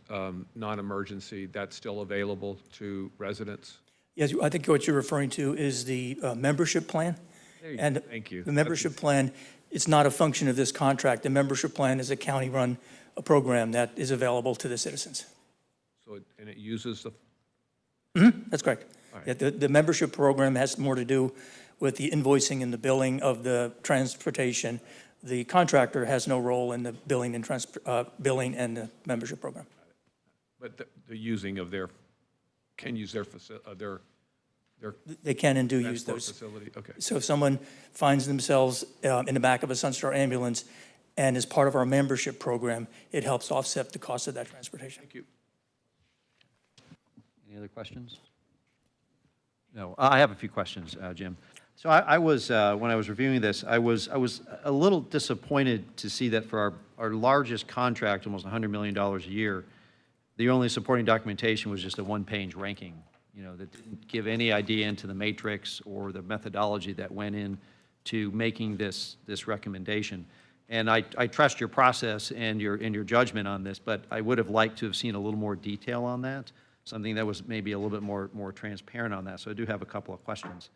Speaker 22: non-emergency, that's still available to residents?
Speaker 10: Yes, I think what you're referring to is the membership plan. And
Speaker 22: Thank you.
Speaker 10: the membership plan, it's not a function of this contract. The membership plan is a county-run program that is available to the citizens.
Speaker 22: So, and it uses the,
Speaker 10: That's correct.
Speaker 22: All right.
Speaker 10: Yeah, the membership program has more to do with the invoicing and the billing of the transportation. The contractor has no role in the billing and billing and the membership program.
Speaker 22: but the using of their, can use their their
Speaker 10: They can and do use
Speaker 22: transport
Speaker 10: those.
Speaker 22: facility? Okay.
Speaker 10: So if someone finds themselves in the back of a Sunstar ambulance and is part of our membership program, it helps offset the cost of that transportation.
Speaker 22: Thank you.
Speaker 1: Any other questions? No, I have a few questions, Jim. So I was, when I was reviewing this, I was a little disappointed to see that for our largest contract, almost $100 million a year, the only supporting documentation was just a one-page ranking, you know, that didn't give any idea into the matrix or the methodology that went in to making this recommendation. And I trust your process and your judgment on this, but I would have liked to have seen a little more detail on that, something that was maybe a little bit more transparent on that. So I do have a couple of questions.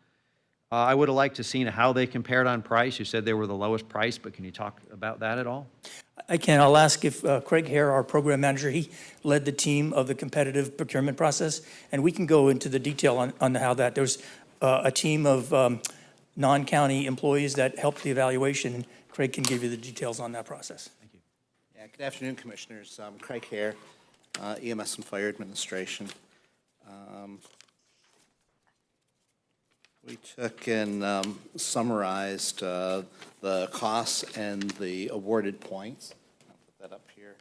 Speaker 1: I would have liked to have seen how they compared on price. You said they were the lowest price, but can you talk about that at all?
Speaker 10: I can. I'll ask if Craig Hare, our program manager, he led the team of the competitive procurement process, and we can go into the detail on how that. There's a team of non-county employees that helped the evaluation, and Craig can give you the details on that process.
Speaker 1: Thank you.
Speaker 11: Yeah, good afternoon, Commissioners. Craig Hare, EMS and Fire Administration. We took and summarized the costs and the awarded points. I'll put that up here.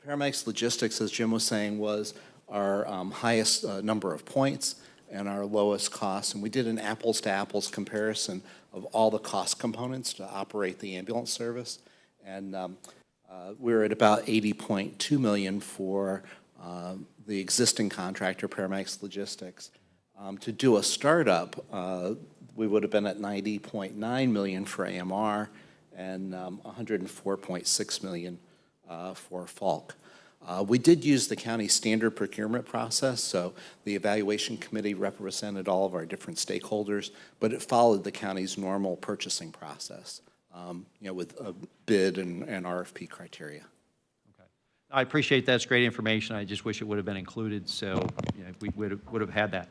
Speaker 11: Paramedics Logistics, as Jim was saying, was our highest number of points and our lowest cost. And we did an apples-to-apples comparison of all the cost components to operate the ambulance service. And we're at about $80.2 million for the existing contractor, Paramedics Logistics. To do a startup, we would have been at $90.9 million for AMR and $104.6 million for Falk. We did use the county standard procurement process, so the evaluation committee represented all of our different stakeholders, but it followed the county's normal purchasing process, with a bid and RFP criteria.
Speaker 1: I appreciate that. It's great information. I just wish it would have been included, so we would have had that.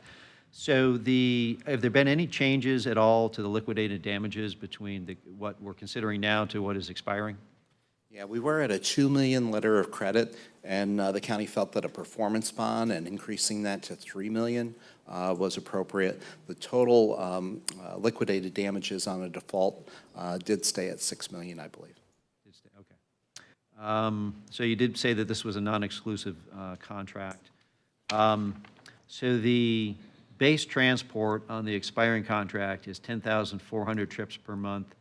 Speaker 1: So have there been any changes at all to the liquidated damages between what we're considering now to what is expiring?
Speaker 11: Yeah, we were at a $2 million letter of credit, and the county felt that a performance bond and increasing that to $3 million was appropriate. The total liquidated damages on a default did stay at $6 million, I believe.
Speaker 1: Okay. So you did say that this was a non-exclusive contract. So the base transport on the expiring contract is 10,400 trips per month,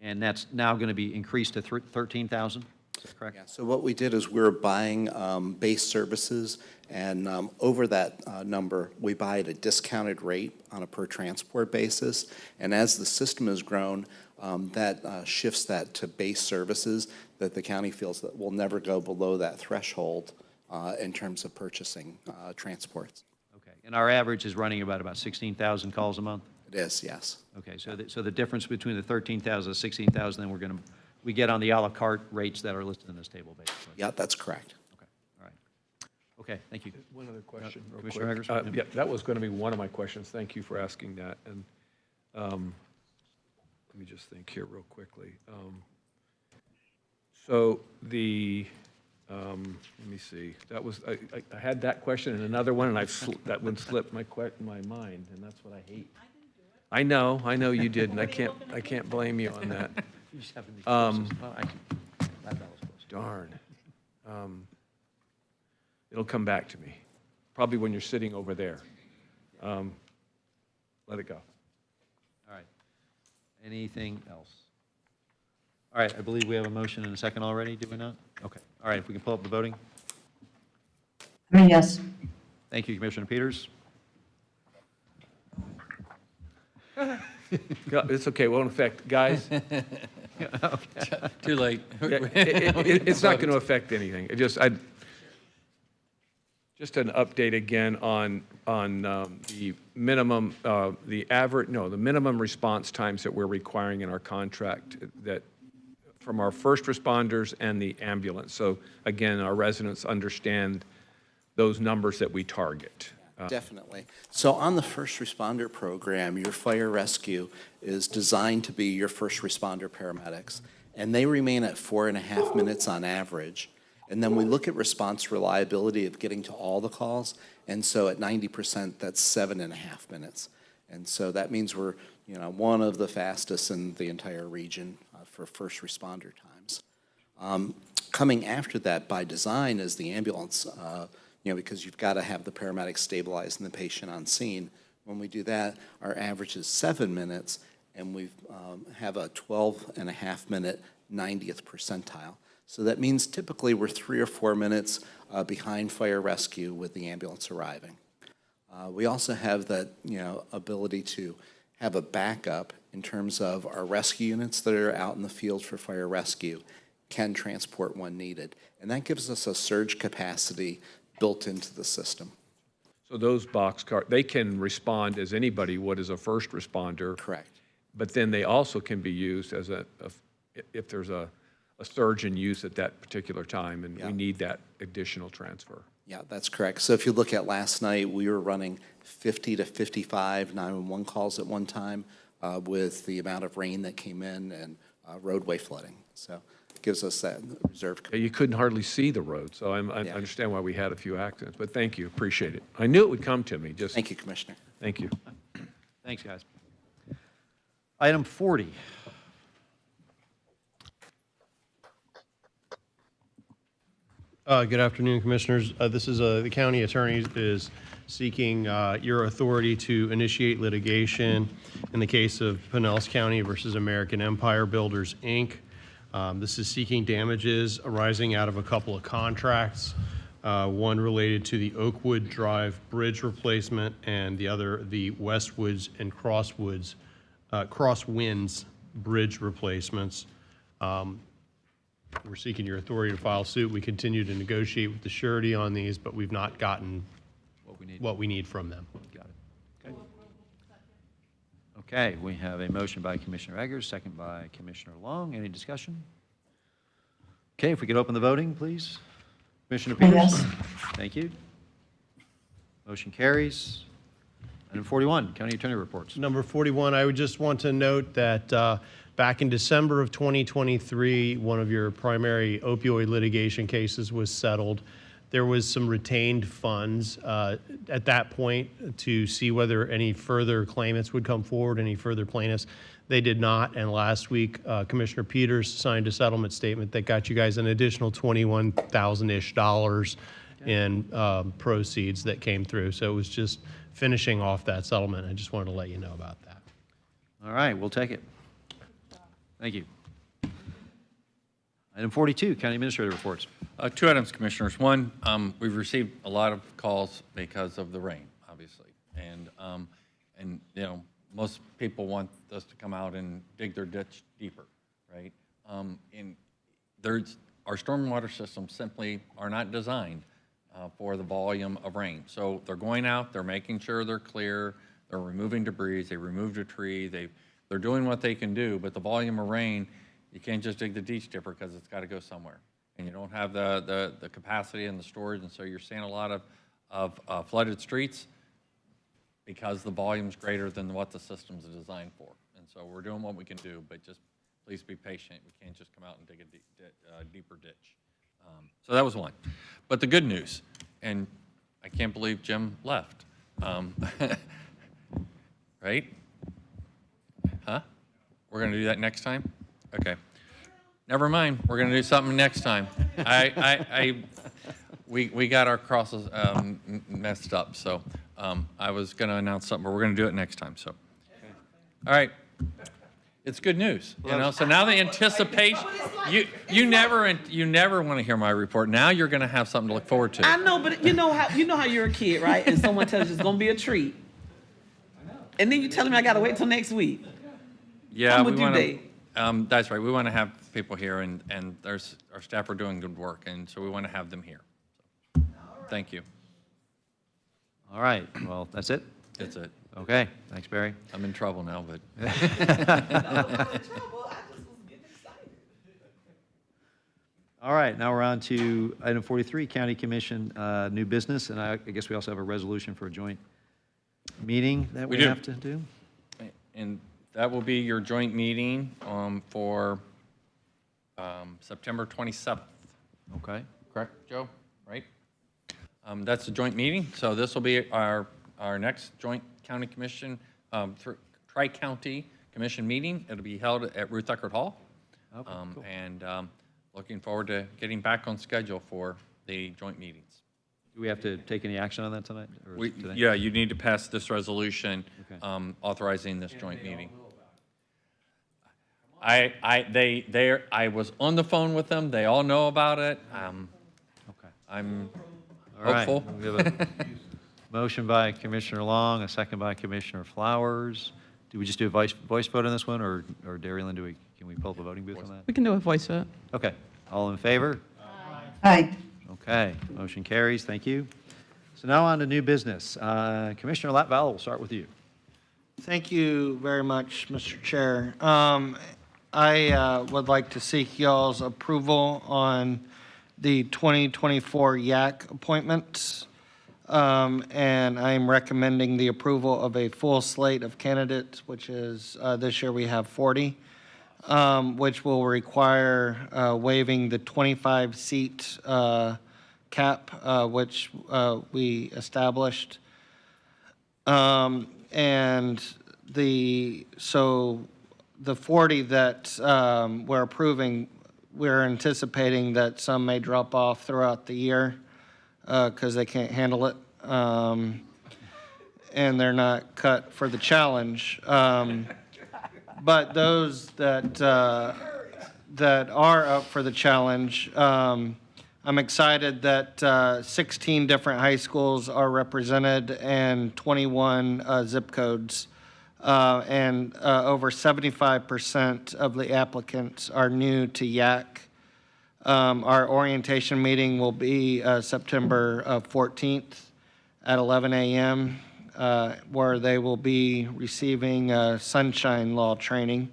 Speaker 1: and that's now going to be increased to 13,000, is that correct?
Speaker 11: Yeah, so what we did is we were buying base services, and over that number, we buy at a discounted rate on a per transport basis. And as the system has grown, that shifts that to base services that the county feels that will never go below that threshold in terms of purchasing transports.
Speaker 1: Okay, and our average is running about 16,000 calls a month?
Speaker 11: It is, yes.
Speaker 1: Okay, so the difference between the 13,000 and 16,000, then we get on the a la carte rates that are listed in this table, basically.
Speaker 11: Yeah, that's correct.
Speaker 1: Okay, all right. Okay, thank you.
Speaker 22: One other question, real
Speaker 1: Commissioner
Speaker 22: quick.
Speaker 1: Eggers?
Speaker 22: Yeah, that was going to be one of my questions. Thank you for asking that. And let me just think here real quickly. So let me see. That was I had that question and another one, and that one slipped my mind, and that's what I hate. I know you did, and I can't blame you on that. Darn. It'll come back to me, probably when you're sitting over there. Let it go.
Speaker 1: All right. Anything else? All right, I believe we have a motion and a second already, do we not? Okay, all right, if we can pull up the voting.
Speaker 19: I'm a yes.
Speaker 1: Thank you, Commissioner Peters.
Speaker 22: It's okay, won't affect, guys.
Speaker 20: Too late.
Speaker 22: It's not going to affect anything. Just an update again on the minimum, the minimum response times that we're requiring in our contract that from our first responders and the ambulance. So again, our residents understand those numbers that we target.
Speaker 11: Definitely. So on the first responder program, your fire rescue is designed to be your first responder paramedics, and they remain at 4.5 minutes on average. And then we look at response reliability of getting to all the calls, and so at 90%, that's 7.5 minutes. And so that means we're, one of the fastest in the entire region for first responder times. Coming after that by design is the ambulance, because you've got to have the paramedics stabilizing the patient on scene. When we do that, our average is 7 minutes, and we have a 12.5 minute 90th percentile. So that means typically we're 3 or 4 minutes behind fire rescue with the ambulance arriving. We also have that, ability to have a backup in terms of our rescue units that are out in the field for fire rescue can transport when needed. And that gives us a surge capacity built into the system.
Speaker 22: So those boxcars, they can respond as anybody would as a first responder.
Speaker 11: Correct.
Speaker 22: But then they also can be used as if there's a surge in use at that particular time, and we need that additional transfer.
Speaker 11: Yeah, that's correct. So if you look at last night, we were running 50 to 55 911 calls at one time with the amount of rain that came in and roadway flooding. So it gives us that reserve.
Speaker 22: You couldn't hardly see the road, so I understand why we had a few accidents. But thank you, appreciate it. I knew it would come to me. Just
Speaker 11: thank you, Commissioner.
Speaker 22: Thank you.
Speaker 1: Thanks, guys. Item 40.
Speaker 5: Good afternoon, Commissioners. This is the county attorney is seeking your authority to initiate litigation in the case of Pinellas County versus American Empire Builders, Inc. This is seeking damages arising out of a couple of contracts, one related to the Oakwood Drive Bridge replacement and the other the Westwoods and Crosswinds Bridge replacements. We're seeking your authority to file suit. We continue to negotiate with the surety on these, but we've not gotten what we need from them.
Speaker 1: Got it. Okay, we have a motion by Commissioner Eggers, second by Commissioner Long. Any discussion? Okay, if we could open the voting, please. Commissioner Peters?
Speaker 19: Yes.
Speaker 1: Thank you. Motion carries. Item 41, County Attorney reports.
Speaker 5: Number 41, I would just want to note that back in December of 2023, one of your primary opioid litigation cases was settled. There was some retained funds at that point to see whether any further claimants would come forward, any further plaintiffs. They did not, and last week, Commissioner Peters signed a settlement statement that got you guys an additional $21,000-ish in proceeds that came through. So it was just finishing off that settlement. I just wanted to let you know about that.
Speaker 1: All right, we'll take it. Thank you. Item 42, County Administrator reports.
Speaker 20: 2 items, Commissioners. One, we've received a lot of calls because of the rain, obviously. And most people want us to come out and dig their ditch deeper, right? Our stormwater systems simply are not designed for the volume of rain. So they're going out, they're making sure they're clear, they're removing debris, they removed a tree, they're doing what they can do, but the volume of rain, you can't just dig the ditch deeper because it's got to go somewhere. And you don't have the capacity and the storage, and so you're seeing a lot of flooded streets because the volume's greater than what the system's designed for. And so we're doing what we can do, but just please be patient. We can't just come out and dig a deeper ditch. So that was one. But the good news, and I can't believe Jim left. Right? Huh? We're going to do that next time? Okay. Never mind. We're going to do something next time. We got our crosses messed up, so I was going to announce something, but we're going to do it next time. So, all right. It's good news, So now the anticipation, you never want to hear my report. Now you're going to have something to look forward to.
Speaker 9: I know, but you know how you're a kid, right? And someone tells you it's going to be a treat. And then you tell me I got to wait till next week.
Speaker 20: Yeah,
Speaker 9: I'm with you, Dave.
Speaker 20: That's right. We want to have people here, and our staff are doing good work, and so we want to have them here. So, thank you.
Speaker 1: All right, well, that's it?
Speaker 20: That's it.
Speaker 1: Okay, thanks, Barry.
Speaker 20: I'm in trouble now, but.
Speaker 1: All right, now we're on to item 43, County Commission new business, and I guess we also have a resolution for a joint meeting that we
Speaker 20: do.
Speaker 1: have to do.
Speaker 20: And that will be your joint meeting for September 27th.
Speaker 1: Okay.
Speaker 20: Correct, Joe? Right? That's the joint meeting, so this will be our next joint county commission, tri-county commission meeting. It'll be held at Ruth Eckerd Hall.
Speaker 1: Okay, cool.
Speaker 20: And looking forward to getting back on schedule for the joint meetings.
Speaker 1: Do we have to take any action on that tonight? Or today?
Speaker 20: Yeah, you need to pass this resolution
Speaker 1: Okay.
Speaker 20: Authorizing this joint meeting. I was on the phone with them. They all know about it.
Speaker 1: Okay.
Speaker 20: I'm
Speaker 1: All right,
Speaker 20: hopeful.
Speaker 1: we have a motion by Commissioner Long, a second by Commissioner Flowers. Do we just do a voice vote on this one, or Darylyn, can we pull up a voting booth on that?
Speaker 17: We can do a voice vote.
Speaker 1: Okay, all in favor?
Speaker 19: Aye.
Speaker 1: Okay, motion carries, thank you. So now on to new business. Commissioner Latval, we'll start with you.
Speaker 7: Thank you very much, Mr. Chair. I would like to seek y'all's approval on the 2024 YAC appointments. And I'm recommending the approval of a full slate of candidates, which is, this year we have 40, which will require waiving the 25-seat cap, which we established. And so the 40 that we're approving, we're anticipating that some may drop off throughout the year because they can't handle it. And they're not cut for the challenge. But those that are up for the challenge, I'm excited that 16 different high schools are represented and 21 zip codes. And over 75% of the applicants are new to YAC. Our orientation meeting will be September 14th at 11 a.m., where they will be receiving sunshine law training.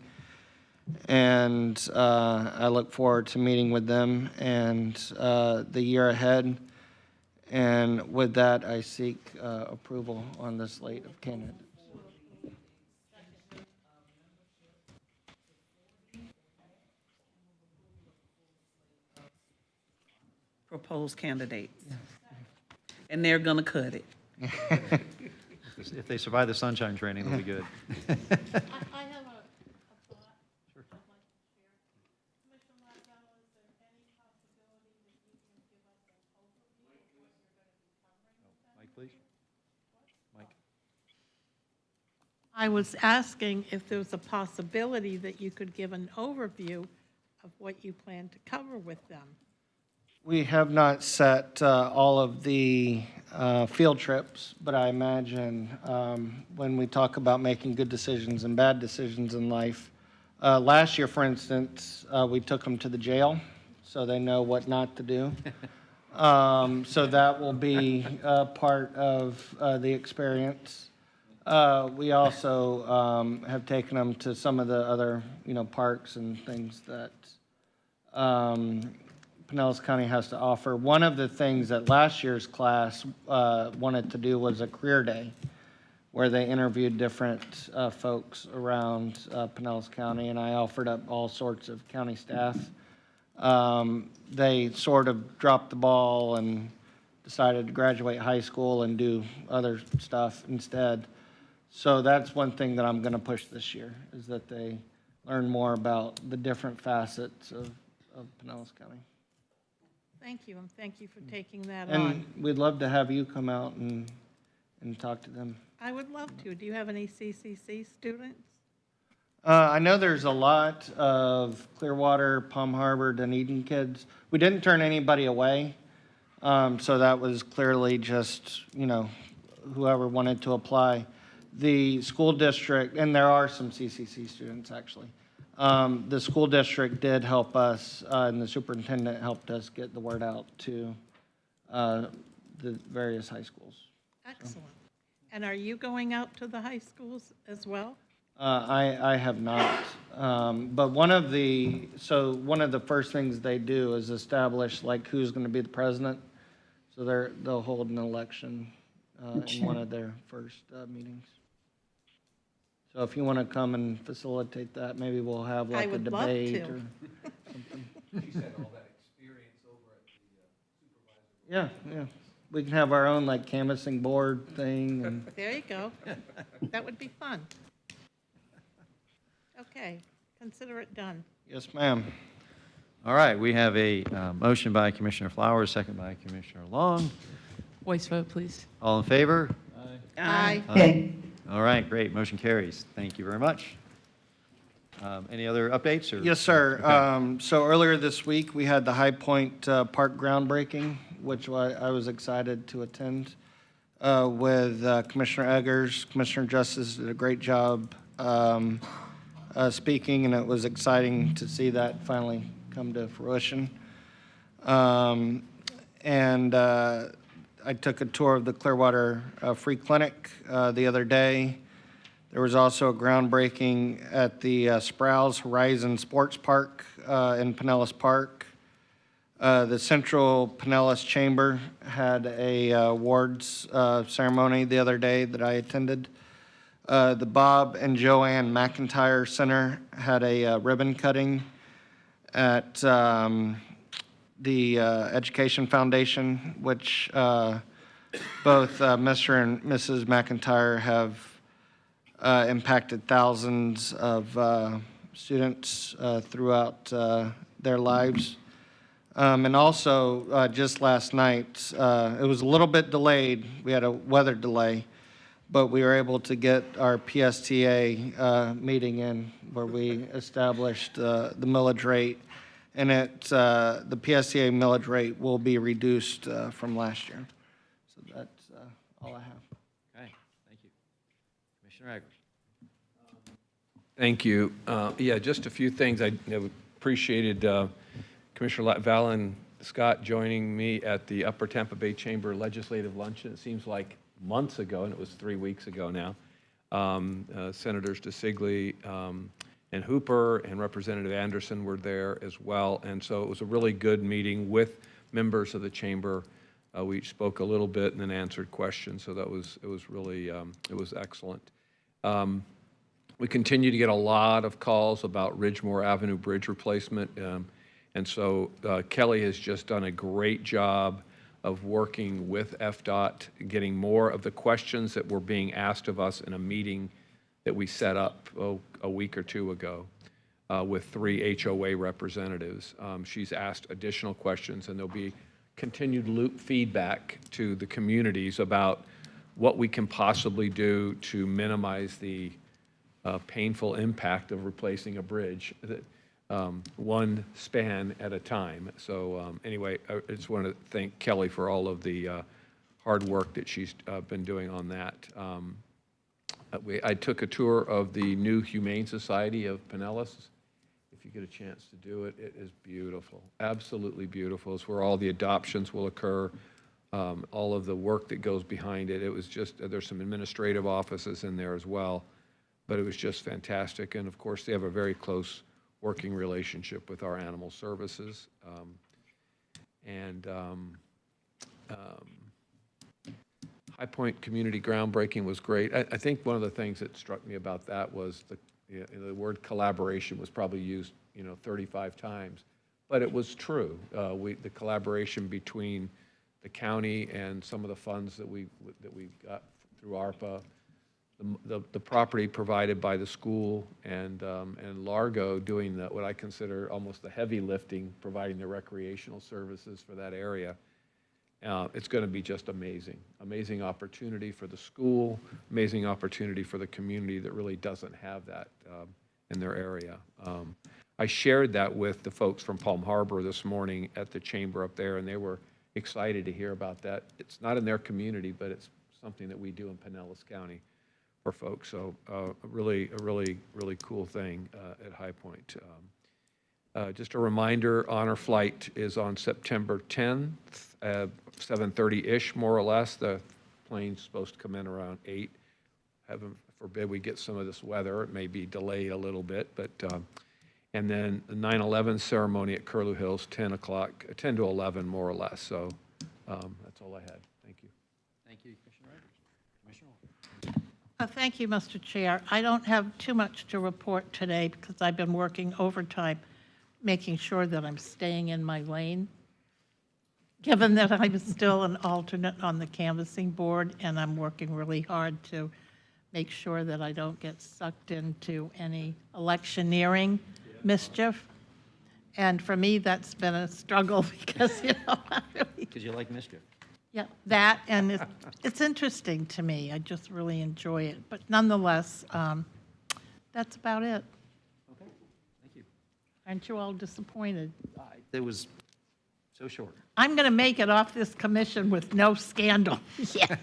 Speaker 7: And I look forward to meeting with them and the year ahead. And with that, I seek approval on this slate of candidates.
Speaker 9: Proposed candidate. And they're going to cut it.
Speaker 1: If they survive the sunshine training, they'll be good.
Speaker 12: I have a thought I'd like to share. Commissioner Latval, is there any possibility that you can give us an overview of what you're going to be covering with them?
Speaker 1: Mike, please. Mike.
Speaker 12: I was asking if there was a possibility that you could give an overview of what you plan to cover with them.
Speaker 7: We have not set all of the field trips, but I imagine when we talk about making good decisions and bad decisions in life, last year, for instance, we took them to the jail so they know what not to do. So that will be part of the experience. We also have taken them to some of the other, parks and things that Pinellas County has to offer. One of the things that last year's class wanted to do was a career day, where they interviewed different folks around Pinellas County, and I offered up all sorts of county staff. They sort of dropped the ball and decided to graduate high school and do other stuff instead. So that's one thing that I'm going to push this year, is that they learn more about the different facets of Pinellas County.
Speaker 12: Thank you, and thank you for taking that on.
Speaker 7: And we'd love to have you come out and talk to them.
Speaker 12: I would love to. Do you have any CCC students?
Speaker 7: I know there's a lot of Clearwater, Palm Harbor, Dunedin kids. We didn't turn anybody away, so that was clearly just, whoever wanted to apply. The school district, and there are some CCC students actually, The school district did help us, and the superintendent helped us get the word out to the various high schools.
Speaker 12: Excellent. And are you going out to the high schools as well?
Speaker 7: I have not. But one of the first things they do is establish like who's going to be the president. So they'll hold an election in one of their first meetings. So if you want to come and facilitate that, maybe we'll have like a debate or something.
Speaker 22: She said all that experience over at the supervisor.
Speaker 7: Yeah. We can have our own like canvassing board thing and.
Speaker 12: There you go. That would be fun. Okay, consider it done.
Speaker 7: Yes, ma'am.
Speaker 1: All right, we have a motion by Commissioner Flowers, second by Commissioner Long.
Speaker 17: Voice vote, please.
Speaker 1: All in favor?
Speaker 12: Aye.
Speaker 19: Okay.
Speaker 1: All right, great, motion carries. Thank you very much. Any other updates? Or?
Speaker 7: Yes, sir.
Speaker 1: Okay.
Speaker 7: So earlier this week, we had the High Point Park groundbreaking, which I was excited to attend with Commissioner Eggers. Commissioner Justice did a great job speaking, and it was exciting to see that finally come to fruition. I took a tour of the Clearwater Free Clinic the other day. There was also a groundbreaking at the Sprouse Horizon Sports Park in Pinellas Park. The Central Pinellas Chamber had a awards ceremony the other day that I attended. The Bob and Joanne McIntyre Center had a ribbon cutting at the Education Foundation, which both Mr. and Mrs. McIntyre have impacted thousands of students throughout their lives. And also, just last night, it was a little bit delayed. We had a weather delay, but we were able to get our PSTA meeting in where we established the millage rate. And the PSTA millage rate will be reduced from last year. So that's all I have.
Speaker 1: Okay, thank you. Commissioner Eggers.
Speaker 22: Thank you. Yeah, just a few things. I appreciated Commissioner Valen Scott joining me at the Upper Tampa Bay Chamber Legislative Luncheon. It seems like months ago, and it was 3 weeks ago now. Senators DeSigley and Hooper and Representative Anderson were there as well. And so it was a really good meeting with members of the chamber. We each spoke a little bit and then answered questions. So it was really, it was excellent. We continue to get a lot of calls about Ridgemore Avenue Bridge replacement. And so Kelly has just done a great job of working with FDOT, getting more of the questions that were being asked of us in a meeting that we set up a week or two ago with 3 HOA representatives. She's asked additional questions, and there'll be continued loop feedback to the communities about what we can possibly do to minimize the painful impact of replacing a bridge, one span at a time. So anyway, I just want to thank Kelly for all of the hard work that she's been doing on that. I took a tour of the new Humane Society of Pinellas. If you get a chance to do it, it is beautiful, absolutely beautiful. It's where all the adoptions will occur, all of the work that goes behind it. It was just, there's some administrative offices in there as well, but it was just fantastic. And of course, they have a very close working relationship with our animal services. High Point Community groundbreaking was great. I think one of the things that struck me about that was the word collaboration was probably used 35 times, but it was true. The collaboration between the county and some of the funds that we got through ARPA, the property provided by the school and Largo doing what I consider almost the heavy lifting, providing the recreational services for that area. It's going to be just amazing. Amazing opportunity for the school, amazing opportunity for the community that really doesn't have that in their area. I shared that with the folks from Palm Harbor this morning at the chamber up there, and they were excited to hear about that. It's not in their community, but it's something that we do in Pinellas County for folks. So a really cool thing at High Point. Just a reminder, Honor Flight is on September 10th at 7:30-ish, more or less. The plane's supposed to come in around 8. Heaven forbid we get some of this weather. It may be delayed a little bit, but, and then the 9/11 ceremony at Curlew Hills, 10 to 11, more or less. So that's all I had. Thank you.
Speaker 1: Thank you, Commissioner Rogers. Commissioner Wall.
Speaker 12: Thank you, Mr. Chair. I don't have too much to report today because I've been working overtime, making sure that I'm staying in my lane, given that I'm still an alternate on the canvassing board, and I'm working really hard to make sure that I don't get sucked into any electioneering mischief. And for me, that's been a struggle because,
Speaker 1: Because you like mischief.
Speaker 12: yeah, that, and it's interesting to me. I just really enjoy it. But nonetheless, that's about it.
Speaker 1: Okay, thank you.
Speaker 12: Aren't you all disappointed?
Speaker 1: It was so short.
Speaker 12: I'm going to make it off this commission with no scandal yet.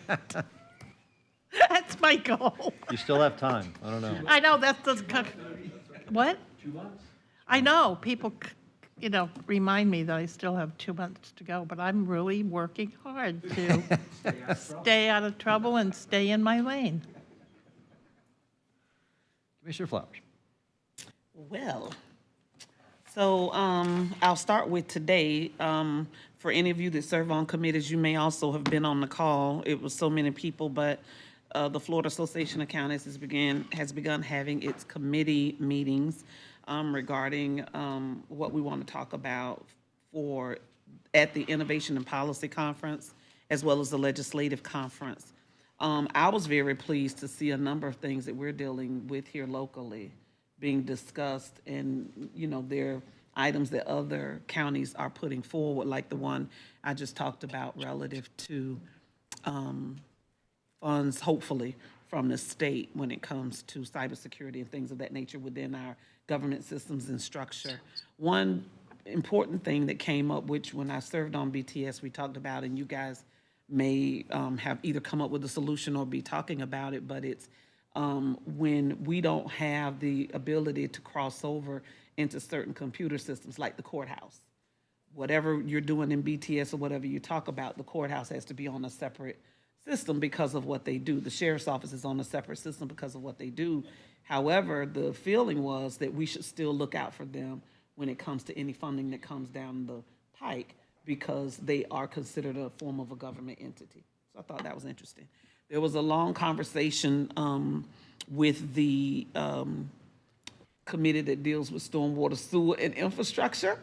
Speaker 12: That's my goal.
Speaker 1: You still have time. I don't know.
Speaker 12: I know, that's the, what? 2 months. I know, people, remind me that I still have 2 months to go, but I'm really working hard to stay out of trouble and stay in my lane.
Speaker 1: Commissioner Flowers.
Speaker 9: Well, so I'll start with today. For any of you that serve on committees, you may also have been on the call. It was so many people, but the Florida Association of Counties has begun having its committee meetings regarding what we want to talk about at the Innovation and Policy Conference, as well as the Legislative Conference. I was very pleased to see a number of things that we're dealing with here locally being discussed, and there are items that other counties are putting forward, like the one I just talked about relative to funds, hopefully, from the state when it comes to cybersecurity and things of that nature within our government systems and structure. One important thing that came up, which when I served on BTS, we talked about, and you guys may have either come up with a solution or be talking about it, but it's when we don't have the ability to cross over into certain computer systems like the courthouse. Whatever you're doing in BTS or whatever you talk about, the courthouse has to be on a separate system because of what they do. The sheriff's office is on a separate system because of what they do. However, the feeling was that we should still look out for them when it comes to any funding that comes down the pike, because they are considered a form of a government entity. So I thought that was interesting. There was a long conversation with the committee that deals with stormwater, sewer, and infrastructure,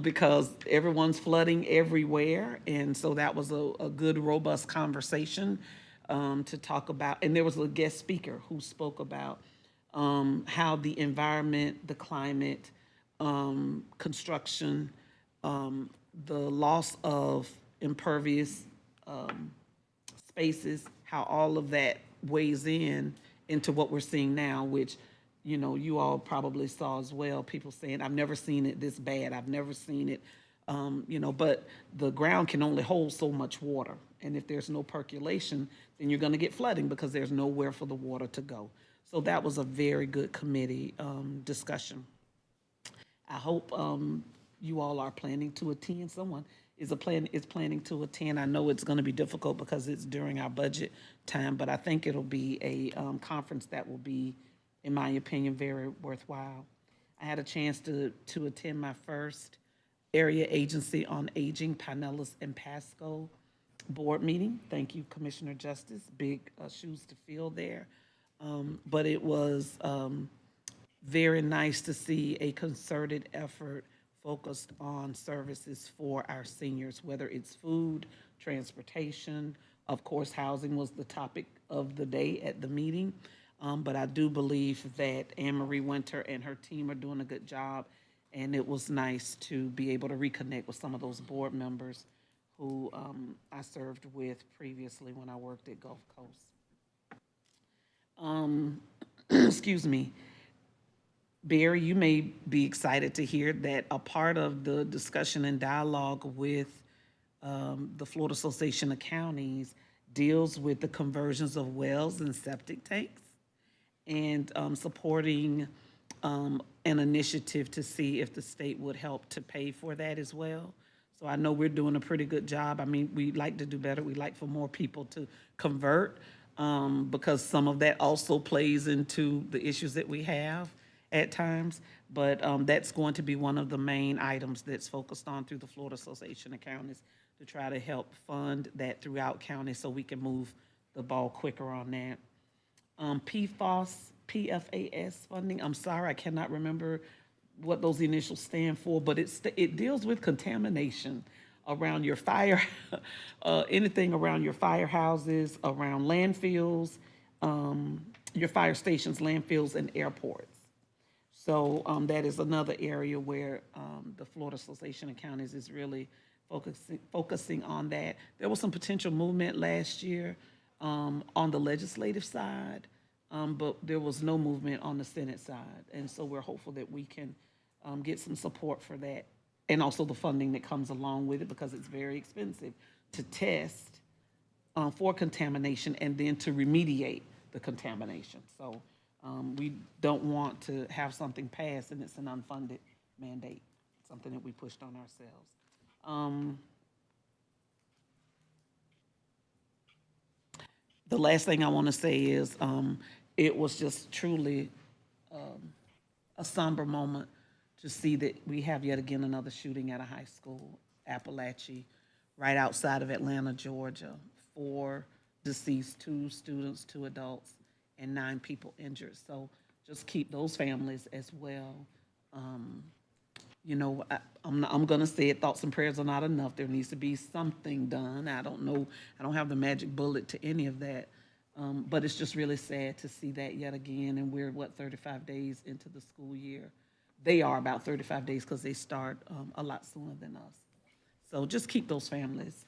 Speaker 9: because everyone's flooding everywhere. And so that was a good, robust conversation to talk about. And there was a guest speaker who spoke about how the environment, the climate, construction, the loss of impervious spaces, how all of that weighs into what we're seeing now, which you all probably saw as well, people saying, I've never seen it this bad, I've never seen it, but the ground can only hold so much water. And if there's no percolation, then you're gonna get flooding because there's nowhere for the water to go. So that was a very good committee discussion. I hope you all are planning to attend. Someone is planning to attend. I know it's gonna be difficult because it's during our budget time, but I think it'll be a conference that will be, in my opinion, very worthwhile. I had a chance to attend my first Area Agency on Aging, Pinellas and Pasco board meeting. Thank you, Commissioner Justice. Big shoes to fill there. But it was very nice to see a concerted effort focused on services for our seniors, whether it's food, transportation. Of course, housing was the topic of the day at the meeting. But I do believe that Anne Marie Winter and her team are doing a good job, and it was nice to be able to reconnect with some of those board members who I served with previously when I worked at Gulf Coast. Excuse me. Barry, you may be excited to hear that a part of the discussion and dialogue with the Florida Association of Counties deals with the conversions of wells and septic tanks, and supporting an initiative to see if the state would help to pay for that as well. So I know we're doing a pretty good job. I mean, we'd like to do better. We'd like for more people to convert, because some of that also plays into the issues that we have at times. But that's going to be one of the main items that's focused on through the Florida Association of Counties, to try to help fund that throughout counties so we can move the ball quicker on that. PFAS funding, I'm sorry, I cannot remember what those initials stand for, but it deals with contamination around your fire, anything around your firehouses, around landfills, your fire stations, landfills, and airports. So that is another area where the Florida Association of Counties is really focusing on that. There was some potential movement last year on the legislative side, but there was no movement on the Senate side. And so we're hopeful that we can get some support for that, and also the funding that comes along with it, because it's very expensive to test for contamination and then to remediate the contamination. So we don't want to have something pass and it's an unfunded mandate, something that we pushed on ourselves. The last thing I want to say is it was just truly a somber moment to see that we have yet again another shooting at a high school, Appalachia, right outside of Atlanta, Georgia. 4 deceased, 2 students, 2 adults, and 9 people injured. So just keep those families as well. You know, I'm going to say it, thoughts and prayers are not enough. There needs to be something done. I don't know. I don't have the magic bullet to any of that. But it's just really sad to see that yet again. And we're, 35 days into the school year. They are about 35 days because they start a lot sooner than us. So just keep those families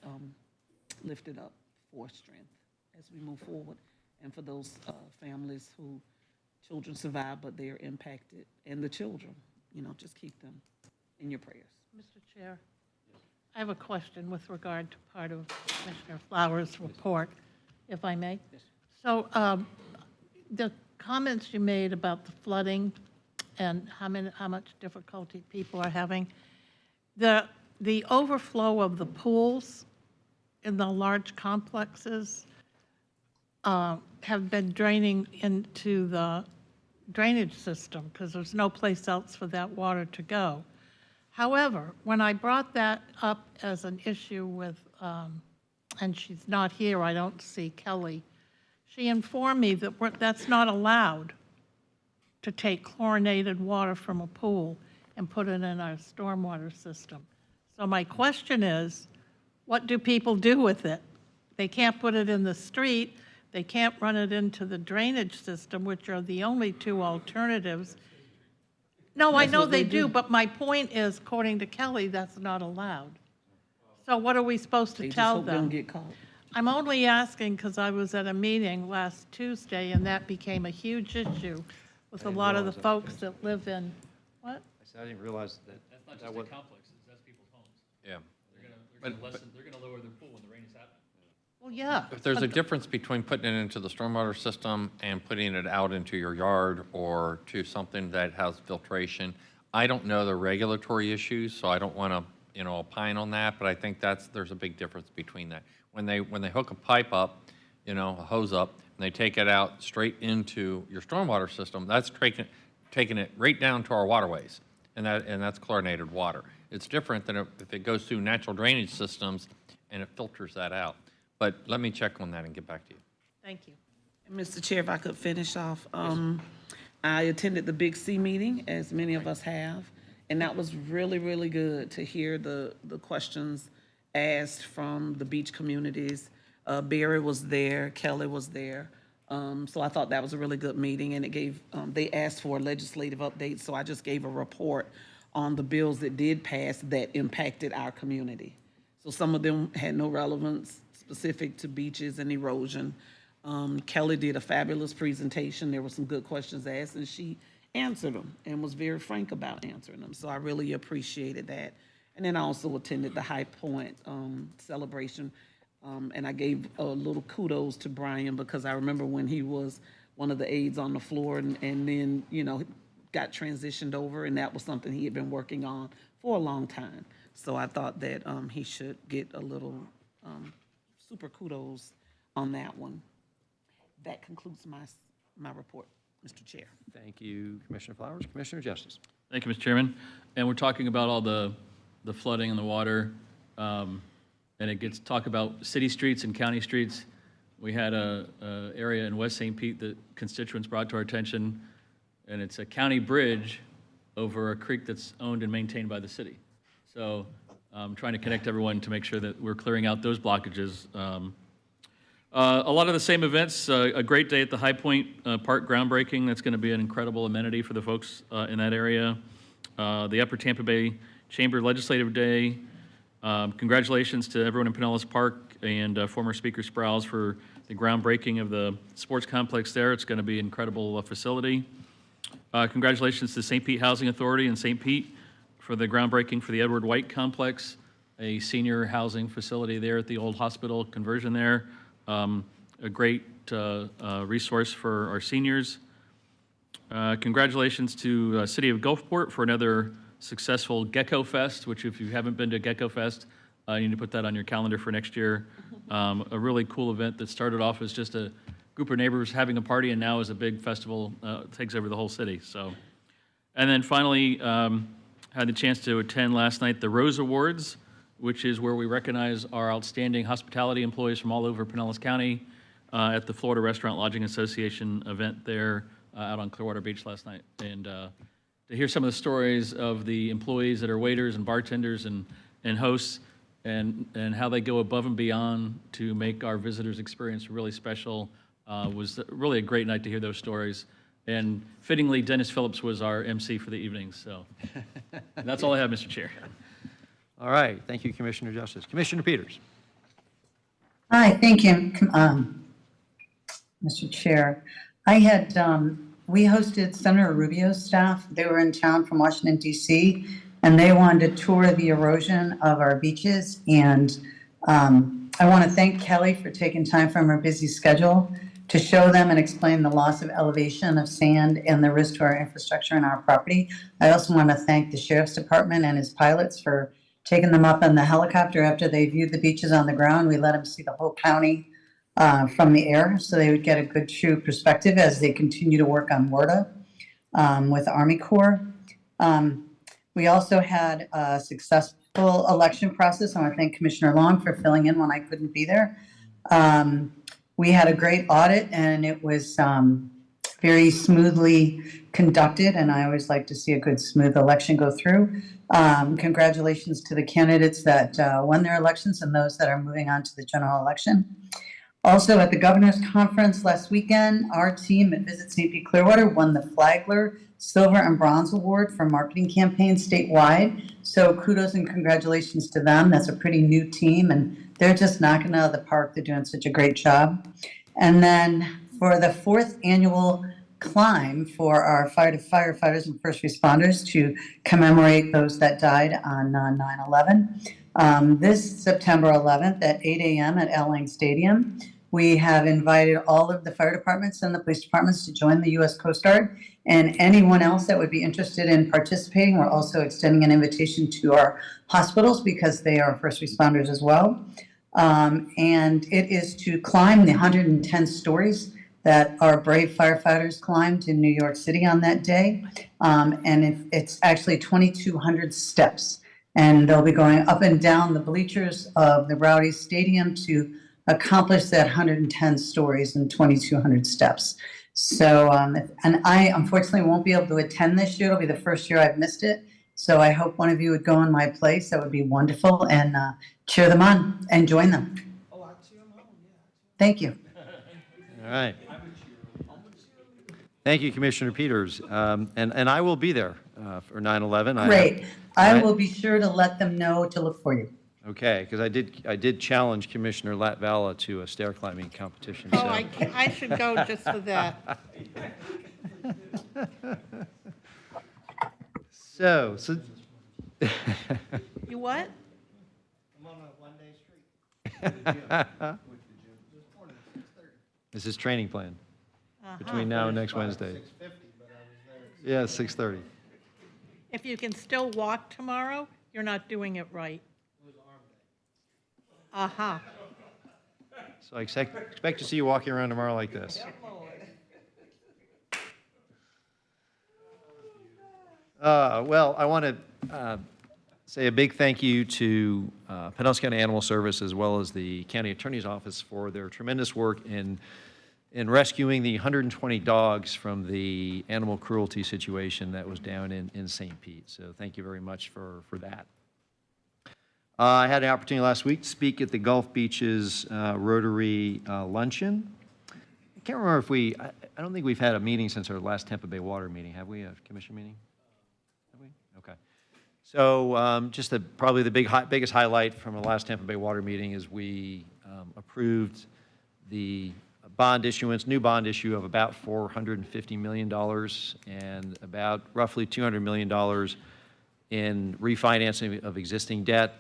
Speaker 9: lifted up for strength as we move forward. And for those families who children survive, but they are impacted, and the children, you know, just keep them in your prayers.
Speaker 12: Mr. Chair, I have a question with regard to part of Commissioner Flowers' report, if I may.
Speaker 2: Yes.
Speaker 12: So the comments you made about the flooding and how much difficulty people are having, the overflow of the pools in the large complexes have been draining into the drainage system because there's no place else for that water to go. However, when I brought that up as an issue with, and she's not here, I don't see Kelly, she informed me that that's not allowed, to take chlorinated water from a pool and put it in our stormwater system. So my question is, what do people do with it? They can't put it in the street, they can't run it into the drainage system, which are the only 2 alternatives. No, I know they do, but my point is, according to Kelly, that's not allowed. So what are we supposed to tell them?
Speaker 9: They just hope they don't get caught.
Speaker 12: I'm only asking because I was at a meeting last Tuesday, and that became a huge issue with a lot of the folks that live in, what?
Speaker 1: I didn't realize that.
Speaker 2: That's not just the complexes, that's people's homes.
Speaker 20: Yeah.
Speaker 2: They're gonna lower their pool when the rain is happening.
Speaker 12: Well, yeah.
Speaker 20: If there's a
Speaker 12: but-
Speaker 20: difference between putting it into the stormwater system and putting it out into your yard or to something that has filtration, I don't know the regulatory issues, so I don't want to, opine on that, but I think there's a big difference between that. When they hook a pipe up, a hose up, and they take it out straight into your stormwater system, that's taking it right down to our waterways, and that's chlorinated water. It's different than if it goes through natural drainage systems and it filters that out. But let me check on that and get back to you.
Speaker 12: Thank you.
Speaker 9: Mr. Chair, if I could finish off, I attended the Big C meeting, as many of us have, and that was really, really good to hear the questions asked from the beach communities. Barry was there, Kelly was there. So I thought that was a really good meeting, and it gave, they asked for legislative updates, so I just gave a report on the bills that did pass that impacted our community. So some of them had no relevance specific to beaches and erosion. Kelly did a fabulous presentation. There were some good questions asked, and she answered them and was very frank about answering them. So I really appreciated that. And then I also attended the High Point celebration. And I gave a little kudos to Brian because I remember when he was one of the aides on the floor and then, got transitioned over, and that was something he had been working on for a long time. So I thought that he should get a little super kudos on that one. That concludes my report, Mr. Chair.
Speaker 1: Thank you, Commissioner Flowers. Commissioner Justice.
Speaker 2: Thank you, Mr. Chairman. And we're talking about all the flooding and the water, and it gets talk about city streets and county streets. We had a area in West St. Pete that constituents brought to our attention, and it's a county bridge over a creek that's owned and maintained by the city. So I'm trying to connect everyone to make sure that we're clearing out those blockages. A lot of the same events, a great day at the High Point Park groundbreaking. That's going to be an incredible amenity for the folks in that area. The Upper Tampa Bay Chamber Legislative Day. Congratulations to everyone in Pinellas Park and former Speaker Sprouse for the groundbreaking of the sports complex there. It's going to be an incredible facility. Congratulations to St. Pete Housing Authority in St. Pete for the groundbreaking for the Edward White Complex, a senior housing facility there at the old hospital conversion there. A great resource for our seniors. Congratulations to City of Gulfport for another successful Gecko Fest, which if you haven't been to Gecko Fest, you need to put that on your calendar for next year. A really cool event that started off as just a group of neighbors having a party and now is a big festival, takes over the whole city. So, and then finally, had the chance to attend last night the Rose Awards, which is where we recognize our outstanding hospitality employees from all over Pinellas County at the Florida Restaurant Lodging Association event there out on Clearwater Beach last night. And to hear some of the stories of the employees that are waiters and bartenders and hosts and how they go above and beyond to make our visitors' experience really special was really a great night to hear those stories. And fittingly, Dennis Phillips was our MC for the evening. So that's all I have, Mr. Chair.
Speaker 1: All right. Thank you, Commissioner Justice. Commissioner Peters.
Speaker 19: Hi, thank you, Mr. Chair. I had, we hosted Senator Rubio's staff. They were in town from Washington, D.C., and they wanted to tour the erosion of our beaches. And I want to thank Kelly for taking time from her busy schedule to show them and explain the loss of elevation of sand and the risk to our infrastructure and our property. I also want to thank the Sheriff's Department and his pilots for taking them up in the helicopter after they viewed the beaches on the ground. We let them see the whole county from the air so they would get a good true perspective as they continue to work on WERDA with the Army Corps. We also had a successful election process. I want to thank Commissioner Long for filling in when I couldn't be there. We had a great audit and it was very smoothly conducted, and I always like to see a good smooth election go through. Congratulations to the candidates that won their elections and those that are moving on to the general election. Also at the Governor's Conference last weekend, our team at Visit St. Pete Clearwater won the Flagler Silver and Bronze Award for marketing campaigns statewide. So kudos and congratulations to them. That's a pretty new team and they're just knocking it out of the park. They're doing such a great job. And then for the 4th annual climb for our firefighters and first responders to commemorate those that died on 9/11. This September 11th at 8 a.m. at Al Lang Stadium, we have invited all of the fire departments and the police departments to join the U.S. Coast Guard and anyone else that would be interested in participating. We're also extending an invitation to our hospitals because they are first responders as well. And it is to climb the 110 stories that our brave firefighters climbed in New York City on that day. And it's actually 2,200 steps. And they'll be going up and down the bleachers of the Rowdy Stadium to accomplish that 110 stories and 2,200 steps. So, and I unfortunately won't be able to attend this year. It'll be the first year I've missed it. So I hope one of you would go in my place. That would be wonderful, and cheer them on and join them. Thank you.
Speaker 1: All right. Thank you, Commissioner Peters. And I will be there for 9/11.
Speaker 19: Great. I will be sure to let them know to look for you.
Speaker 1: Okay, because I did challenge Commissioner Latvala to a stair climbing competition.
Speaker 12: Oh,
Speaker 1: so.
Speaker 12: I should go just for that.
Speaker 1: So.
Speaker 12: You what?
Speaker 7: I'm on a one-day streak.
Speaker 5: This is training plan between now and next Wednesday. Yeah, 6:30.
Speaker 12: If you can still walk tomorrow, you're not doing it right. Uh-huh.
Speaker 5: So I expect to see you walking around tomorrow like this. Well, I want to say a big thank you to Pinellas County Animal Service as well as the County Attorney's Office for their tremendous work in rescuing the 120 dogs from the animal cruelty situation that was down in St. Pete. So thank you very much for that. I had an opportunity last week to speak at the Gulf Beaches Rotary Luncheon. I can't remember if I don't think we've had a meeting since our last Tampa Bay Water meeting. Have we, a commission meeting? Have we? Okay. So just probably the biggest highlight from the last Tampa Bay Water meeting is we approved the bond issuance, new bond issue of about $450 million and about roughly $200 million in refinancing of existing debt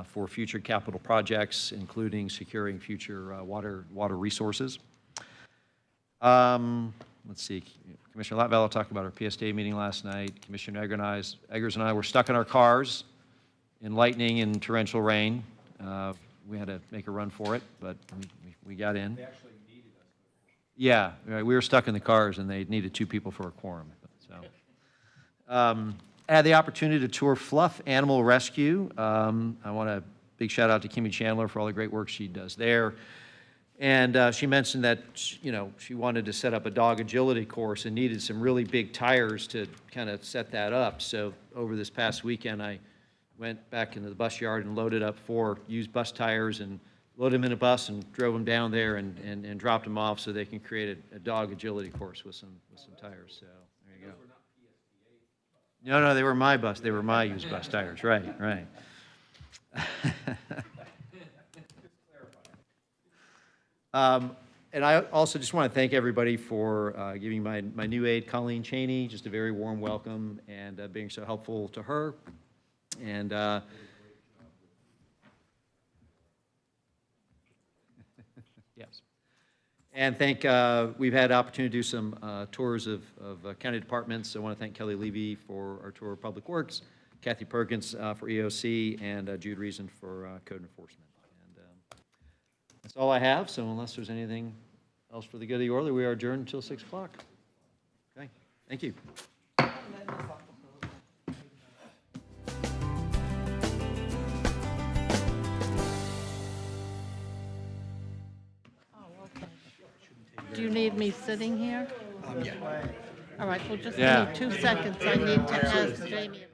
Speaker 5: for future capital projects, including securing future water resources. Let's see, Commissioner Latvala talked about our PSTA meeting last night. Commissioner Eggers and I were stuck in our cars in lightning and torrential rain. We had to make a run for it, but we got in. They actually needed us. Yeah, right, we were stuck in the cars and they needed 2 people for a quorum. So, I had the opportunity to tour Fluff Animal Rescue. I want a big shout out to Kimmy Chandler for all the great work she does there. And she mentioned that, she wanted to set up a dog agility course and needed some really big tires to kind of set that up. So over this past weekend, I went back into the bus yard and loaded up 4 used bus tires and loaded them in a bus and drove them down there and dropped them off so they can create a dog agility course with some tires. So there you go. No, they were my bus. They were my used bus tires. Right. And I also just want to thank everybody for giving my new aide, Colleen Cheney, just a very warm welcome and being so helpful to her. And yes. And we've had opportunity to do some tours of county departments. I want to thank Kelly Levy for our tour of Public Works, Kathy Perkins for EOC, and Jude Reason for Code Enforcement. And that's all I have, so unless there's anything else for the good of the order, we are adjourned until 6 o'clock. Okay, thank you.
Speaker 12: Do you need me sitting here?
Speaker 11: Yeah.
Speaker 12: All right, well, just
Speaker 5: Yeah.
Speaker 12: give me 2 seconds. I need to ask Jamie.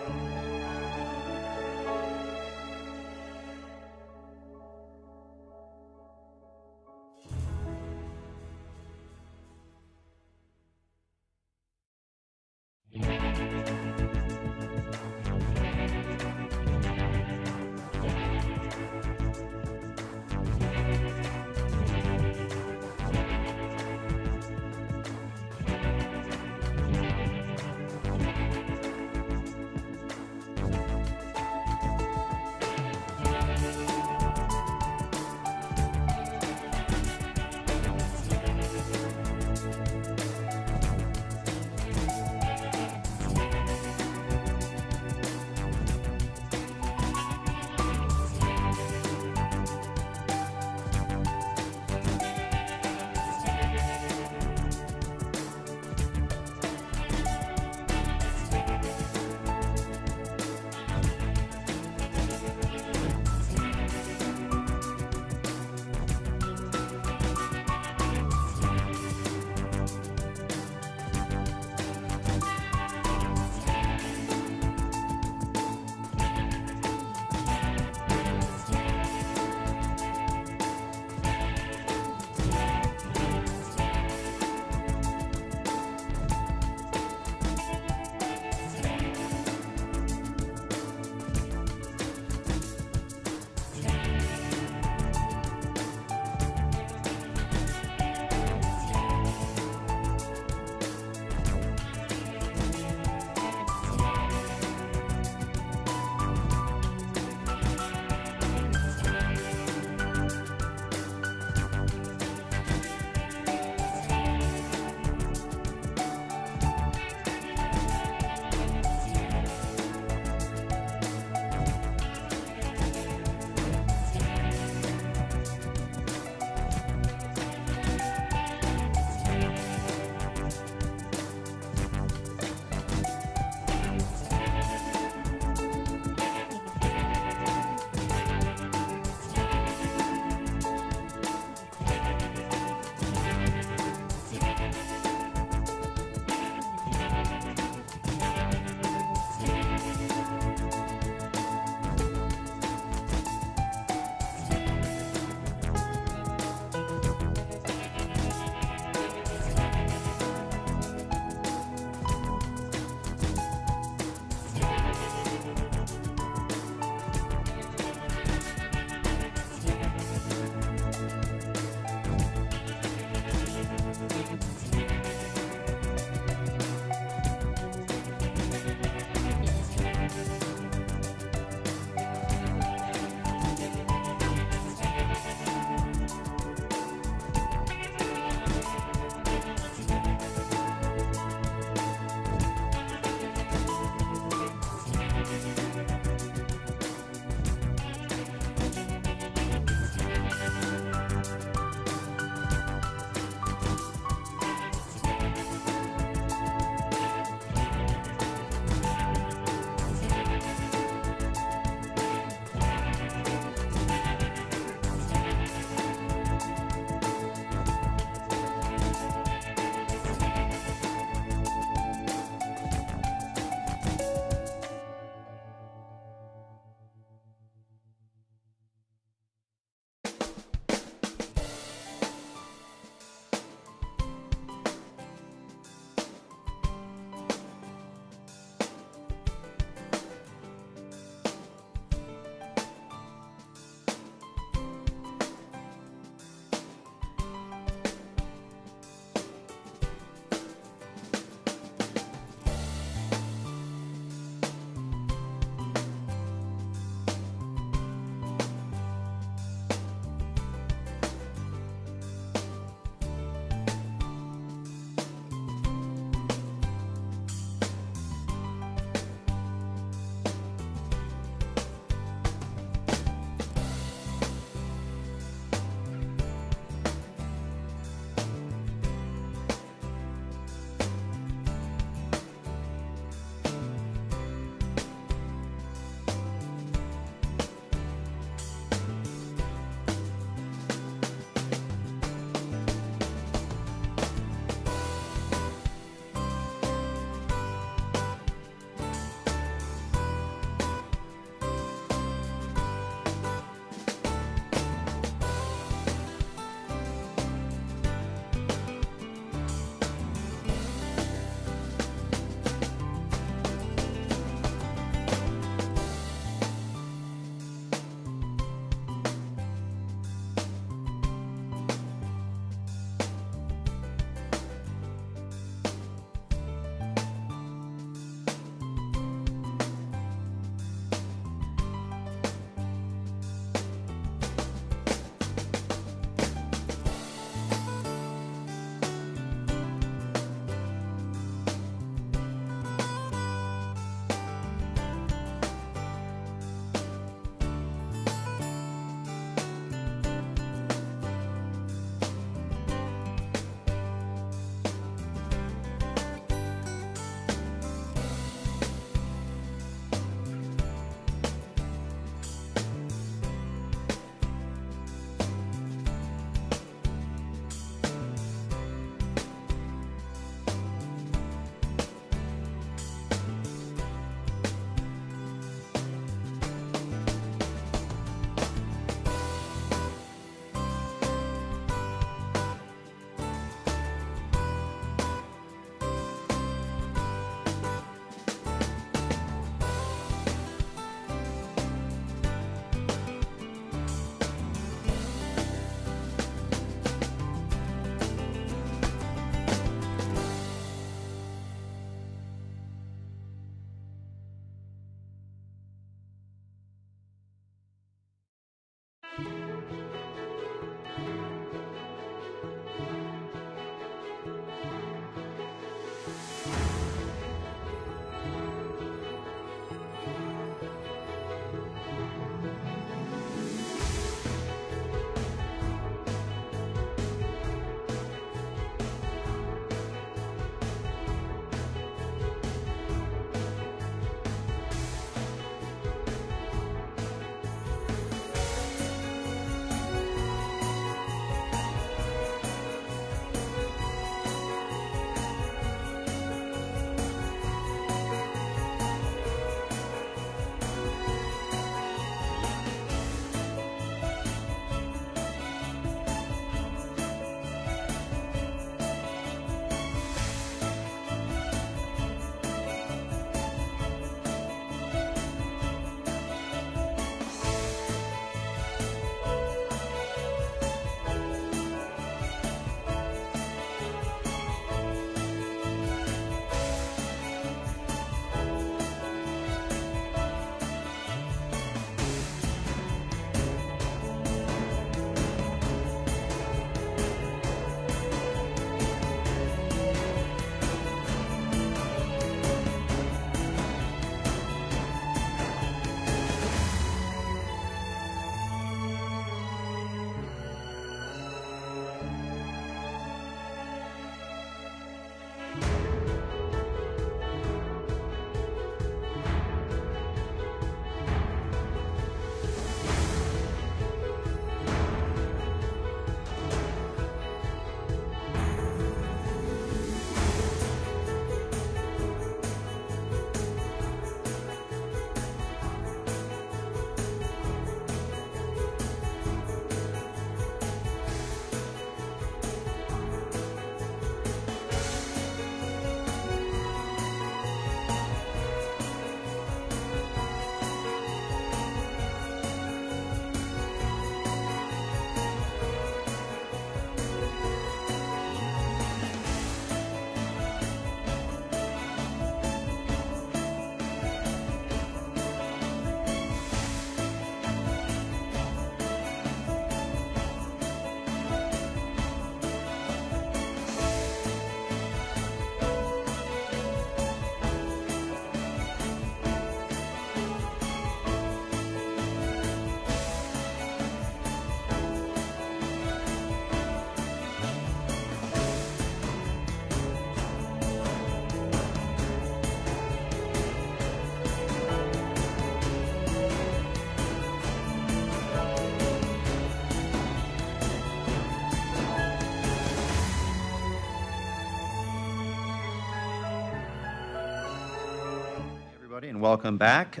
Speaker 1: everybody, and welcome back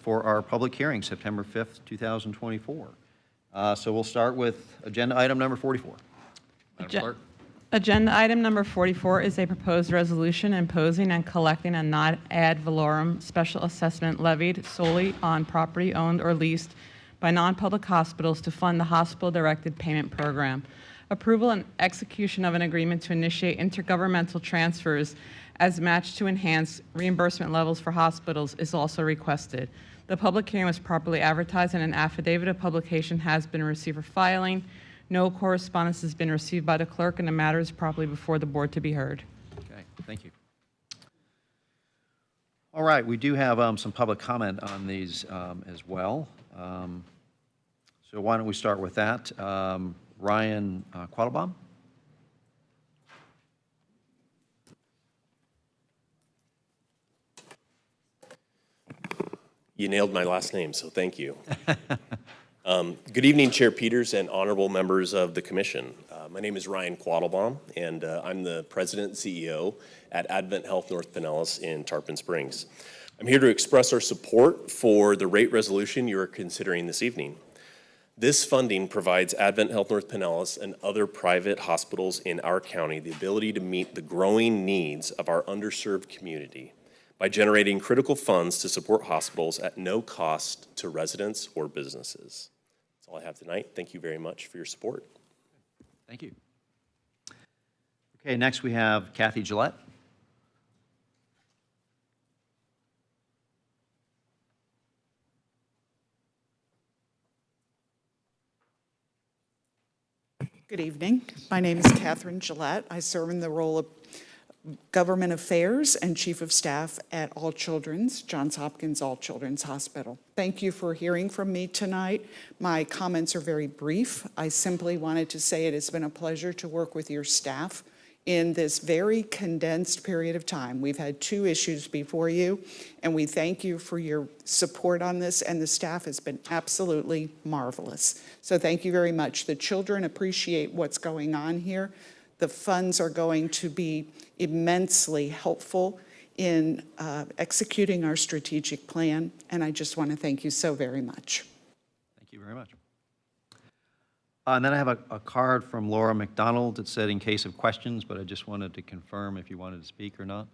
Speaker 1: for our public hearing, September 5th, 2024. So we'll start with agenda item number 44.
Speaker 2: Madam Clerk?
Speaker 17: Agenda item number 44 is a proposed resolution imposing and collecting a non ad valorem special assessment levied solely on property owned or leased by non-public hospitals to fund the hospital-directed payment program. Approval and execution of an agreement to initiate intergovernmental transfers as matched to enhance reimbursement levels for hospitals is also requested. The public hearing was properly advertised and an affidavit of publication has been received for filing. No correspondence has been received by the clerk, and the matter is properly before the board to be heard.
Speaker 1: Okay, thank you. All right, we do have some public comment on these as well. So why don't we start with that? Ryan Quattlebaum?
Speaker 13: You nailed my last name, so thank you. Good evening, Chair Peters and honorable members of the commission. My name is Ryan Quattlebaum, and I'm the president and CEO at Advent Health North Pinellas in Tarpon Springs. I'm here to express our support for the rate resolution you are considering this evening. This funding provides Advent Health North Pinellas and other private hospitals in our county the ability to meet the growing needs of our underserved community by generating critical funds to support hospitals at no cost to residents or businesses. That's all I have tonight. Thank you very much for your support.
Speaker 1: Thank you. Okay, next we have Kathy Gillette.
Speaker 14: Good evening. My name is Catherine Gillette. I serve in the role of Government Affairs and Chief of Staff at All Children's, Johns Hopkins All Children's Hospital. Thank you for hearing from me tonight. My comments are very brief. I simply wanted to say it has been a pleasure to work with your staff in this very condensed period of time. We've had 2 issues before you, and we thank you for your support on this, and the staff has been absolutely marvelous. So thank you very much. The children appreciate what's going on here. The funds are going to be immensely helpful in executing our strategic plan, and I just want to thank you so very much.
Speaker 1: Thank you very much. And then I have a card from Laura McDonald that said in case of questions, but I just wanted to confirm if you wanted to speak or not.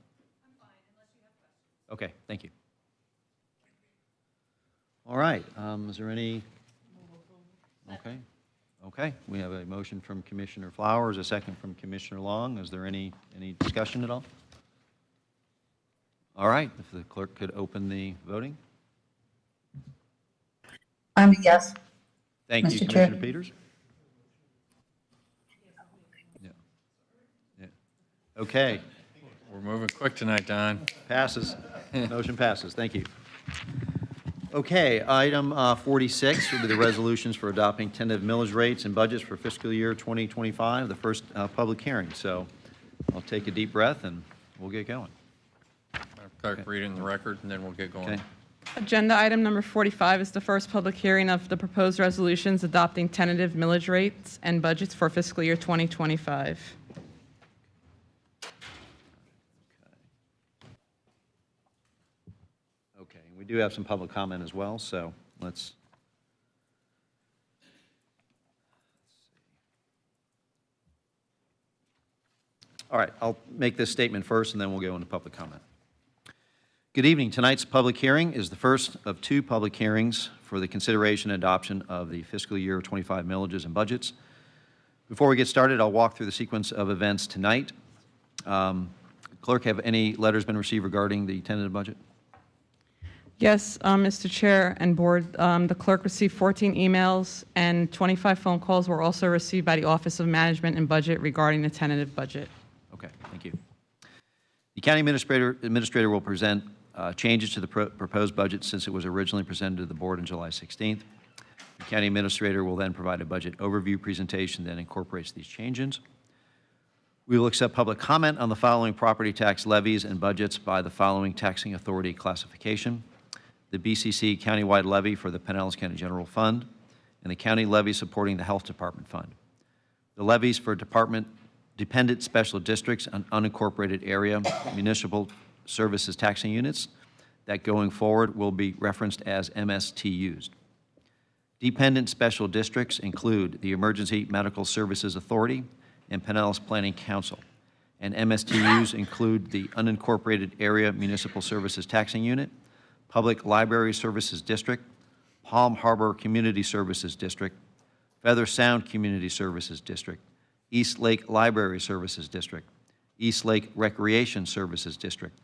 Speaker 1: I'm fine, unless you have questions. Okay, thank you. All right, is there any? Okay. Okay, we have a motion from Commissioner Flowers, a second from Commissioner Long. Is there any discussion at all? All right, if the clerk could open the voting.
Speaker 19: I'm a yes.
Speaker 1: Thank you,
Speaker 19: Mr. Chair.
Speaker 1: Commissioner Peters. Yeah. Okay,
Speaker 20: We're moving quick tonight, Don.
Speaker 1: passes. Motion passes. Thank you. Okay, item 46 will be the resolutions for adopting tentative millage rates and budgets for fiscal year 2025, the first public hearing. So I'll take a deep breath and we'll get going.
Speaker 20: Madam Clerk, read it in the record, and then we'll get going.
Speaker 1: Okay.
Speaker 17: Agenda item number 45 is the first public hearing of the proposed resolutions adopting tentative millage rates and budgets for fiscal year 2025.
Speaker 1: Okay, we do have some public comment as well, so let's. All right, I'll make this statement first, and then we'll go into public comment. Good evening. Tonight's public hearing is the first of 2 public hearings for the consideration and adoption of the fiscal year 25 millages and budgets. Before we get started, I'll walk through the sequence of events tonight. Clerk, have any letters been received regarding the tentative budget?
Speaker 17: Yes, Mr. Chair and Board, the clerk received 14 emails and 25 phone calls were also received by the Office of Management and Budget regarding the tentative budget.
Speaker 1: Okay, thank you. The county administrator will present changes to the proposed budget since it was originally presented to the board on July 16th. The county administrator will then provide a budget overview presentation that incorporates these changes. We will accept public comment on the following property tax levies and budgets by the following taxing authority classification: the BCC countywide levy for the Pinellas County General Fund, and the county levy supporting the Health Department Fund. The levies for dependent special districts and unincorporated area municipal services taxing units, that going forward will be referenced as MSTUs. Dependent special districts include the Emergency Medical Services Authority and Pinellas Planning Council. And MSTUs include the Unincorporated Area Municipal Services Taxing Unit, Public Library Services District, Palm Harbor Community Services District, Feather Sound Community Services District, East Lake Library Services District, East Lake Recreation Services District,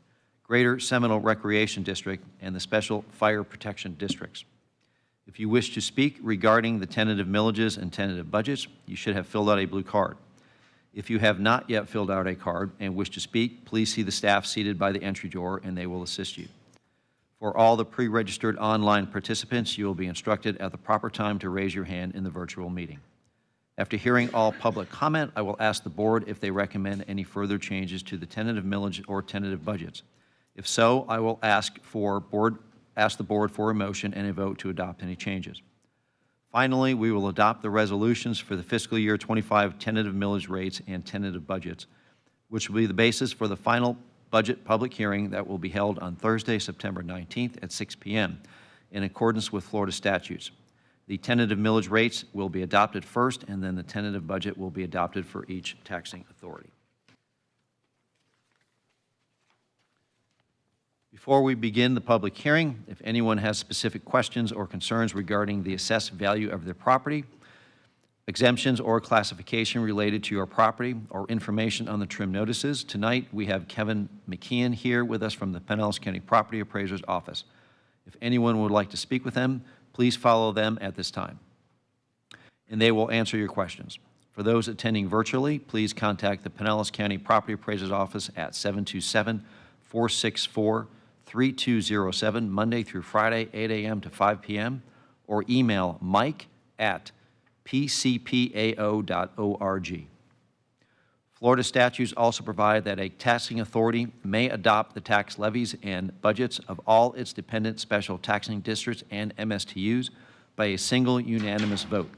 Speaker 1: Greater Seminole Recreation District, and the Special Fire Protection Districts. If you wish to speak regarding the tentative millages and tentative budgets, you should have filled out a blue card. If you have not yet filled out a card and wish to speak, please see the staff seated by the entry door and they will assist you. For all the pre-registered online participants, you will be instructed at the proper time to raise your hand in the virtual meeting. After hearing all public comment, I will ask the board if they recommend any further changes to the tentative millage or tentative budgets. If so, I will ask the board for a motion and a vote to adopt any changes. Finally, we will adopt the resolutions for the fiscal year 25 tentative millage rates and tentative budgets, which will be the basis for the final budget public hearing that will be held on Thursday, September 19th at 6 p.m. in accordance with Florida statutes. The tentative millage rates will be adopted first, and then the tentative budget will be adopted for each taxing authority. Before we begin the public hearing, if anyone has specific questions or concerns regarding the assessed value of their property, exemptions or classification related to your property, or information on the trim notices, tonight we have Kevin McKeon here with us from the Pinellas County Property Appraiser's Office. If anyone would like to speak with them, please follow them at this time, and they will answer your questions. For those attending virtually, please contact the Pinellas County Property Appraiser's Office at 727-464-3207, Monday through Friday, 8 a.m. to 5 p.m., or email mike@pcpao.org. Florida statutes also provide that a taxing authority may adopt the tax levies and budgets of all its dependent special taxing districts and MSTUs by a single unanimous vote.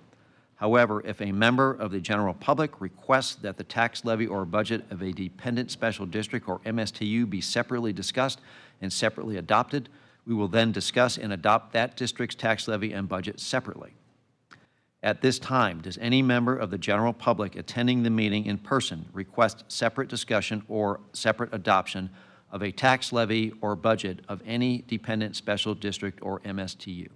Speaker 1: However, if a member of the general public requests that the tax levy or budget of a dependent special district or MSTU be separately discussed and separately adopted, we will then discuss and adopt that district's tax levy and budget separately. At this time, does any member of the general public attending the meeting in person request separate discussion or separate adoption of a tax levy or budget of any dependent special district or MSTU?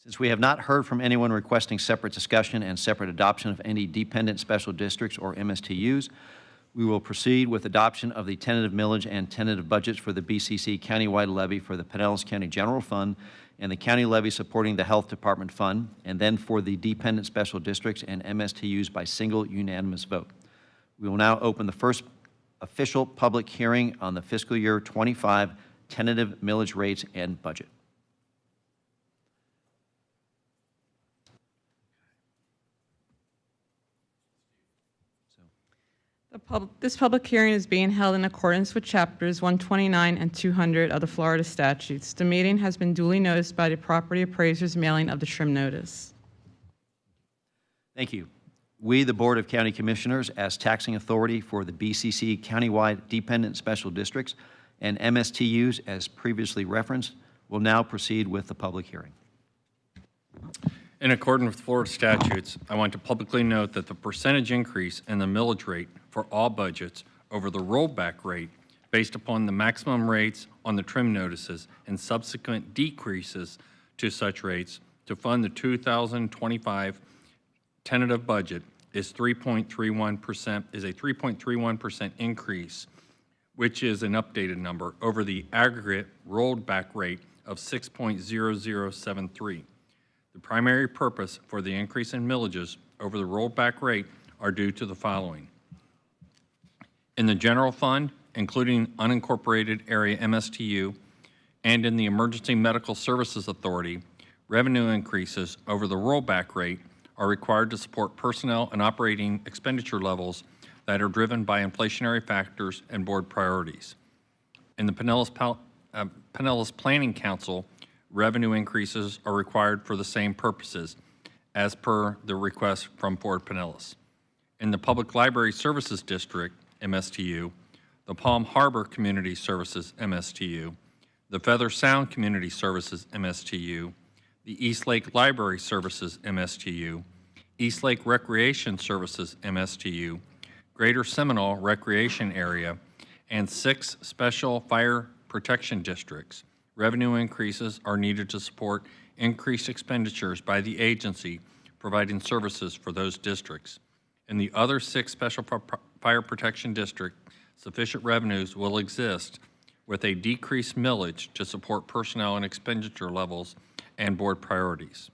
Speaker 1: Since we have not heard from anyone requesting separate discussion and separate adoption of any dependent special districts or MSTUs, we will proceed with adoption of the tentative millage and tentative budgets for the BCC countywide levy for the Pinellas County General Fund and the county levy supporting the Health Department Fund, and then for the dependent special districts and MSTUs by single unanimous vote. We will now open the first official public hearing on the fiscal year 25 tentative millage rates and budget.
Speaker 17: This public hearing is being held in accordance with Chapters 129 and 200 of the Florida statutes. The meeting has been duly noticed by the property appraiser's mailing of the trim notice.
Speaker 1: Thank you. We, the Board of County Commissioners, as taxing authority for the BCC countywide dependent special districts and MSTUs, as previously referenced, will now proceed with the public hearing.
Speaker 20: In accordance with Florida statutes, I want to publicly note that the percentage increase in the millage rate for all budgets over the rollback rate based upon the maximum rates on the trim notices and subsequent decreases to such rates to fund the 2025 tentative budget is 3.31%, is a 3.31% increase, which is an updated number over the aggregate rolled back rate of 6.0073. The primary purpose for the increase in millages over the rollback rate are due to the following. In the general fund, including unincorporated area MSTU, and in the Emergency Medical Services Authority, revenue increases over the rollback rate are required to support personnel and operating expenditure levels that are driven by inflationary factors and board priorities. In the Pinellas Planning Council, revenue increases are required for the same purposes as per the request from Fort Pinellas. In the Public Library Services District, MSTU, the Palm Harbor Community Services, MSTU, the Feather Sound Community Services, MSTU, the East Lake Library Services, MSTU, East Lake Recreation Services, MSTU, Greater Seminole Recreation Area, and 6 special fire protection districts. Revenue increases are needed to support increased expenditures by the agency providing services for those districts. In the other 6 special fire protection districts, sufficient revenues will exist with a decreased millage to support personnel and expenditure levels and board priorities.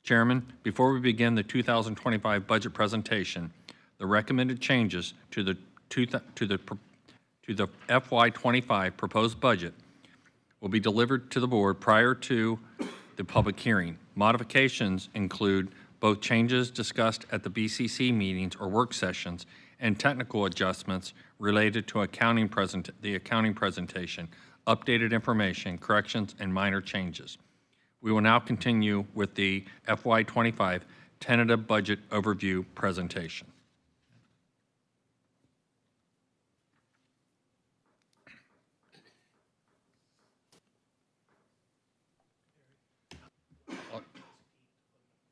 Speaker 20: Chairman, before we begin the 2025 budget presentation, the recommended changes to the FY25 proposed budget will be delivered to the board prior to the public hearing. Modifications include both changes discussed at the BCC meetings or work sessions and technical adjustments related to the accounting presentation, updated information, corrections, and minor changes. We will now continue with the FY25 tentative budget overview presentation.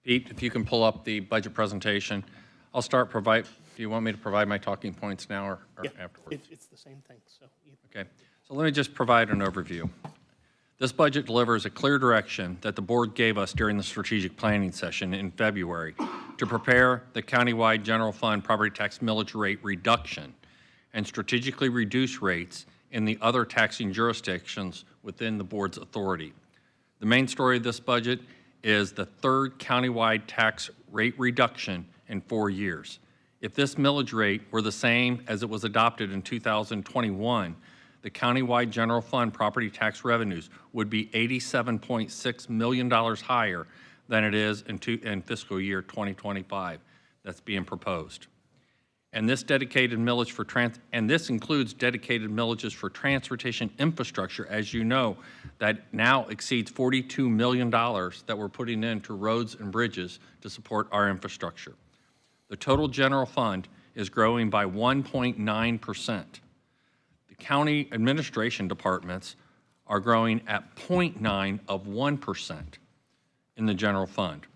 Speaker 20: Pete, if you can pull up the budget presentation. I'll start do you want me to provide my talking points now or afterwards?
Speaker 15: It's the same thing, so.
Speaker 20: Okay, so let me just provide an overview. This budget delivers a clear direction that the board gave us during the strategic planning session in February to prepare the countywide general fund property tax millage rate reduction and strategically reduce rates in the other taxing jurisdictions within the board's authority. The main story of this budget is the 3rd countywide tax rate reduction in 4 years. If this millage rate were the same as it was adopted in 2021, the countywide general fund property tax revenues would be $87.6 million higher than it is in fiscal year 2025 that's being proposed. And this dedicated millage for this includes dedicated millages for transportation infrastructure, as you know, that now exceeds $42 million that we're putting into roads and bridges to support our infrastructure. The total general fund is growing by 1.9%. The county administration departments are growing at 0.9 of 1% in the general fund.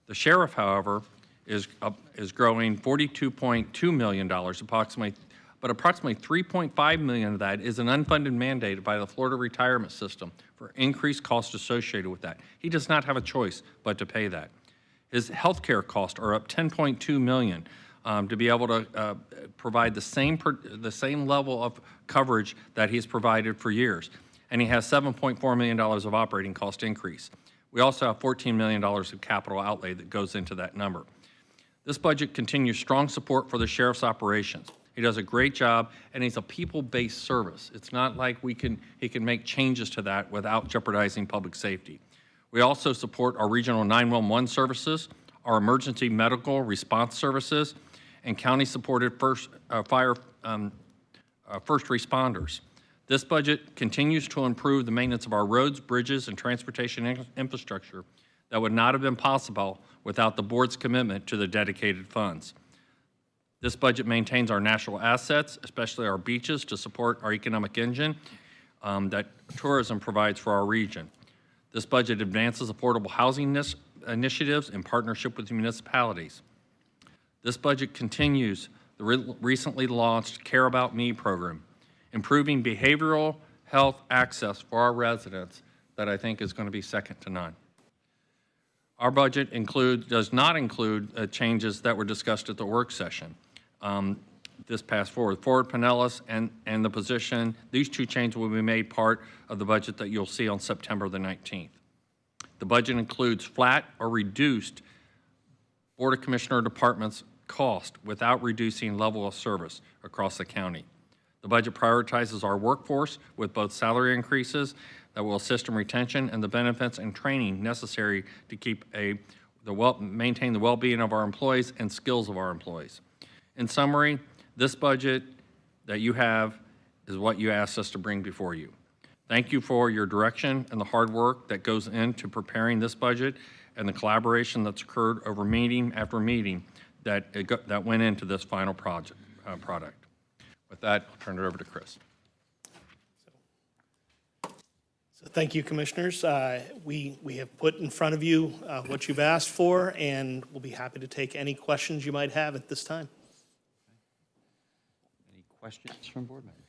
Speaker 20: The sheriff, however, is growing $42.2 million approximately, but approximately $3.5 million of that is an unfunded mandate by the Florida retirement system for increased costs associated with that. He does not have a choice but to pay that. His health care costs are up $10.2 million to be able to provide the same level of coverage that he's provided for years. And he has $7.4 million of operating cost increase. We also have $14 million of capital outlay that goes into that number. This budget continues strong support for the sheriff's operations. He does a great job, and he's a people-based service. It's not like he can make changes to that without jeopardizing public safety. We also support our regional 911 services, our emergency medical response services, and county-supported first responders. This budget continues to improve the maintenance of our roads, bridges, and transportation infrastructure that would not have been possible without the board's commitment to the dedicated funds. This budget maintains our national assets, especially our beaches, to support our economic engine that tourism provides for our region. This budget advances affordable housing initiatives in partnership with the municipalities. This budget continues the recently launched Care About Me program, improving behavioral health access for our residents that I think is going to be second to none. Our budget does not include changes that were discussed at the work session this past Fort Pinellas and the position. These 2 changes will be made part of the budget that you'll see on September the 19th. The budget includes flat or reduced Board of Commissioner departments cost without reducing level of service across the county. The budget prioritizes our workforce with both salary increases that will assist in retention and the benefits and training necessary to maintain the well-being of our employees and skills of our employees. In summary, this budget that you have is what you asked us to bring before you. Thank you for your direction and the hard work that goes into preparing this budget and the collaboration that's occurred over meeting after meeting that went into this final product. With that, I'll turn it over to Chris.
Speaker 15: So thank you, Commissioners. We have put in front of you what you've asked for, and we'll be happy to take any questions you might have at this time.
Speaker 20: Any questions from board members?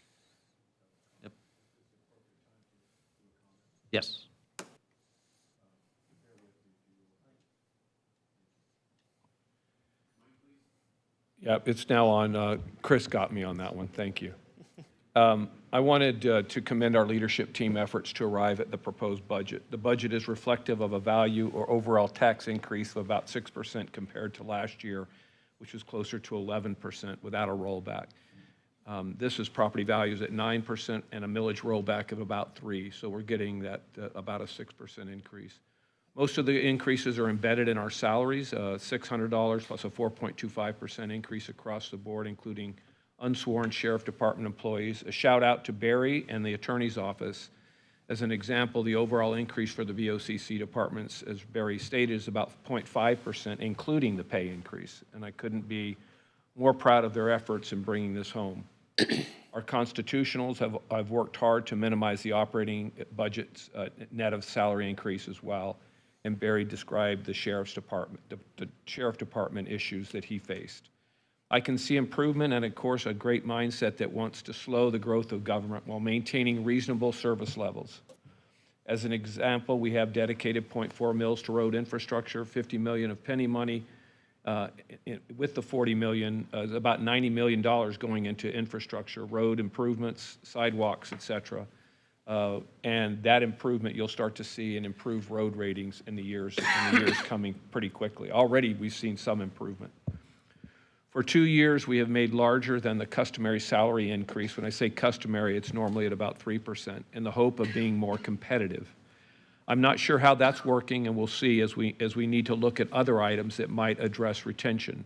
Speaker 20: Yep. Yes.
Speaker 22: Yeah, it's now on. Chris got me on that one. Thank you. I wanted to commend our leadership team efforts to arrive at the proposed budget. The budget is reflective of a value or overall tax increase of about 6% compared to last year, which was closer to 11% without a rollback. This is property values at 9% and a millage rollback of about 3%, so we're getting that about a 6% increase. Most of the increases are embedded in our salaries, $600 plus a 4.25% increase across the board, including unsworn Sheriff Department employees. A shout out to Barry and the Attorney's Office. As an example, the overall increase for the VOCC departments, as Barry stated, is about 0.5%, including the pay increase. And I couldn't be more proud of their efforts in bringing this home. Our constitutionals have worked hard to minimize the operating budget's net of salary increase as well. And Barry described the Sheriff's Department, the Sheriff Department issues that he faced. I can see improvement and, of course, a great mindset that wants to slow the growth of government while maintaining reasonable service levels. As an example, we have dedicated .4 mills to road infrastructure, $50 million of penny money. With the $40 million, about $90 million going into infrastructure, road improvements, sidewalks, et cetera. And that improvement, you'll start to see in improved road ratings in the years coming pretty quickly. Already, we've seen some improvement. For 2 years, we have made larger than the customary salary increase. When I say customary, it's normally at about 3%, in the hope of being more competitive. I'm not sure how that's working, and we'll see as we need to look at other items that might address retention.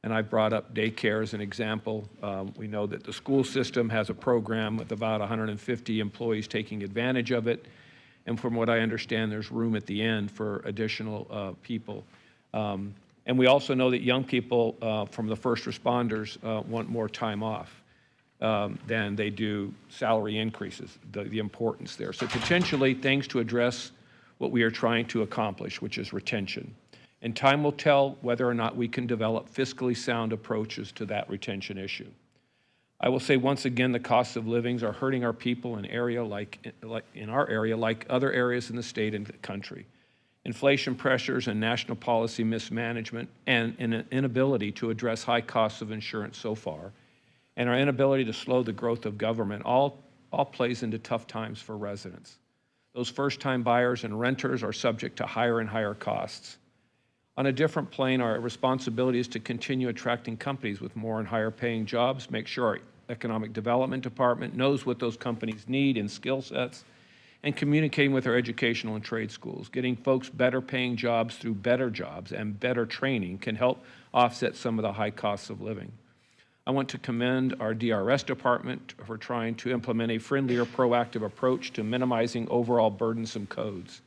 Speaker 22: And I brought up daycare as an example. We know that the school system has a program with about 150 employees taking advantage of it. And from what I understand, there's room at the end for additional people. And we also know that young people from the first responders want more time off than they do salary increases, the importance there. So potentially things to address what we are trying to accomplish, which is retention. And time will tell whether or not we can develop fiscally sound approaches to that retention issue. I will say once again, the costs of living are hurting our people in our area like other areas in the state and the country. Inflation pressures and national policy mismanagement and an inability to address high costs of insurance so far, and our inability to slow the growth of government all plays into tough times for residents. Those first-time buyers and renters are subject to higher and higher costs. On a different plane, our responsibility is to continue attracting companies with more and higher paying jobs, make sure our economic development department knows what those companies need in skill sets, and communicating with our educational and trade schools. Getting folks better paying jobs through better jobs and better training can help offset some of the high costs of living. I want to commend our DRS department for trying to implement a friendlier, proactive approach to minimizing overall burdensome codes.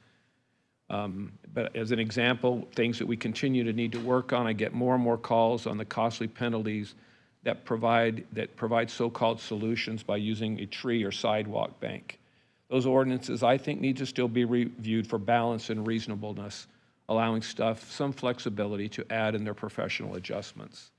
Speaker 22: But as an example, things that we continue to need to work on, I get more and more calls on the costly penalties that provide so-called solutions by using a tree or sidewalk bank. Those ordinances, I think, need to still be reviewed for balance and reasonableness, allowing staff some flexibility to add in their professional adjustments.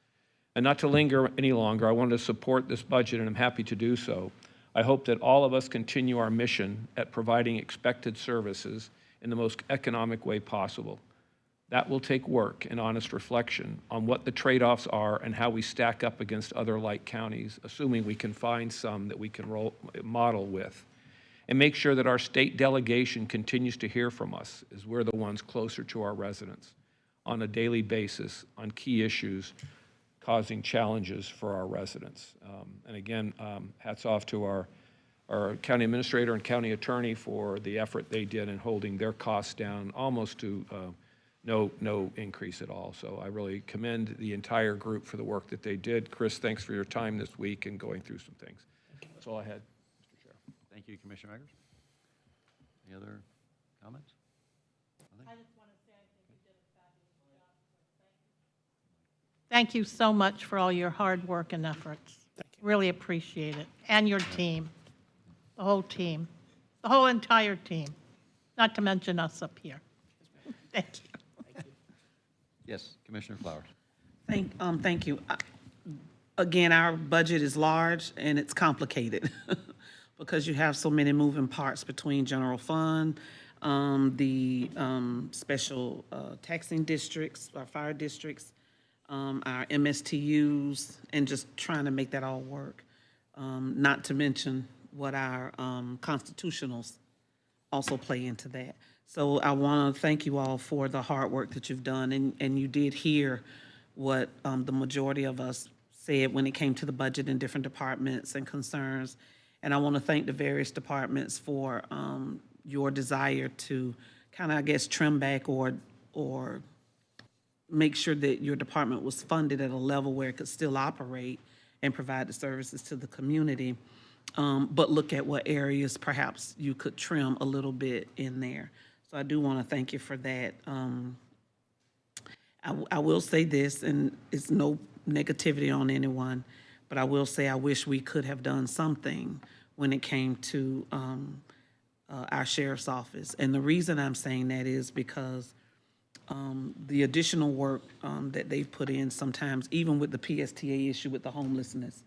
Speaker 22: And not to linger any longer, I want to support this budget, and I'm happy to do so. I hope that all of us continue our mission at providing expected services in the most economic way possible. That will take work and honest reflection on what the trade-offs are and how we stack up against other like counties, assuming we can find some that we can model with. And make sure that our state delegation continues to hear from us, as we're the ones closer to our residents on a daily basis on key issues causing challenges for our residents. And again, hats off to our county administrator and county attorney for the effort they did in holding their costs down almost to no increase at all. So I really commend the entire group for the work that they did. Chris, thanks for your time this week and going through some things. That's all I had, Mr. Chair.
Speaker 1: Thank you, Commissioner Eggers. Any other comments?
Speaker 12: I just want to say I think you did a fabulous job, so thank you. Thank you so much for all your hard work and efforts. Really appreciate it. And your team, the whole team, the whole entire team, not to mention us up here. Thank you.
Speaker 1: Yes, Commissioner Flowers.
Speaker 9: Thank you. Again, our budget is large and it's complicated because you have so many moving parts between general fund, the special taxing districts, our fire districts, our MSTUs, and just trying to make that all work. Not to mention what our constitutionals also play into that. So I want to thank you all for the hard work that you've done, and you did hear what the majority of us said when it came to the budget in different departments and concerns. And I want to thank the various departments for your desire to kind of, I guess, trim back or make sure that your department was funded at a level where it could still operate and provide the services to the community, but look at what areas perhaps you could trim a little bit in there. So I do want to thank you for that. I will say this, and it's no negativity on anyone, but I will say I wish we could have done something when it came to our sheriff's office. And the reason I'm saying that is because the additional work that they've put in sometimes, even with the PSTA issue with the homelessness,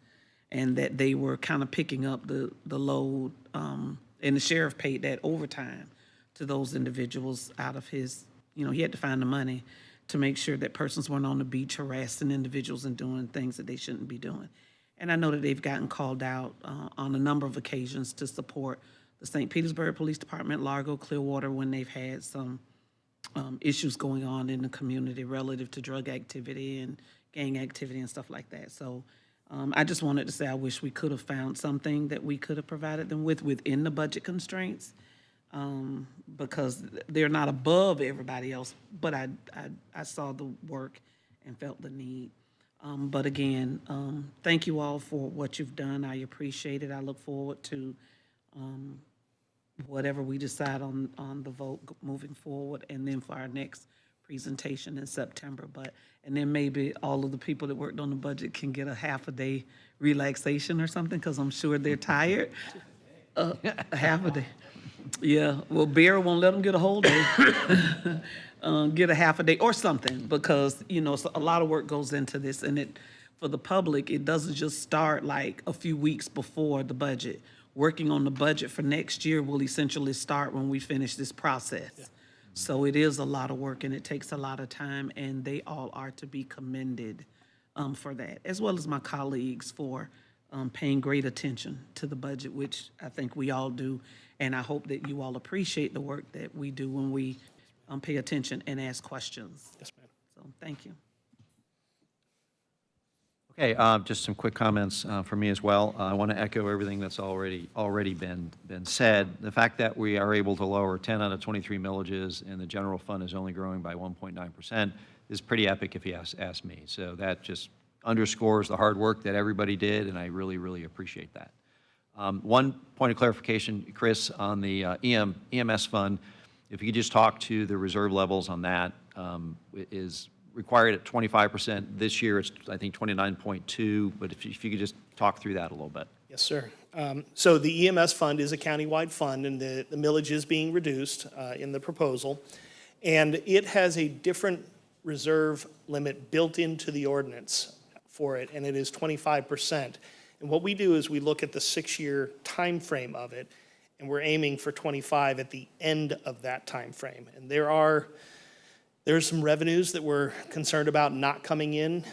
Speaker 9: and that they were kind of picking up the load, and the sheriff paid that overtime to those individuals out of his, he had to find the money to make sure that persons weren't on the beach harassing individuals and doing things that they shouldn't be doing. And I know that they've gotten called out on a number of occasions to support the St. Petersburg Police Department, Largo, Clearwater, when they've had some issues going on in the community relative to drug activity and gang activity and stuff like that. So I just wanted to say I wish we could have found something that we could have provided them with within the budget constraints, because they're not above everybody else, but I saw the work and felt the need. But again, thank you all for what you've done. I appreciate it. I look forward to whatever we decide on the vote moving forward, and then for our next presentation in September. And then maybe all of the people that worked on the budget can get a half a day relaxation or something, because I'm sure they're tired. A half a day. Yeah, well, Bear won't let them get a whole day. Get a half a day or something, because, so a lot of work goes into this, and for the public, it doesn't just start like a few weeks before the budget. Working on the budget for next year will essentially start when we finish this process. Yeah. So it is a lot of work, and it takes a lot of time, and they all are to be commended for that, as well as my colleagues for paying great attention to the budget, which I think we all do. And I hope that you all appreciate the work that we do when we pay attention and ask questions.
Speaker 15: Yes, ma'am.
Speaker 9: So thank you.
Speaker 1: Okay, just some quick comments from me as well. I want to echo everything that's already been said. The fact that we are able to lower 10 out of 23 millages and the general fund is only growing by 1.9% is pretty epic if you ask me. So that just underscores the hard work that everybody did, and I really, really appreciate that. One point of clarification, Chris, on the EMS fund, if you could just talk to the reserve levels on that, is required at 25%. This year, it's, I think, 29.2, but if you could just talk through that a little bit.
Speaker 15: Yes, sir. So the EMS fund is a countywide fund, and the millage is being reduced in the proposal. And it has a different reserve limit built into the ordinance for it, and it is 25%. And what we do is we look at the 6-year time frame of it, and we're aiming for 25 at the end of that time frame. And there's some revenues that we're concerned about not coming in,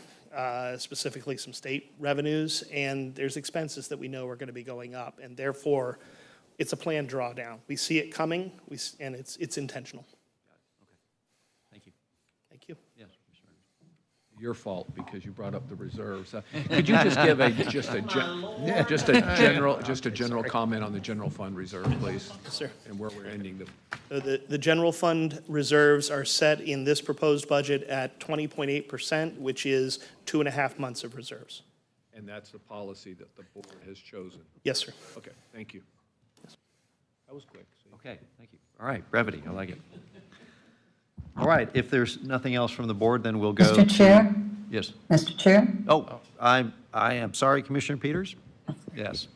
Speaker 15: specifically some state revenues, and there's expenses that we know are going to be going up, and therefore, it's a planned drawdown. We see it coming, and it's intentional.
Speaker 1: Thank you.
Speaker 15: Thank you.
Speaker 1: Yes.
Speaker 22: Your fault, because you brought up the reserves. Could you just give just a general comment on the general fund reserve, please?
Speaker 15: Yes, sir.
Speaker 22: And where we're ending
Speaker 15: The general fund reserves are set in this proposed budget at 20.8%, which is 2.5 months of reserves.
Speaker 22: And that's the policy that the board has chosen?
Speaker 15: Yes, sir.
Speaker 22: Okay, thank you. That was quick. See?
Speaker 1: Okay, thank you. All right, brevity, I like it. All right, if there's nothing else from the board, then we'll go to...
Speaker 19: Mr. Chair?
Speaker 1: Yes.
Speaker 19: Mr. Chair?
Speaker 1: Oh, I am sorry, Commissioner Peters? Yes.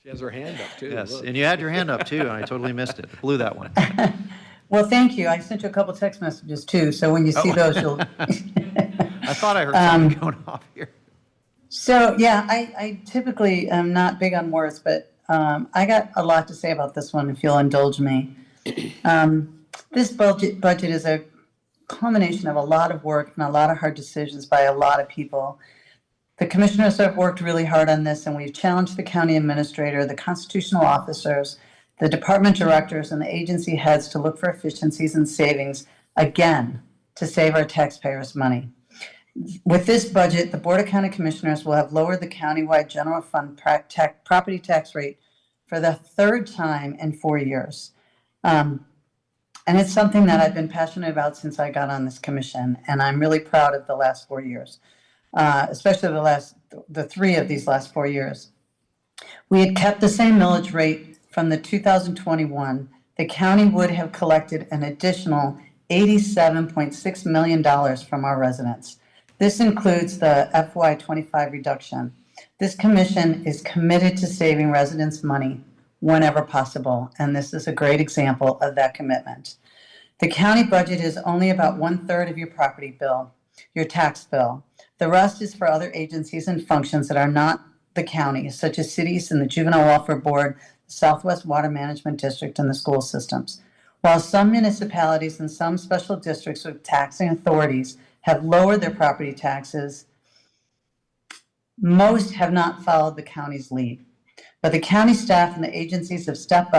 Speaker 22: She has her hand up, too.
Speaker 1: Yes,
Speaker 22: Look.
Speaker 1: and you had your hand up, too, and I totally missed it. Blew that one.
Speaker 19: Well, thank you. I sent you a couple text messages too, so when you see those, you'll.
Speaker 1: I thought I heard something going off here.
Speaker 19: So, yeah, I typically am not big on words, but I got a lot to say about this one, if you'll indulge me. This budget is a culmination of a lot of work and a lot of hard decisions by a lot of people. The commissioners have worked really hard on this, and we've challenged the county administrator, the constitutional officers, the department directors, and the agency heads to look for efficiencies and savings, again, to save our taxpayers money. With this budget, the Board of County Commissioners will have lowered the countywide general fund property tax rate for the third time in 4 years. And it's something that I've been passionate about since I got on this commission, and I'm really proud of the last 4 years, especially the 3 of these last 4 years. We had kept the same millage rate from the 2021, the county would have collected an additional $87.6 million from our residents. This includes the FY25 reduction. This commission is committed to saving residents money whenever possible, and this is a great example of that commitment. The county budget is only about 1/3 of your property bill, your tax bill. The rest is for other agencies and functions that are not the county, such as cities and the Juvenile Welfare Board, the Southwest Water Management District, and the school systems. While some municipalities and some special districts with taxing authorities have lowered their property taxes, most have not followed the county's lead. But the county staff and the agencies have stepped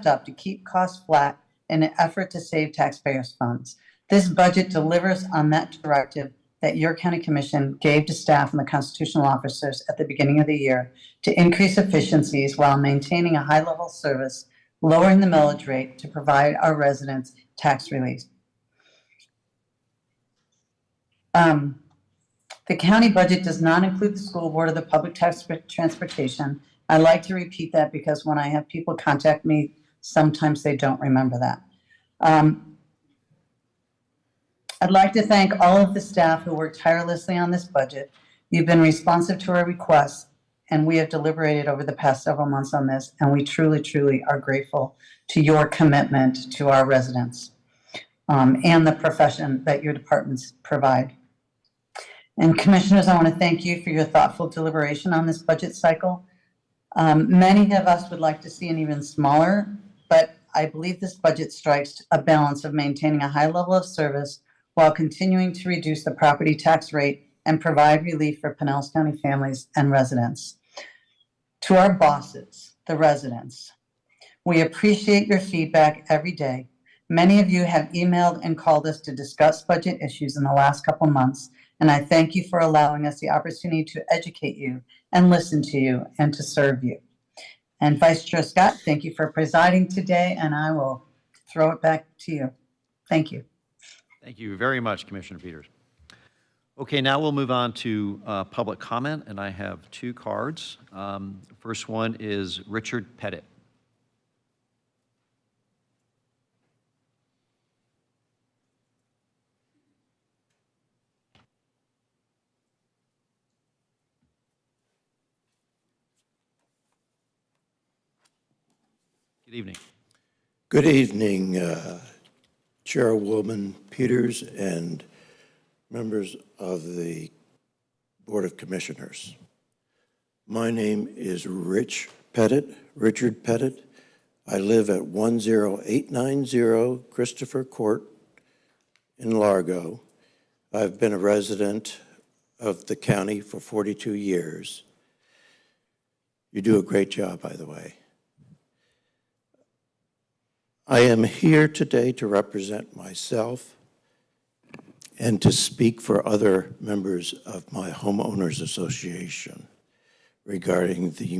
Speaker 19: up to keep costs flat in an effort to save taxpayers' funds. This budget delivers on that directive that your county commission gave to staff and the constitutional officers at the beginning of the year to increase efficiencies while maintaining a high level of service, lowering the millage rate to provide our residents tax relief. The county budget does not include the school board or the public transportation. I like to repeat that because when I have people contact me, sometimes they don't remember that. I'd like to thank all of the staff who worked tirelessly on this budget. You've been responsive to our requests, and we have deliberated over the past several months on this, and we truly, truly are grateful to your commitment to our residents and the profession that your departments provide. And commissioners, I want to thank you for your thoughtful deliberation on this budget cycle. Many of us would like to see an even smaller, but I believe this budget strikes a balance of maintaining a high level of service while continuing to reduce the property tax rate and provide relief for Pinellas County families and residents. To our bosses, the residents, we appreciate your feedback every day. Many of you have emailed and called us to discuss budget issues in the last couple months, and I thank you for allowing us the opportunity to educate you and listen to you and to serve you. And Vice Chair Scott, thank you for presiding today, and I will throw it back to you. Thank you.
Speaker 1: Thank you very much, Commissioner Peters. Okay, now we'll move on to public comment, and I have 2 cards. First one is Richard Pettit. Good evening.
Speaker 16: Good evening, Chairwoman Peters and members of the Board of Commissioners. My name is Richard Pettit. I live at 10890 Christopher Court in Largo. I've been a resident of the county for 42 years. You do a great job, by the way. I am here today to represent myself and to speak for other members of my homeowners association regarding the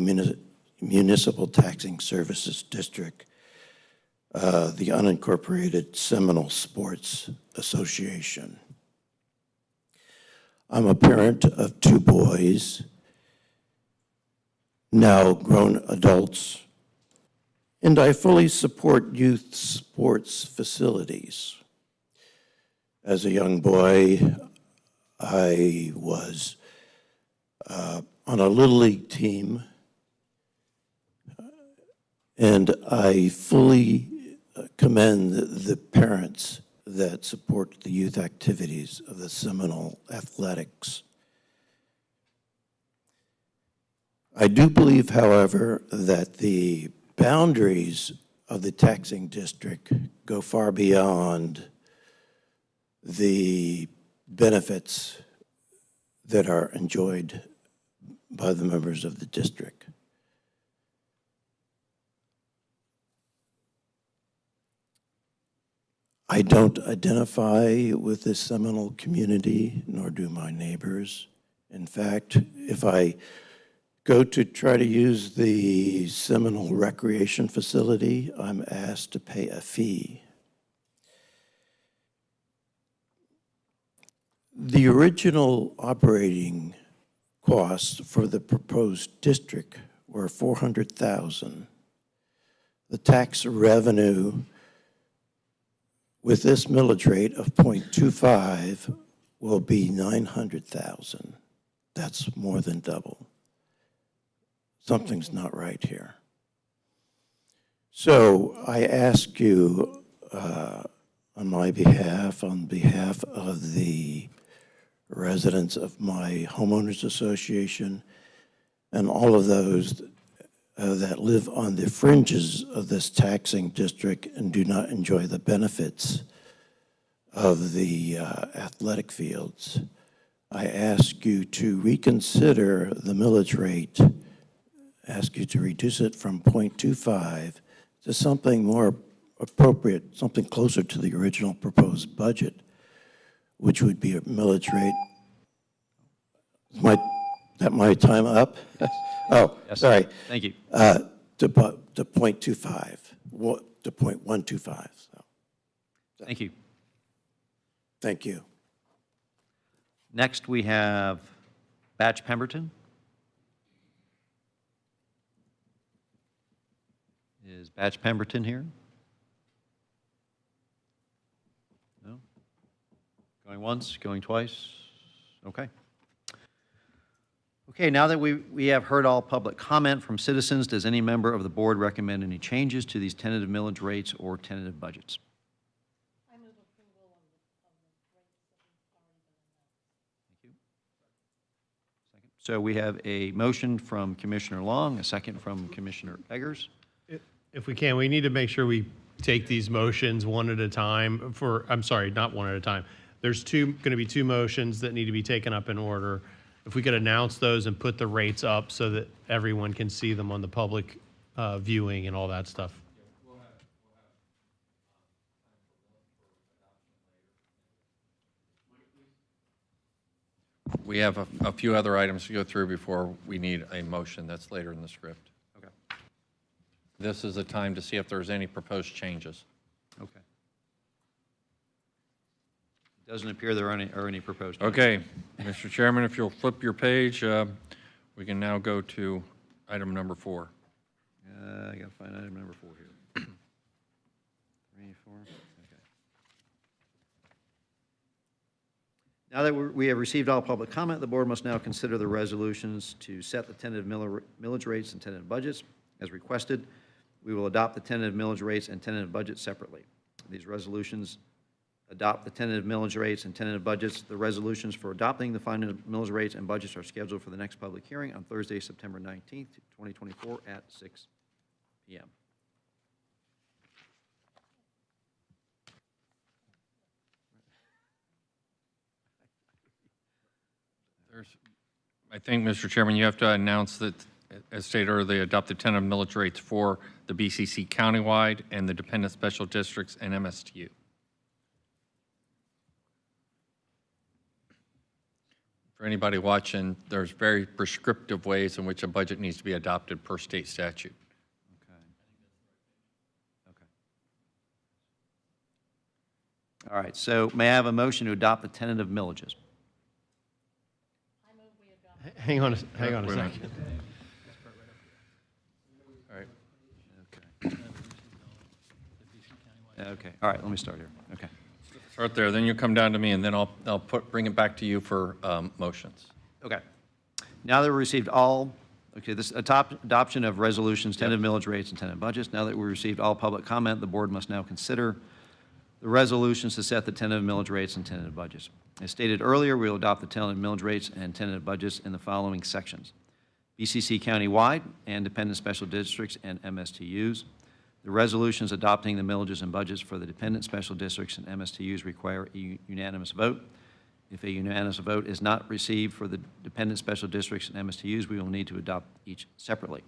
Speaker 16: Municipal Taxing Services District, the unincorporated Seminole Sports Association. I'm a parent of 2 boys, now grown adults. And I fully support youth sports facilities. As a young boy, I was on a Little League team, and I fully commend the parents that support the youth activities of the Seminole Athletics. I do believe, however, that the boundaries of the taxing district go far beyond the benefits that are enjoyed by the members of the district. I don't identify with the Seminole community, nor do my neighbors. In fact, if I go to try to use the Seminole Recreation Facility, I'm asked to pay a fee. The original operating costs for the proposed district were $400,000. The tax revenue with this millage rate of 0.25 will be $900,000. That's more than double. Something's not right here. So I ask you on my behalf, on behalf of the residents of my homeowners association and all of those that live on the fringes of this taxing district and do not enjoy the benefits of the athletic fields, I ask you to reconsider the millage rate, ask you to reduce it from 0.25 to something more appropriate, something closer to the original proposed budget, which would be a millage rate. Is my time up? Oh,
Speaker 1: Yes.
Speaker 16: sorry.
Speaker 1: Thank you.
Speaker 16: To 0.25, to 0.125. So.
Speaker 1: Thank you.
Speaker 16: Thank you.
Speaker 1: Next, we have Batch Pemberton. Is Batch Pemberton here? No? Going once, going twice? Okay. Okay, now that we have heard all public comment from citizens, does any member of the board recommend any changes to these tentative millage rates or tentative budgets? So we have a motion from Commissioner Long, a second from Commissioner Eggers.
Speaker 5: If we can, we need to make sure we take these motions one at a time for, I'm sorry, not one at a time. There's going to be two motions that need to be taken up in order. If we could announce those and put the rates up so that everyone can see them on the public viewing and all that stuff.
Speaker 20: We have a few other items to go through before we need a motion that's later in the script.
Speaker 1: Okay.
Speaker 20: This is a time to see if there's any proposed changes.
Speaker 1: Okay. Doesn't appear there are any proposed changes.
Speaker 20: Okay, Mr. Chairman, if you'll flip your page, we can now go to item number 4.
Speaker 1: I got to find item number 4 here. 3, 4, okay. Now that we have received all public comment, the board must now consider the resolutions to set the tentative millage rates and tentative budgets. As requested, we will adopt the tentative millage rates and tentative budgets separately. These resolutions adopt the tentative millage rates and tentative budgets. The resolutions for adopting the final millage rates and budgets are scheduled for the next public hearing on Thursday, September 19th, 2024 at 6 p.m.
Speaker 20: I think, Mr. Chairman, you have to announce that, as stated earlier, they adopted tentative millage rates for the BCC countywide and the dependent special districts and MSTU. For anybody watching, there's very prescriptive ways in which a budget needs to be adopted per state statute.
Speaker 1: All right, so may I have a motion to adopt the tentative millages?
Speaker 5: Hang on a
Speaker 20: Wait a minute.
Speaker 5: second.
Speaker 1: Okay, all right, let me start here. Okay.
Speaker 20: Start there, then you'll come down to me, and then I'll bring it back to you for motions.
Speaker 1: Okay. Now that we received all, this adoption of resolutions, tentative millage rates, and tentative budgets. Now that we received all public comment, the board must now consider the resolutions to set the tentative millage rates and tentative budgets. As stated earlier, we will adopt the tentative millage rates and tentative budgets in the following sections: BCC countywide and dependent special districts and MSTUs. The resolutions adopting the millages and budgets for the dependent special districts and MSTUs require a unanimous vote. If a unanimous vote is not received for the dependent special districts and MSTUs, we will need to adopt each separately.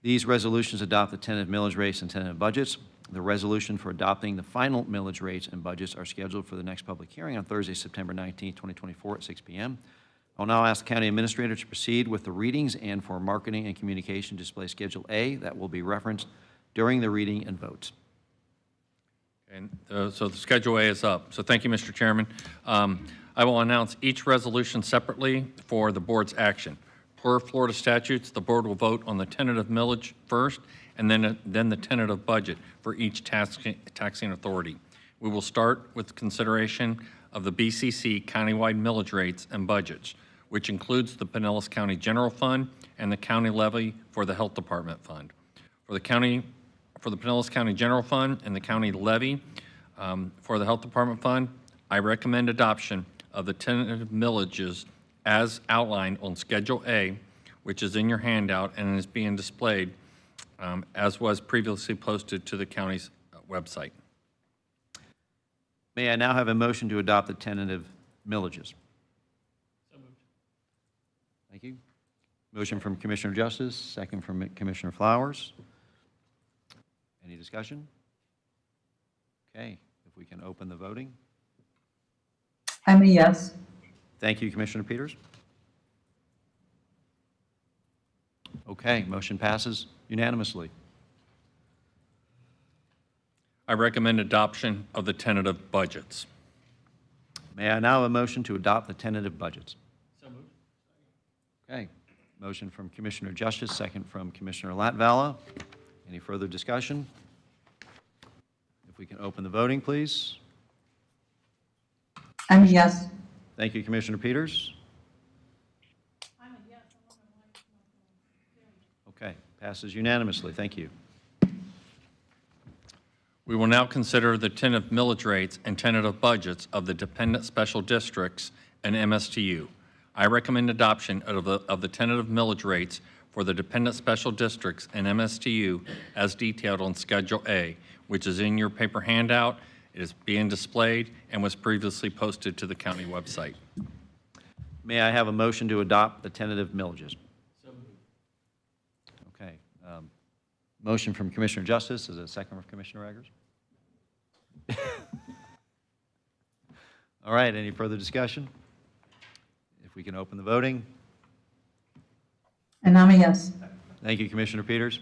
Speaker 1: These resolutions adopt the tentative millage rates and tentative budgets. The resolution for adopting the final millage rates and budgets are scheduled for the next public hearing on Thursday, September 19, 2024 at 6 p.m. I'll now ask the county administrator to proceed with the readings and for marketing and communication display Schedule A that will be referenced during the reading and votes.
Speaker 20: And so the Schedule A is up. So thank you, Mr. Chairman. I will announce each resolution separately for the board's action. Per Florida statutes, the board will vote on the tentative millage first, and then the tentative budget for each taxing authority. We will start with consideration of the BCC countywide millage rates and budgets, which includes the Pinellas County General Fund and the county levy for the Health Department Fund. For the Pinellas County General Fund and the county levy for the Health Department Fund, I recommend adoption of the tentative millages as outlined on Schedule A, which is in your handout and is being displayed as was previously posted to the county's website.
Speaker 1: May I now have a motion to adopt the tentative millages? So moved. Thank you. Motion from Commissioner Justice, second from Commissioner Flowers. Any discussion? Okay, if we can open the voting.
Speaker 19: I'm a yes.
Speaker 1: Thank you, Commissioner Peters. Okay, motion passes unanimously.
Speaker 20: I recommend adoption of the tentative budgets.
Speaker 1: May I now have a motion to adopt the tentative budgets? So moved. Okay, motion from Commissioner Justice, second from Commissioner Latvala. Any further discussion? If we can open the voting, please.
Speaker 19: I'm a yes.
Speaker 1: Thank you, Commissioner Peters.
Speaker 12: I'm a yes.
Speaker 1: Okay, passes unanimously. Thank you.
Speaker 20: We will now consider the tentative millage rates and tentative budgets of the dependent special districts and MSTU. I recommend adoption of the tentative millage rates for the dependent special districts and MSTU as detailed on Schedule A, which is in your paper handout. It is being displayed and was previously posted to the county website.
Speaker 1: May I have a motion to adopt the tentative millages? So moved. Okay. Motion from Commissioner Justice. Is it a second from Commissioner Eggers? All right. Any further discussion? If we can open the voting.
Speaker 19: And I'm a yes.
Speaker 1: Thank you, Commissioner Peters.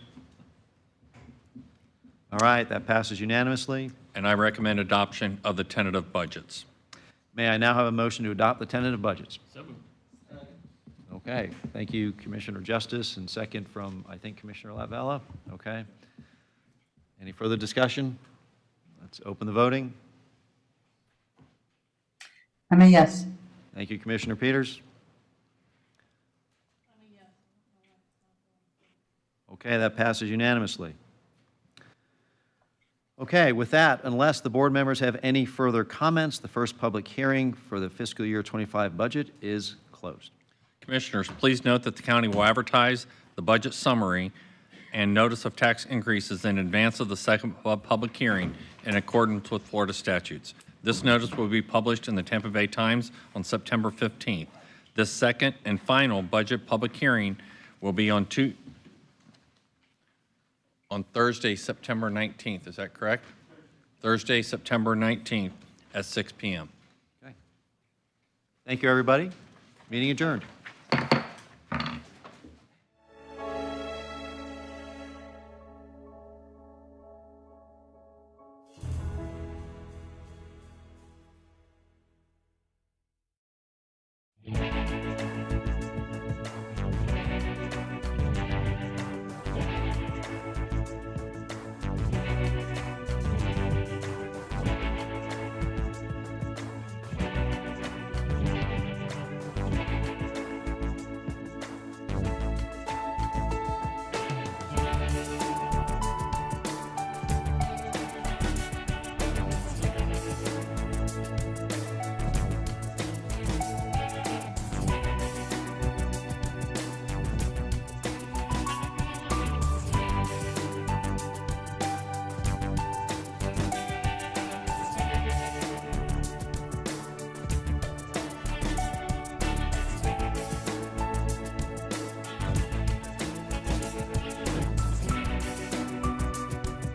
Speaker 1: All right. That passes unanimously.
Speaker 20: And I recommend adoption of the tentative budgets.
Speaker 1: May I now have a motion to adopt the tentative budgets? So moved. Okay, thank you, Commissioner Justice, and second from, I think, Commissioner Latvala. Okay. Any further discussion? Let's open the voting.
Speaker 19: I'm a yes.
Speaker 1: Thank you, Commissioner Peters. Okay, that passes unanimously. Okay, with that, unless the board members have any further comments, the first public hearing for the fiscal year 25 budget is closed.
Speaker 20: Commissioners, please note that the county will advertise the budget summary and notice of tax increases in advance of the second public hearing in accordance with Florida statutes. This notice will be published in the Tampa Bay Times on September 15th. This second and final budget public hearing will be on Thursday, September 19th. Is that correct? Thursday, September 19th at 6 p.m.
Speaker 1: Okay. Thank you, everybody. Meeting adjourned.